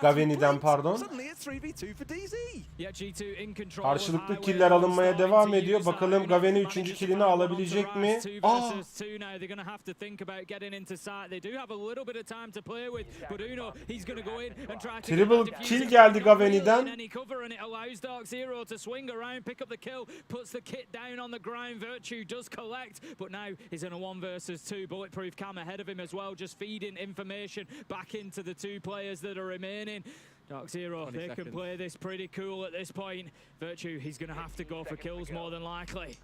Gaveni'den pardon. Suddenly it's 3v2 for DZ. Yeah, G2 in control. Karşılıklı killer alınmaya devam ediyor. Bakalım Gaveni 3. killini alabilecek mi? They're going to have to think about getting into sight. They do have a little bit of time to play with, but Uno, he's going to go in and try to triple kill geldi Gaveni'den. Allows Dark Zero to swing around, pick up the kill, puts the kit down on the ground. Virtue does collect, but now he's in a 1 versus 2. Bulletproof Cam ahead of him as well, just feeding information back into the 2 players that are remaining. Dark Zero, they can play this pretty cool at this point. Virtue, he's going to have to go for kills more than likely.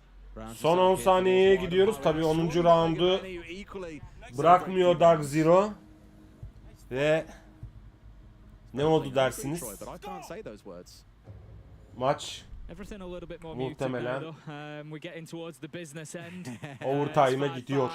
Son 10 saniyeye gidiyoruz. Tabii 10. roundu bırakmıyor Dark Zero. Ve ne oldu dersiniz? Maç muhtemelen overtime'a gidiyor.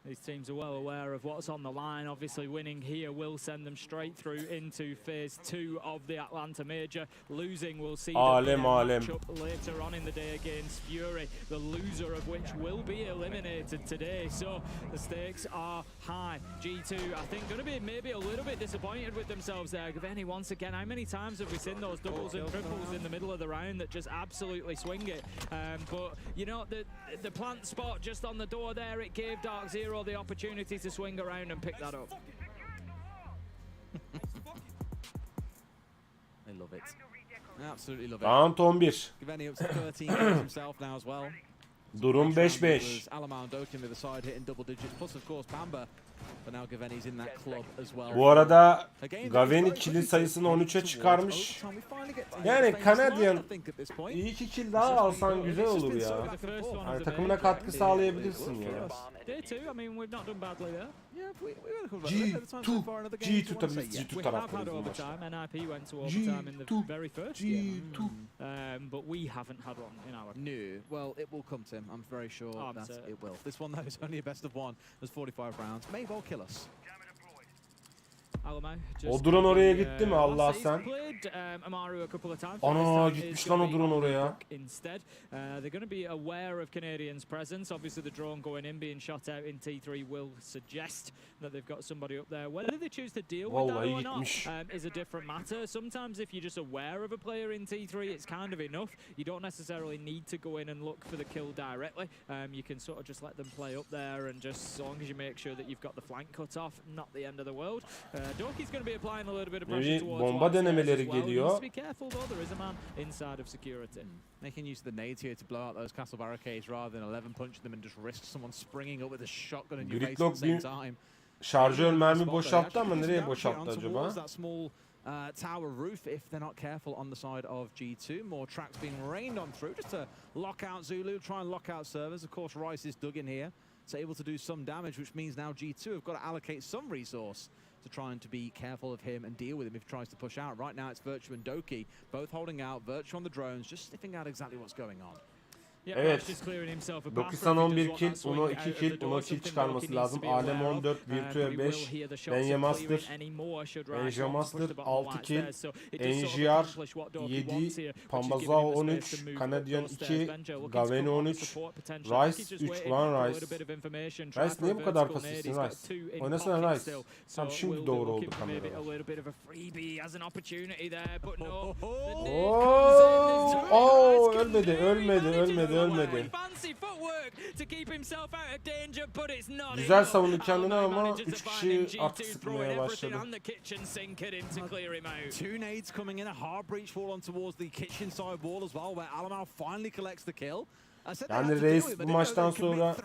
These teams are well aware of what's on the line. Obviously, winning here will send them straight through into phase 2 of the Atlanta Major. Losing will see them match up later on in the day against Fury, the loser of which will be eliminated today. So the stakes are high. G2, I think, going to be maybe a little bit disappointed with themselves there. Gaveni, once again, how many times have we seen those doubles and triples in the middle of the round that just absolutely swing it? But you know, the plant spot just on the door there, it gave Dark Zero the opportunity to swing around and pick that up. They love it. Absolutely love it. Round 11. Gaveni up to 13 kills himself now as well. Durum 5-5. Alamal Dokin with a side hit in double digits, plus of course Bamba. But now Gaveni's in that club as well. Bu arada Gaveni kill'in sayısını 13'e çıkarmış. Yani Canadian iyi 2 kill daha alsan güzel olur ya. Yani takımına katkı sağlayabilirsin ya. G2 tabii biz G2 taraftarıyız bu maçta. G2. But we haven't had one in our. No, well it will come to him. I'm very sure that it will. This one though is only a best of 1. There's 45 rounds. Maybe kill us. O drone oraya gitti mi Allah sen? Ana gitmiş lan o drone oraya. They're going to be aware of Canadians' presence. Obviously, the drone going in, being shot out in T3 will suggest that they've got somebody up there. Whether they choose to deal with that or not is a different matter. Sometimes, if you're just aware of a player in T3, it's kind of enough. You don't necessarily need to go in and look for the kill directly. You can sort of just let them play up there, and just as long as you make sure that you've got the flank cut off, not the end of the world. Doki's going to be applying a little bit of pressure towards bomba denemeleri geliyor. Be careful though, there is a man inside of security. Making use of the nades here to blow out those castle barricades rather than 11 punching them and just risk someone springing up with a shotgun in your face at the same time. Şarjör mermi boşalttı ama nereye boşalttı acaba? Tower roof if they're not careful on the side of G2. More tracks being rained on through just to lock out Zulu, try and lock out servers. Of course, Rice is dug in here, so able to do some damage, which means now G2 have got to allocate some resource to trying to be careful of him and deal with him if he tries to push out. Right now it's Virtue and Doki both holding out. Virtue on the drones, just sniffing out exactly what's going on. Evet. 9'dan 11 kill, Uno 2 kill, Uno kill çıkarması lazım. Alem 14, Virtue 5, Benye Master, Benje Master 6 kill, NGR 7, Pambazao 13, Canadian 2, Gaveni 13, Rice 3 lan Rice. Rice niye bu kadar pasifsin Rice? Oynasana Rice. Tam şimdi doğru oldu kamera. Ooo ölmedi. Güzel savundu kendini ama 3 kişi artık sıkmaya başladı. Two nades coming in, a hard breach fall on towards the kitchen side wall as well, where Alamau finally collects the kill. Yani Reis bu maçtan sonra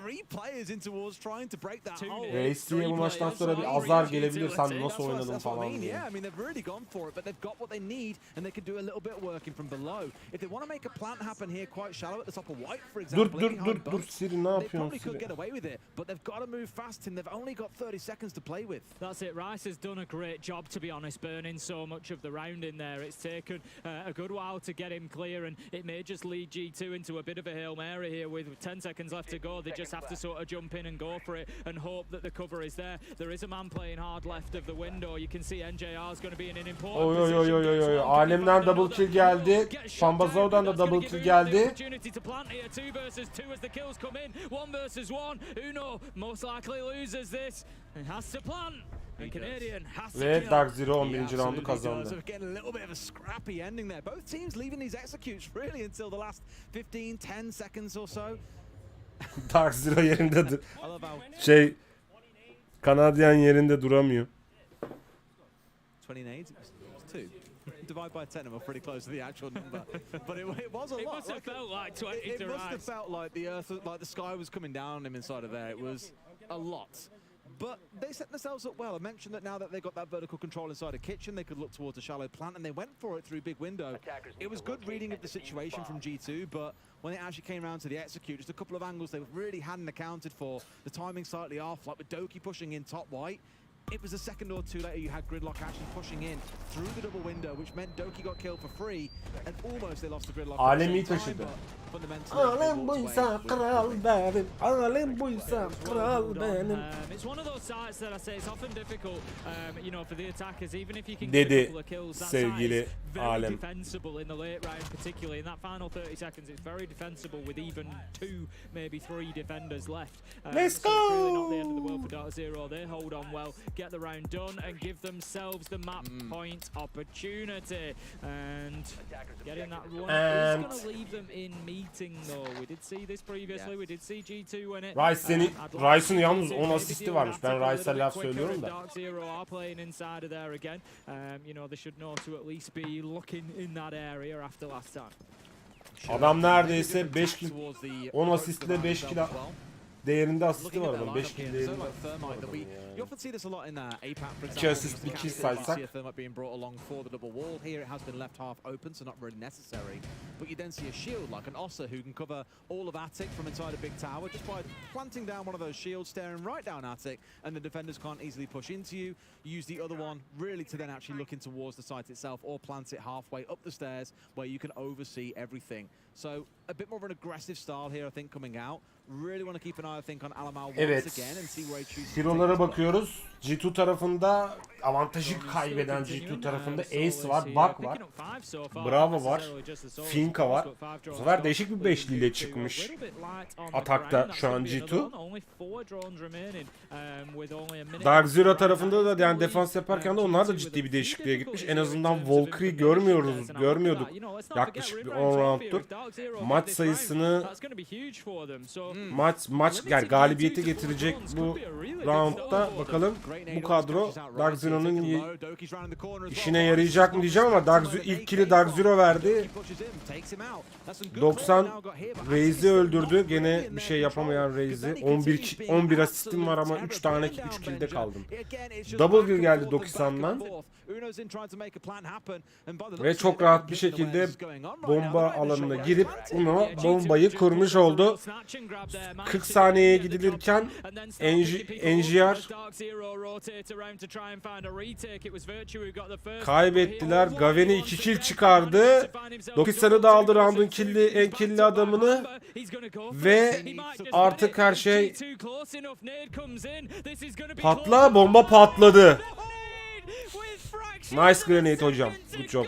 Reis diye bu maçtan sonra bir azar gelebilir, sen nasıl oynadın falan diye. Dur Siri ne yapıyorsun Siri? That's it, Rice has done a great job to be honest, burning so much of the round in there. It's taken a good while to get him clear, and it may just lead G2 into a bit of a Hail Mary here with 10 seconds left to go. They just have to sort of jump in and go for it and hope that the cover is there. There is a man playing hard left of the window. You can see NJR is going to be in an important position. Alemden double kill geldi. Pambazao'dan da double kill geldi. Opportunity to plant here. 2 versus 2 as the kills come in. 1 versus 1. Uno most likely loses this and has to plant. Ve Dark Zero 11. roundu kazandı. Dark Zero yerindedir. Kanadyan yerinde duramıyor. 28 divide by 10 and we're pretty close to the actual number. But it was a lot. It must have felt like 20 it must have felt like the earth, like the sky was coming down on him inside of there. It was a lot. But they set themselves up well. I mentioned that now that they got that vertical control inside the kitchen, they could look towards a shallow plant, and they went for it through big window. It was good reading of the situation from G2, but when it actually came around to the execute, just a couple of angles they really hadn't accounted for. The timing slightly off, like with Doki pushing in top white. It was a second or two later you had Gridlock actually pushing in through the double window, which meant Doki got killed for free, and almost they lost the Gridlock. Alemi taşıdı. Alem buysa kral benim. Alem buysa kral benim. It's one of those sites that I say it's often difficult, you know, for the attackers, even if you can get a couple of kills. That sevgili site is very Alem. defensible in the late round, particularly in that final 30 seconds. It's very defensible with even 2, maybe 3 defenders left. Let's go! It's really not the end of the world for Dark Zero. They hold on well, get the round done, and give themselves the map point opportunity. And getting that one is going to leave them in meeting though. We did see this previously. We did see G2 win it. Rice'ın yalnız 10 asisti varmış. Ben Rice'a laf söylüyorum da. Dark Zero are playing inside of there again. You know, they should know to at least be looking in that area after last time. Adam neredeyse 5 kill, 10 asistle 5 kill değerinde asisti var adam. 5 kill değerinde. 2 asist, 1 kill saysak. Being brought along for the double wall. Here it has been left half open, so not really necessary. But you then see a shield like an Ossa who can cover all of Attic from inside a big tower just by planting down one of those shields, staring right down Attic, and the defenders can't easily push into you. You use the other one really to then actually look in towards the site itself, or plant it halfway up the stairs where you can oversee everything. So a bit more of an aggressive style here, I think, coming out. Really want to keep an eye, I think, on Alamau Evet. once again and see where he chooses. Hero'lara bakıyoruz. G2 tarafında avantajı kaybeden G2 tarafında Ace var, Buck var, Bravo var, Finka var. Bu sefer değişik bir beşliyle çıkmış atakta şu an G2. Dark Zero tarafında da yani defans yaparken de onlar da ciddi bir değişikliğe gitmiş. En azından Valkyrie görmüyorduk yaklaşık bir 10 round'tur. Maç sayısını maç yani galibiyeti getirecek bu roundda bakalım bu kadro Dark Zero'nun işine yarayacak mı diyeceğim ama ilk kill'i Dark Zero verdi. 90 Raze'i öldürdü. Gene bir şey yapamayan Raze'i. 11 asistim var ama 3 kill'de kaldım. Double kill geldi Dokisan'dan. Ve çok rahat bir şekilde bomba alanına girip bombayı kurmuş oldu. 40 saniyeye gidilirken NGR kaybettiler. Gaveni 2 kill çıkardı. Dokisan'ı da aldı round'un en killi adamını ve artık her şey bomba patladı. Nice grenade hocam. Good job.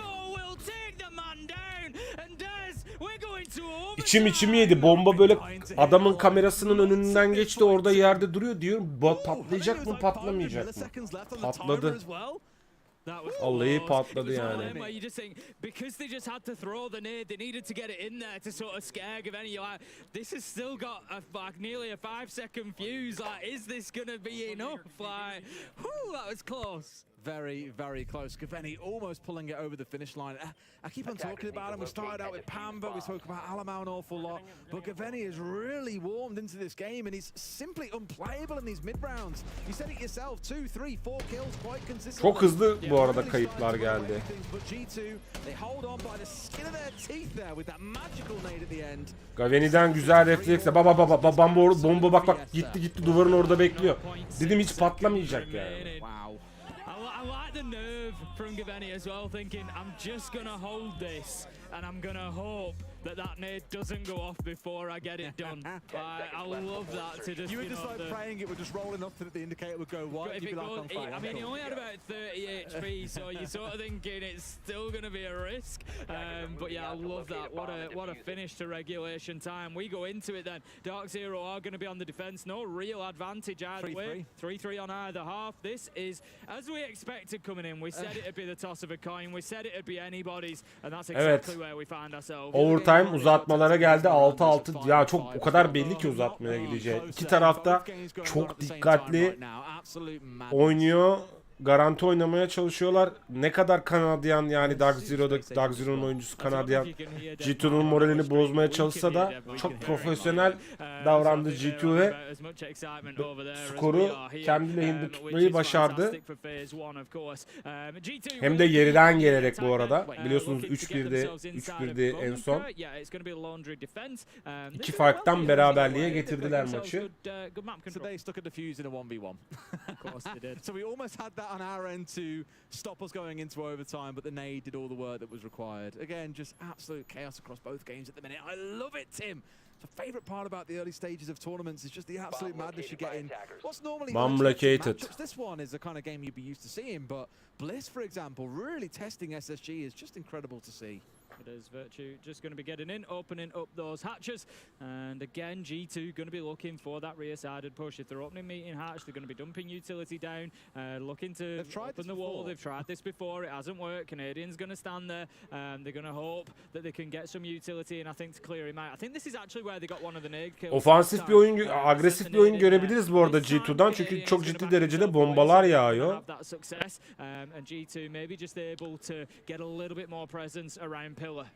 İçim yedi. Bomba böyle adamın kamerasının önünden geçti. Orada yerde duruyor diyorum. Patlayacak mı patlamayacak mı? Patladı. Vallahi patladı yani. Because they just had to throw the nade, they needed to get it in there to sort of scare Gaveni. Like, this has still got nearly a 5-second fuse. Like, is this gonna be enough? Like, whew, that was close. Very, very close. Gaveni almost pulling it over the finish line. I keep on talking about him. We started out with Pamba, we spoke about Alamau an awful lot, but Gaveni has really warmed into this game and he's simply unplayable in these mid rounds. You said it yourself, 2, 3, 4 kills quite consistently. Çok hızlı bu arada kayıplar geldi. Gaveni'den güzel refleksle bomba bak gitti duvarın orada bekliyor. Dedim hiç patlamayacak yani. I like the nerve from Gaveni as well, thinking I'm just gonna hold this and I'm gonna hope that nade doesn't go off before I get it done. I love that to just. You were just like praying it would just roll enough that the indicator would go white. You'd be like on fire. I mean, he only had about 30 HP, so you're sort of thinking it's still gonna be a risk. But yeah, I love that. What a finish to regulation time. We go into it then. Dark Zero are gonna be on the defense. No real advantage either way. 3-3 on either half. This is as we expected coming in. We said it'd be the toss of a coin. We said it'd be anybody's, and that's exactly where we find ourselves. Overtime uzatmalara geldi 6-6. Ya çok o kadar belli ki uzatmaya gideceği. İki tarafta çok dikkatli oynuyor. Garanti oynamaya çalışıyorlar. Ne kadar Kanadyan yani Dark Zero'nun oyuncusu Kanadyan G2'nun moralini bozmaya çalışsa da çok profesyonel davrandı G2 ve skoru kendi lehinde tutmayı başardı. Hem de yeriden gelerek bu arada. Biliyorsunuz 3-1'di en son. İki farktan beraberliğe getirdiler maçı. On our end to stop us going into overtime, but the nade did all the work that was required. Again, just absolute chaos across both games at the minute. I love it, Tim. The favorite part about the early stages of tournaments is just the absolute madness you get in. What's normally matchups, this one is the kind of game you'd be used to seeing, but Bliss, for example, really testing SSG is just incredible to see. It is Virtue just going to be getting in, opening up those hatches. And again, G2 going to be looking for that rear-sided push. If they're opening meeting hatch, they're going to be dumping utility down, looking to open the wall. They've tried this before. It hasn't worked. Canadian's going to stand there. They're going to hope that they can get some utility, and I think to clear him out. I think this is actually where they got one of the nade kills. Ofansif bir oyun, agresif bir oyun görebiliriz bu arada G2'dan çünkü çok ciddi derecede bombalar yağıyor. And G2 maybe just able to get a little bit more presence around Pillar.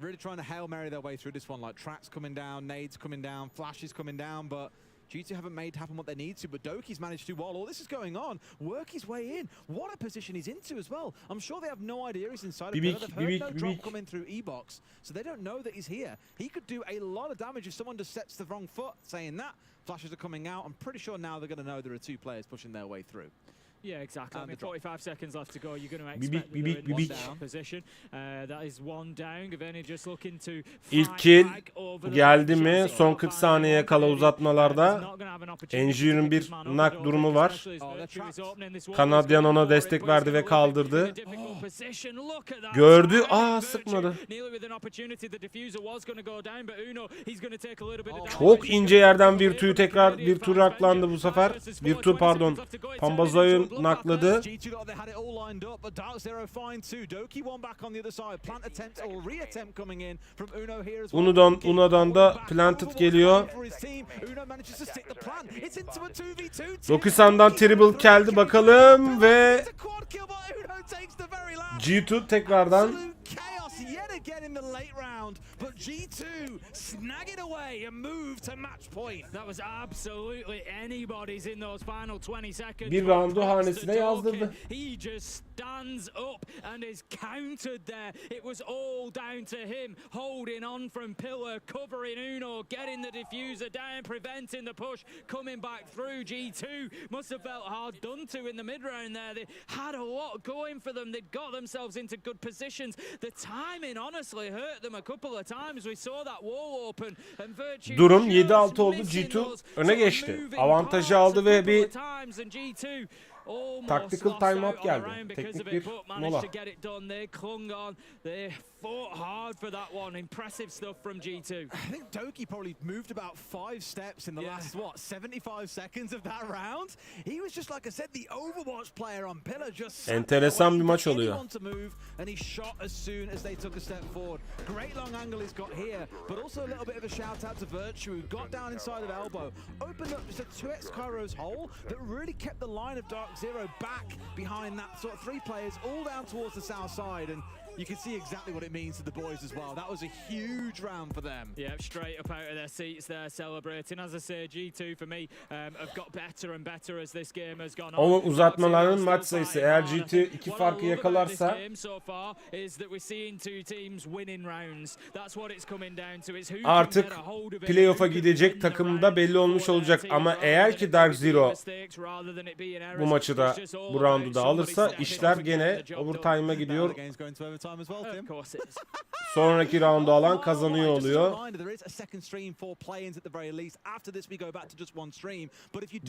Really trying to Hail Mary their way through this one, like tracks coming down, nades coming down, flashes coming down, but G2 haven't made happen what they need to, but Doki's managed to, while all this is going on, work his way in. What a position he's into as well. I'm sure they have no idea he's inside of Pillar. They've heard no drop coming through E-Box, so they don't know that he's here. He could do a lot of damage if someone just sets the wrong foot, saying that. Flashes are coming out. I'm pretty sure now they're going to know there are two players pushing their way through. Yeah, exactly. I mean, 45 seconds left to go. You're going to expect the one down position. That is one down. Gaveni just looking to İlk kill geldi mi? Son 40 saniyeye kala uzatmalarda NG21 knock durumu var. Kanadyan ona destek verdi ve kaldırdı. Gördü. Sıkmadı. Çok ince yerden Virtu'yu tekrar Virtu raklandı bu sefer. Virtu pardon. Pambaza'yı nakladı. Una'dan da Planted geliyor. Dokisan'dan Terrible geldi bakalım ve G2 tekrardan Again in the late round, but G2 snag it away and move to match point. That was absolutely anybody's in those final 20 seconds. Bir roundu hanesine yazdırdı. He just stands up and is countered there. It was all down to him, holding on from pillar, covering Uno, getting the diffuser down, preventing the push, coming back through. G2 must have felt hard done to in the mid round there. They had a lot going for them. They'd got themselves into good positions. The timing honestly hurt them a couple of times. We saw that wall open and Virtue. Durum 7-6 oldu. G2 öne geçti. Avantajı aldı ve bir tactical timeout geldi. Teknik bir mola. Fought hard for that one. Impressive stuff from G2. I think Doki probably moved about 5 steps in the last, 75 seconds of that round. He was just, like I said, the Overwatch player on pillar. Just enteresan bir maç oluyor. And he shot as soon as they took a step forward. Great long angle he's got here, but also a little bit of a shout out to Virtue, who got down inside of elbow, opened up just a 2x Kairos hole that really kept the line of Dark Zero back behind that sort of 3 players all down towards the south side. And you can see exactly what it means to the boys as well. That was a huge round for them. Yeah, straight up out of their seats there celebrating. As I say, G2 for me have got better and better as this game has gone on. Ama uzatmaların maç sayısı eğer G2 2 farkı yakalarsa artık playoff'a gidecek takımda belli olmuş olacak. Ama eğer ki Dark Zero bu maçı da bu roundu da alırsa işler gene overtime'a gidiyor. Sonraki roundu alan kazanıyor oluyor.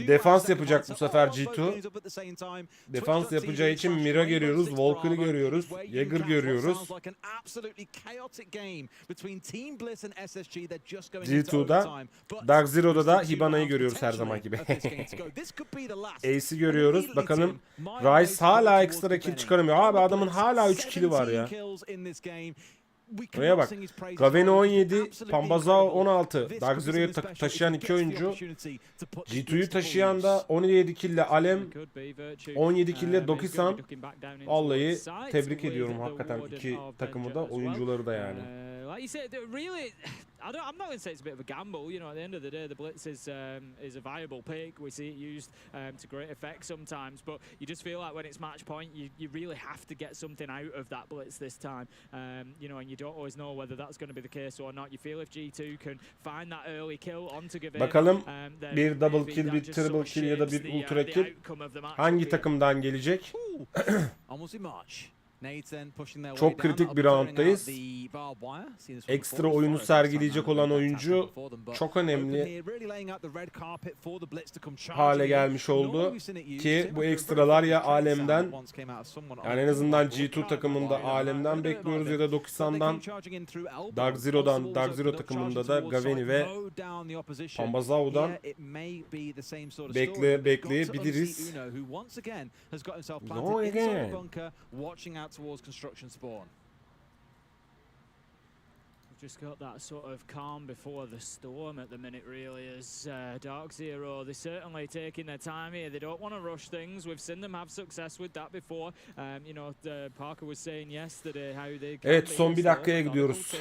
Defans yapacak bu sefer G2. Defans yapacağı için Mira görüyoruz, Walker'ı görüyoruz, Jäger görüyoruz. G2'da, Dark Zero'da da Hibana'yı görüyoruz her zaman gibi. Ace'i görüyoruz. Bakalım Rice hala ekstra kill çıkaramıyor. Abi adamın hala 3 kill'i var ya. Buraya bak. Gaveni 17, Pambazao 16. Dark Zero'yu taşıyan 2 oyuncu. G2'yu taşıyan da 17 kill'le Alem, 17 kill'le Dokisan. Vallahi tebrik ediyorum hakikaten iki takımı da, oyuncuları da yani. Like you said, really, I'm not going to say it's a bit of a gamble. You know, at the end of the day, the Blitz is a viable pick. We see it used to great effect sometimes, but you just feel like when it's match point, you really have to get something out of that Blitz this time. You know, and you don't always know whether that's going to be the case or not. You feel if G2 can find that early kill onto Gavin. Bakalım bir double kill, bir triple kill ya da bir ultra kill hangi takımdan gelecek? Çok kritik bir rounddayız. Ekstra oyunu sergileyecek olan oyuncu çok önemli hale gelmiş oldu ki bu ekstralar ya Alem'den, yani en azından G2 takımında Alem'den bekliyoruz ya da Dokisan'dan, Dark Zero'dan, Dark Zero takımında da Gaveni ve Pambazao'dan bekleyebiliriz. No again. Towards construction spawn. Just got that sort of calm before the storm at the minute, really, as Dark Zero, they're certainly taking their time here. They don't want to rush things. We've seen them have success with that before. You know, Parker was saying yesterday how they evet, son bir dakikaya gidiyoruz.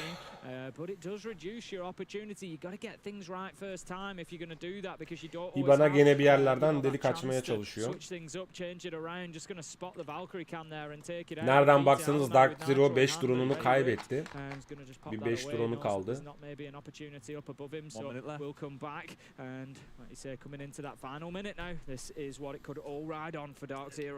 But it does reduce your opportunity. You got to get things right first time if you're going to do that, because you don't. İbana gene bir yerlerden delik açmaya çalışıyor. Nereden baksanız Dark Zero 5 drone'unu kaybetti. Bir 5 drone'u kaldı.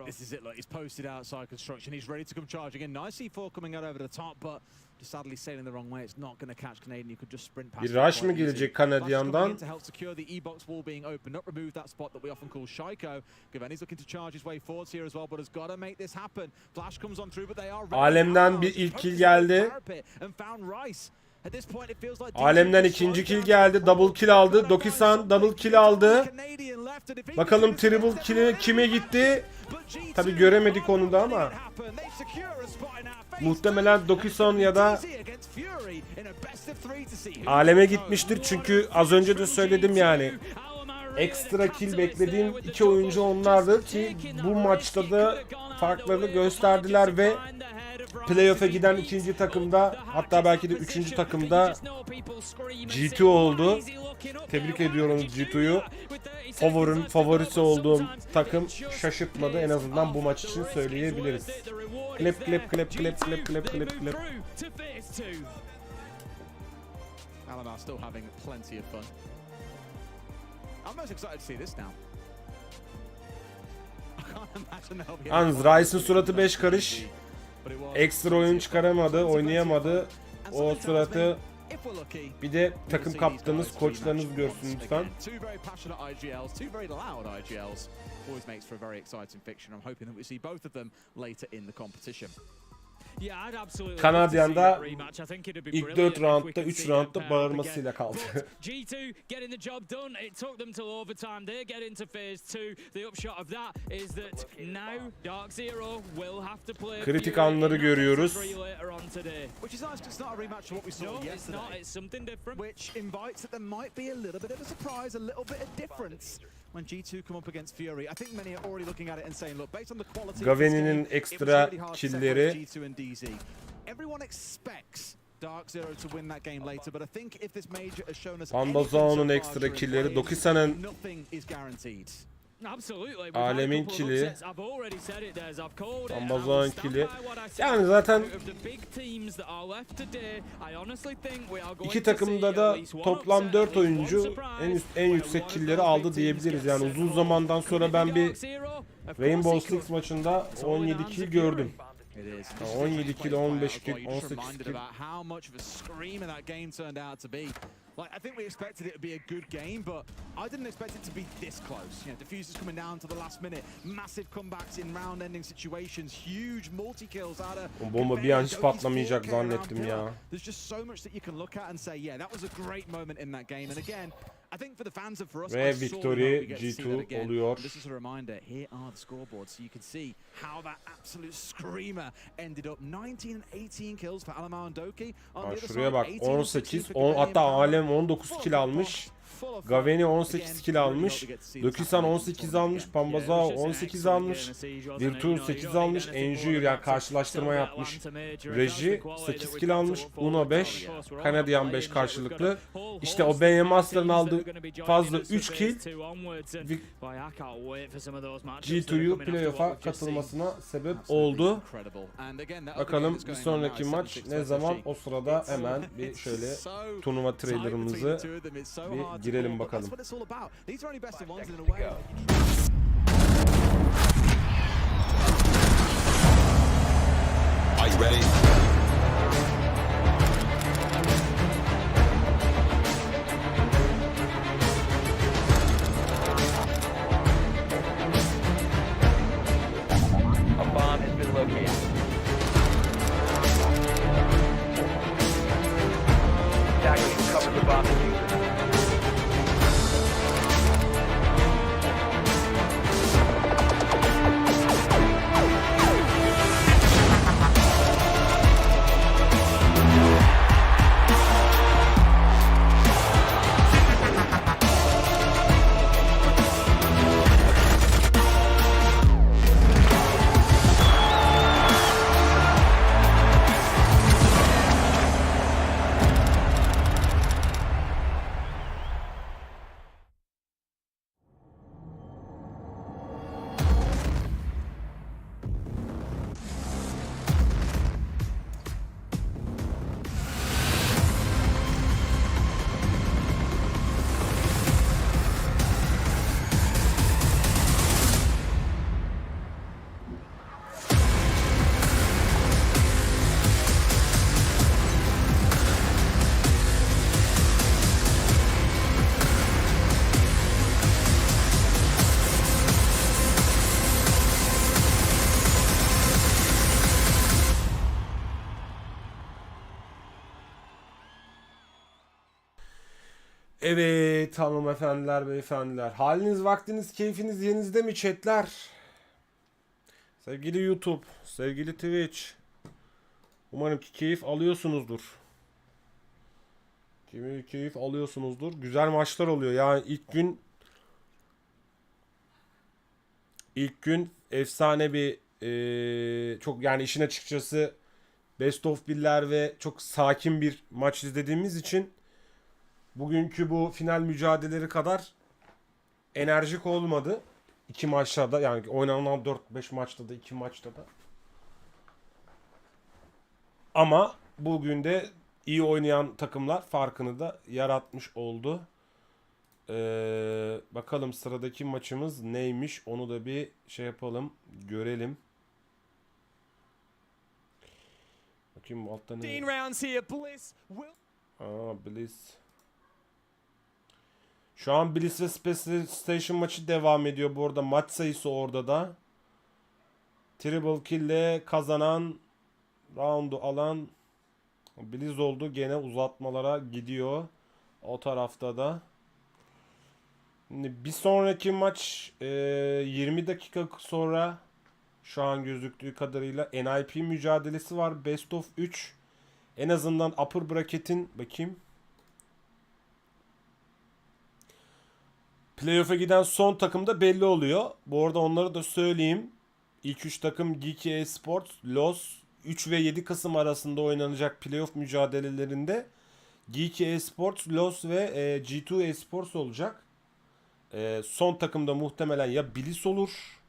This is it, look, he's posted outside construction. He's ready to come charging in. Nice C4 coming out over the top, but just sadly sailing the wrong way. It's not going to catch Canadian. You could just sprint past. Bir rush mı gelecek Kanadyan'dan? To help secure the E-box wall being opened up, remove that spot that we often call Shaiko. Gaveni's looking to charge his way forwards here as well, but has got to make this happen. Flash comes on through, but they are Alem'den bir ilk kill geldi. Alem'den ikinci kill geldi. Double kill aldı. Dokisan double kill aldı. Bakalım triple kill'i kime gitti? Tabi göremedik onu da ama. Muhtemelen Dokisan ya da Alem'e gitmiştir. Çünkü az önce de söyledim yani. Ekstra kill beklediğim iki oyuncu onlardı ki bu maçta da farklarını gösterdiler ve playoff'a giden ikinci takımda, hatta belki de üçüncü takımda G2 oldu. Tebrik ediyorum G2'yu. Favorisi olduğum takım şaşırtmadı, en azından bu maç için söyleyebiliriz. Klep klep klep klep klep klep klep klep. Alabama still having plenty of fun. I'm most excited to see this now. Yalnız Rice'ın suratı 5 karış. Ekstra oyun çıkaramadı, oynayamadı. O suratı bir de takım kaptanınız, koçlarınız görsün lütfen. Kanadyan'da ilk 4 roundda 3 roundda bağırmasıyla kaldı. G2 getting the job done. It took them till overtime. They get into phase 2. The upshot of that is that now Dark Zero will have to play. Kritik anları görüyoruz. Which is nice because it's not a rematch of what we saw yesterday. It's not. It's something different. Which invites that there might be a little bit of a surprise, a little bit of difference. When G2 come up against Fury, I think many are already looking at it and saying, look, based on the quality Gaveni'nin ekstra killleri. Everyone expects Dark Zero to win that game later, but I think if this major has shown us Pambazao'nun ekstra killleri, Dokisan'ın Alem'in killi, Pambazao'nun killi. Yani zaten iki takımda da toplam 4 oyuncu en yüksek killleri aldı diyebiliriz. Yani uzun zamandan sonra ben bir Rainbow Six maçında 17 kill gördüm. 17 kill, 15 kill, 18 kill. Like, I think we expected it to be a good game, but I didn't expect it to be this close. You know, diffusers coming down to the last minute, massive comebacks in round-ending situations, huge multi-kills out of... O bomba bir an hiç patlamayacak zannettim ya. There's just so much that you can look at and say, yeah, that was a great moment in that game. And again, I think for the fans and for us, ve victory G2 oluyor. This is a reminder, here are the scoreboards, so you can see how that absolute screamer ended up. 19 and 18 kills for Alamar and Doki. Şuraya bak, 18, hatta Alem 19 kill almış. Gaveni 18 kill almış. Dokisan 18 almış. Pambazao 18 almış. Virtus 8 almış. Enjur yani karşılaştırma yapmış. Reji 8 kill almış. Uno 5. Kanadyan 5 karşılıklı. İşte o BM Master'ın aldığı fazla 3 kill G2'yu playoff'a katılmasına sebep oldu. Bakalım bir sonraki maç ne zaman? O sırada hemen bir şöyle turnuva trailerımızı bir girelim bakalım. Are you ready? A bomb has been located. Attackers cover the bomb diffuser. Evet hanımefendiler, beyefendiler. Haliniz, vaktiniz, keyfiniz yerinizde mi chatler? Sevgili YouTube, sevgili Twitch. Umarım ki keyif alıyorsunuzdur. Keyif alıyorsunuzdur. Güzel maçlar oluyor. Yani ilk gün efsane bir çok yani işin açıkçası best of 1'ler ve çok sakin bir maç izlediğimiz için bugünkü bu final mücadeleleri kadar enerjik olmadı. 2 maçta da yani oynanan 4-5 maçta da 2 maçta da. Ama bugün de iyi oynayan takımlar farkını da yaratmış oldu. Bakalım sıradaki maçımız neymiş? Onu da bir şey yapalım. Görelim. Bakayım altta ne? Bliss. Şu an Bliss ve Special Station maçı devam ediyor. Bu arada maç sayısı orada da. Triple kill ile kazanan, roundu alan Bliss oldu. Gene uzatmalara gidiyor. O tarafta da. Bir sonraki maç 20 dakika sonra şu an gözüktüğü kadarıyla NIP mücadelesi var. Best of 3. En azından upper bracket'in bakayım. Playoff'a giden son takım da belli oluyor. Bu arada onları da söyleyeyim. İlk 3 takım Geek Esports, LoS 3 ve 7 Kasım arasında oynanacak playoff mücadelelerinde Geek Esports, LoS ve G2 Esports olacak. Son takımda muhtemelen ya Bliss olur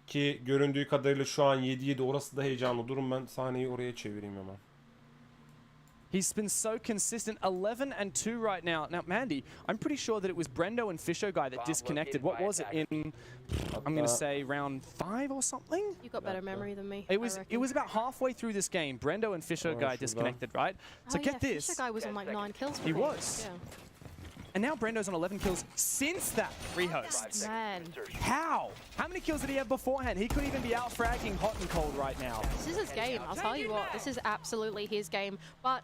ki göründüğü kadarıyla şu an 7-7, orası da heyecanlı. Durun ben sahneyi oraya çevireyim hemen. He's been so consistent, 11 and 2 right now. Now, Mandy, I'm pretty sure that it was Brendo and Fisho guy that disconnected. What was it in? I'm going to say round 5 or something. You got better memory than me. It was about halfway through this game. Brendo and Fisho guy disconnected, right? So get this. Fisho guy was on like 9 kills. He was. Yeah. And now Brendo's on 11 kills since that rehost. Man. How? How many kills did he have beforehand? He could even be out fragging hot and cold right now. This is his game. I'll tell you what. This is absolutely his game. But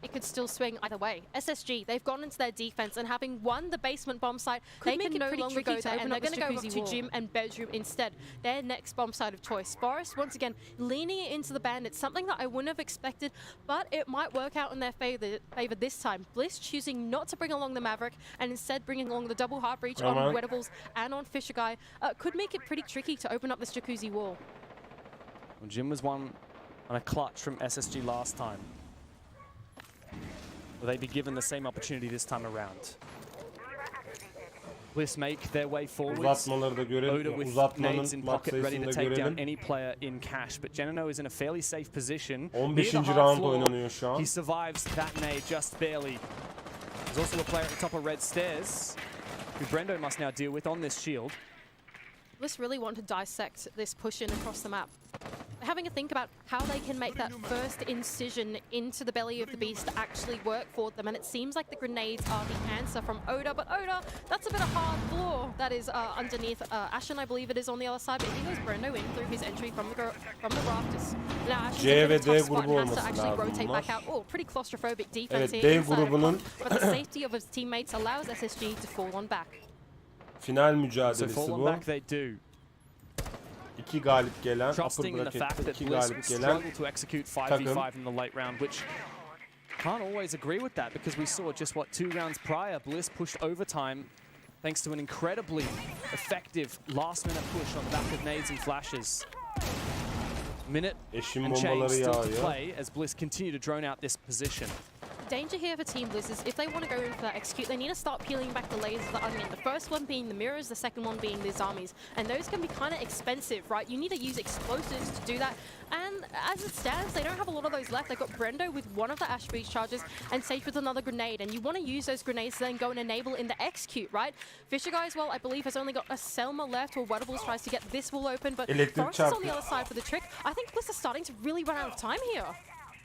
it could still swing either way. SSG, they've gone into their defense, and having won the basement bomb site, they can no longer go there, and they're going to go to gym and bedroom instead. Their next bomb site of choice. Forest, once again, leaning into the bandits, something that I wouldn't have expected, but it might work out in their favor this time. Bliss choosing not to bring along the Maverick, and instead bringing along the double heart breach on Wedables and on Fisher Guy, could make it pretty tricky to open up this jacuzzi wall. Well, Jim was one on a clutch from SSG last time. Will they be given the same opportunity this time around? Bliss make their way forward. Uzatmaları da görelim. Uzatmanın maç sayısını da görelim. Any player in cash, but Genino is in a fairly safe position. 15. round oynanıyor şu an. He survives that nade just barely. There's also a player at the top of red stairs, who Brendo must now deal with on this shield. Bliss really want to dissect this push in across the map. Having a think about how they can make that first incision into the belly of the beast actually work for them, and it seems like the grenades are the answer from Oda, but Oda, that's a bit of hard floor that is underneath Ashen, I believe it is on the other side, but he goes Brendo in through his entry from the rafters. Now Ashen's in a tough spot and has to actually rotate back out. Oh, pretty claustrophobic defense here inside of Club, but the safety of his teammates allows SSG to fall on back. Final mücadelesi so fall on bu. Back they do. 2 galip gelen, Trusting in the fact that Bliss will struggle to execute 5v5 in the late round, which can't always agree with that, because we saw just 2 rounds prior, Bliss pushed overtime thanks to an incredibly effective last-minute push on the back of nades and flashes. Minute and change still to play as Bliss continue to drone out this position. Danger here for Team Bliss is if they want to go in for that execute, they need to start peeling back the layers of the onion. The first one being the mirrors, the second one being these armies. And those can be kind of expensive, right? You need to use explosives to do that. And as it stands, they don't have a lot of those left. They've got Brendo with one of the Ash Breach charges and Sage with another grenade. And you want to use those grenades to then go and enable in the execute, right? Fisher Guy as well, I believe, has only got a Selma left, or Wedables tries to get this wall open. But Forrest is on the other side for the trick. I think Bliss is starting to really run out of time here.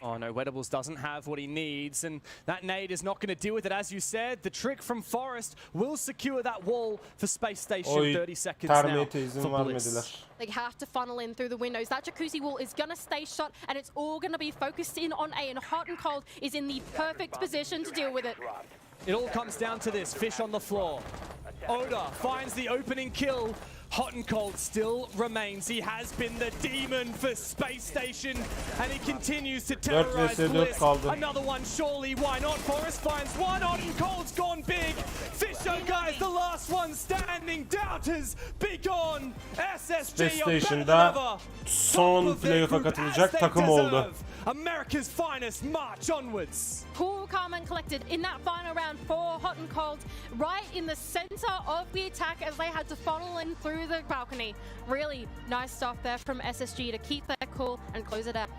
Oh no, Wedables doesn't have what he needs, and that nade is not going to deal with it. As you said, the trick from Forest will secure that wall for Space Station. 30 seconds now for Bliss. They have to funnel in through the windows. That jacuzzi wall is going to stay shut, and it's all going to be focused in on A, and Hot and Cold is in the perfect position to deal with it. It all comes down to this, fish on the floor. Oda finds the opening kill. Hot and cold still remains. He has been the demon for Space Station, and he continues to terrorize Bliss. Another one, surely, why not? Forrest finds one. Hot and cold's gone big. Fisher, guys, the last one standing. Doubters, be gone. SSG are better than ever. Son playoff'a katılacak takım oldu. America's finest march onwards. Cool, calm and collected in that final round for Hot and Cold, right in the center of the attack as they had to funnel in through the balcony. Really nice stuff there from SSG to keep their cool and close it out.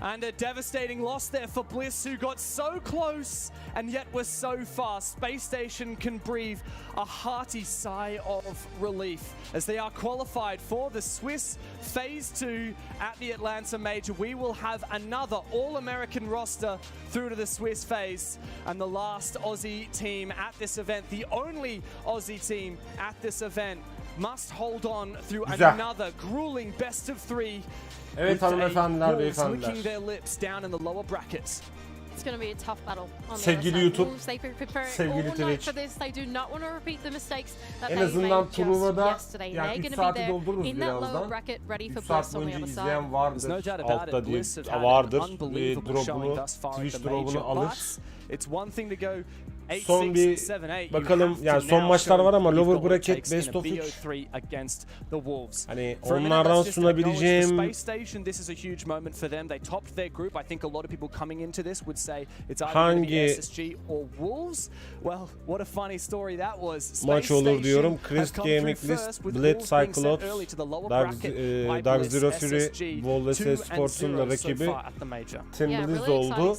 And a devastating loss there for Bliss, who got so close and yet was so far. Space Station can breathe a hearty sigh of relief as they are qualified for the Swiss Phase 2 at the Atlanta Major. We will have another All-American roster through to the Swiss phase. And the last Aussie team at this event, the only Aussie team at this event, must hold on through another grueling best of 3. Evet hanımefendiler, beyefendiler. Licking their lips down in the lower brackets. It's going to be a tough battle. Sevgili YouTube, sevgili Twitch. En azından turnuvada yani 3 saati doldururuz birazdan. 3 saat boyunca izleyen vardır, altta diye vardır. Drop'unu, Twitch drop'unu alır. Son bir bakalım, yani son maçlar var ama lower bracket best of 3. Hani onlardan sunabileceğim hangi maç olur diyorum. Chris Gaming List, Blade Cyclops, Dark Zero Fury, Voltes Sports'un da rakibi Timberliz oldu.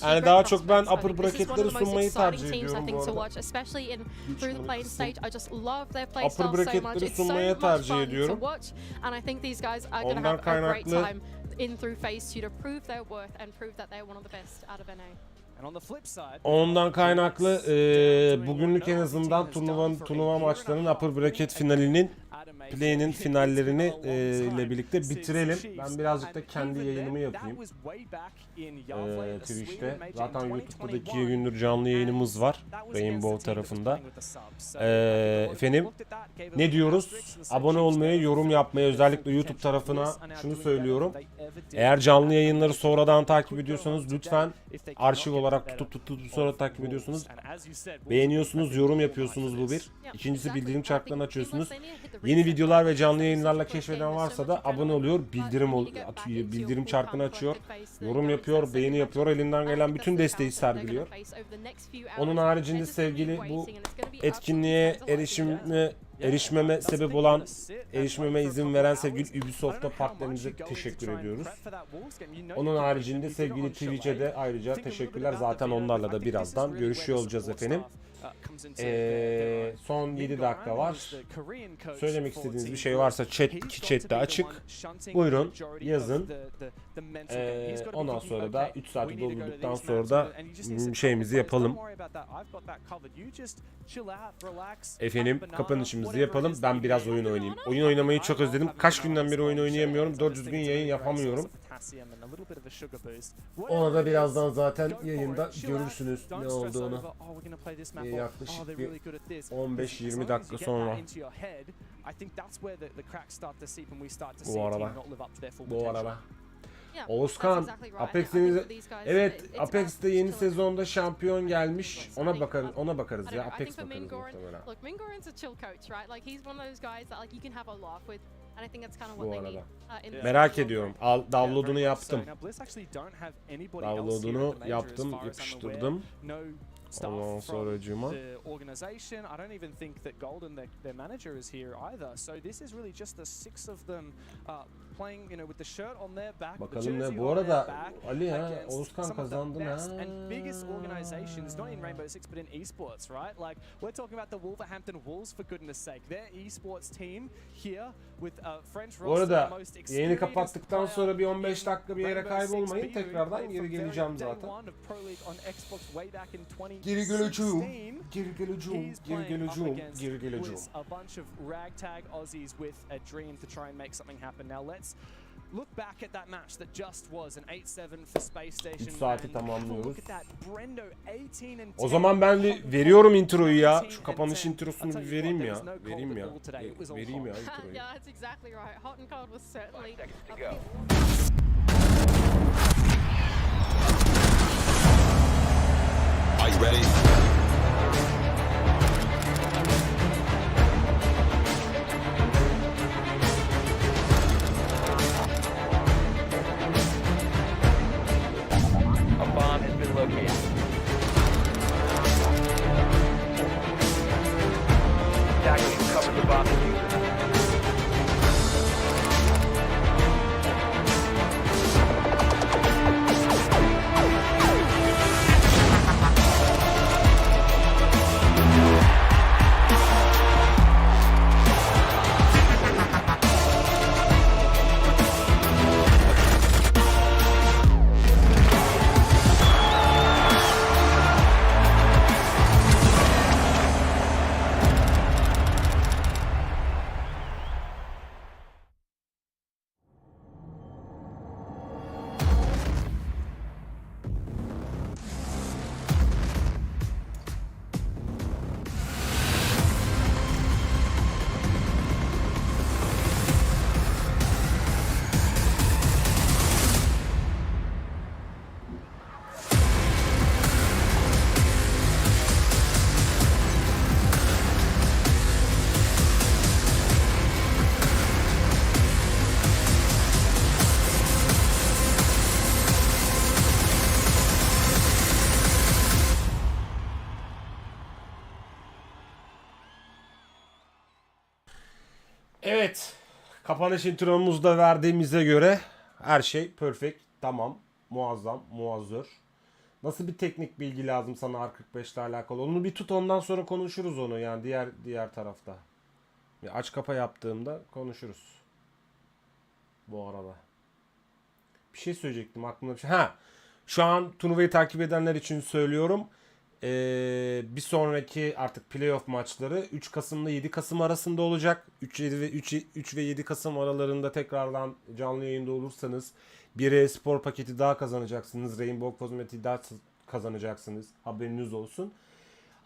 Yani daha çok ben upper bracketleri sunmayı tercih ediyorum bu arada. Upper bracketleri sunmaya tercih ediyorum. Ondan kaynaklı bugünlük en azından turnuva maçlarının upper bracket finalinin play'inin finallerini ile birlikte bitirelim. Ben birazcık da kendi yayınımı yapayım. Twitch'te. Zaten YouTube'da da 2 gündür canlı yayınımız var. Rainbow tarafında. Efendim, ne diyoruz? Abone olmayı, yorum yapmayı, özellikle YouTube tarafına şunu söylüyorum. Eğer canlı yayınları sonradan takip ediyorsanız lütfen arşiv olarak tutup sonra takip ediyorsunuz. Beğeniyorsunuz, yorum yapıyorsunuz, bu bir. İkincisi, bildirim çarklarını açıyorsunuz. Yeni videolar ve canlı yayınlarla keşfeden varsa da abone oluyor, bildirim çarkını açıyor, yorum yapıyor, beğeni yapıyor, elinden gelen bütün desteği sergiliyor. Onun haricinde sevgili bu etkinliğe erişmeme sebep olan, erişmeme izin veren sevgili Ubisoft'ta partnerimize teşekkür ediyoruz. Onun haricinde sevgili Twitch'e de ayrıca teşekkürler. Zaten onlarla da birazdan görüşüyor olacağız efendim. Son 7 dakika var. Söylemek istediğiniz bir şey varsa chat'te açık. Buyurun yazın. Ondan sonra da 3 saati doldurduktan sonra da şeyimizi yapalım. Efendim, kapanışımızı yapalım. Ben biraz oyun oynayayım. Oyun oynamayı çok özledim. Kaç günden beri oyun oynayamıyorum. Doğru düzgün yayın yapamıyorum. Ona da birazdan zaten yayında görürsünüz ne olduğunu. Yaklaşık bir 15-20 dakika sonra. Bu arada. Oğuzkan, evet, Apex'te yeni sezonda şampiyon gelmiş. Ona bakarız ya. Apex bakarız muhtemelen. Bu arada. Merak ediyorum. Download'unu yaptım. Yapıştırdım. Ondan sonracığıma. Bakalım ne bu arada Ali ha, Oğuzkan kazandın ha. Bu arada yayını kapattıktan sonra bir 15 dakika bir yere kaybolmayın, tekrardan geri geleceğim zaten. Geri geleceğim. look back at that match that just was an 8-7 for Space Station. 3 saati tamamlıyoruz. Look at that. Brendo 18 and 10. O zaman ben veriyorum introyu ya. Şu kapanış introsunu bir vereyim ya. Vereyim ya. Vereyim ya introyu. Yeah, that's exactly right. Hot and cold was certainly. Are you ready? A bomb has been located. Attackers cover the bomb diffuser. Evet. Kapanış intromuzu da verdiğimize göre her şey perfect. Tamam. Muazzam. Muazzör. Nasıl bir teknik bilgi lazım sana R45 ile alakalı? Onu bir tut, ondan sonra konuşuruz onu yani diğer tarafta. Bir aç kapa yaptığımda konuşuruz. Bu arada. Bir şey söyleyecektim aklımda bir şey. Şu an turnuvayı takip edenler için söylüyorum. Bir sonraki artık playoff maçları 3 Kasım'la 7 Kasım arasında olacak. 3 ve 7 Kasım aralarında tekrardan canlı yayında olursanız bir e-spor paketi daha kazanacaksınız. Rainbow kozmetiği daha kazanacaksınız. Haberiniz olsun.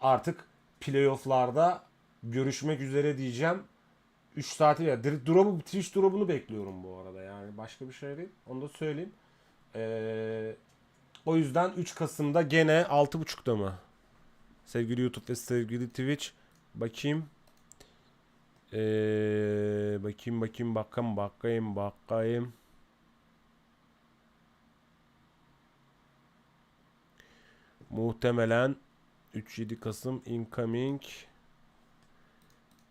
Artık playoff'larda görüşmek üzere diyeceğim. 3 saati ya. Twitch drop'unu bekliyorum bu arada. Yani başka bir şey değil. Onu da söyleyeyim. O yüzden 3 Kasım'da gene 6.30'da mı? Sevgili YouTube ve sevgili Twitch. Bakayım. Bakayım. Muhtemelen 3-7 Kasım incoming.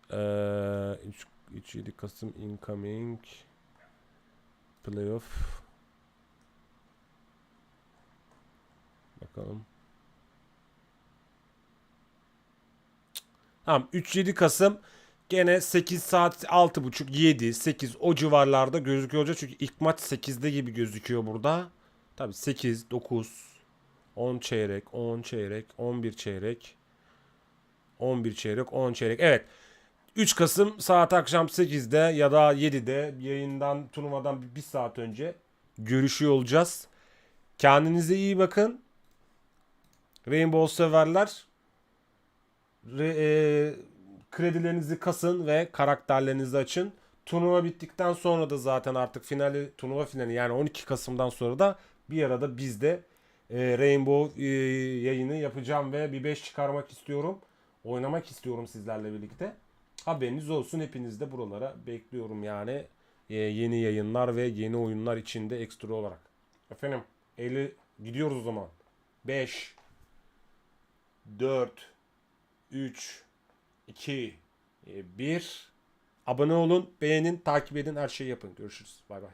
3-7 Kasım incoming. Playoff. Bakalım. Tamam, 3-7 Kasım gene 8 saat 6.30 7 8 o civarlarda gözüküyor olacak. Çünkü ilk maç 8'de gibi gözüküyor burada. Tabii 8 9 10 çeyrek 10 çeyrek 11 çeyrek 11 çeyrek 10 çeyrek. Evet. 3 Kasım saat akşam 8'de ya da 7'de yayından, turnuvadan bir saat önce görüşüyor olacağız. Kendinize iyi bakın. Rainbow severler. Kredilerinizi kasın ve karakterlerinizi açın. Turnuva bittikten sonra da zaten artık turnuva finali yani 12 Kasım'dan sonra da bir arada biz de Rainbow yayını yapacağım ve bir 5 çıkarmak istiyorum. Oynamak istiyorum sizlerle birlikte. Haberiniz olsun, hepiniz de buralara bekliyorum yani. Yeni yayınlar ve yeni oyunlar içinde ekstra olarak. Efendim gidiyoruz o zaman. 5 4 3 2 1 Abone olun, beğenin, takip edin, her şeyi yapın. Görüşürüz. Bay bay.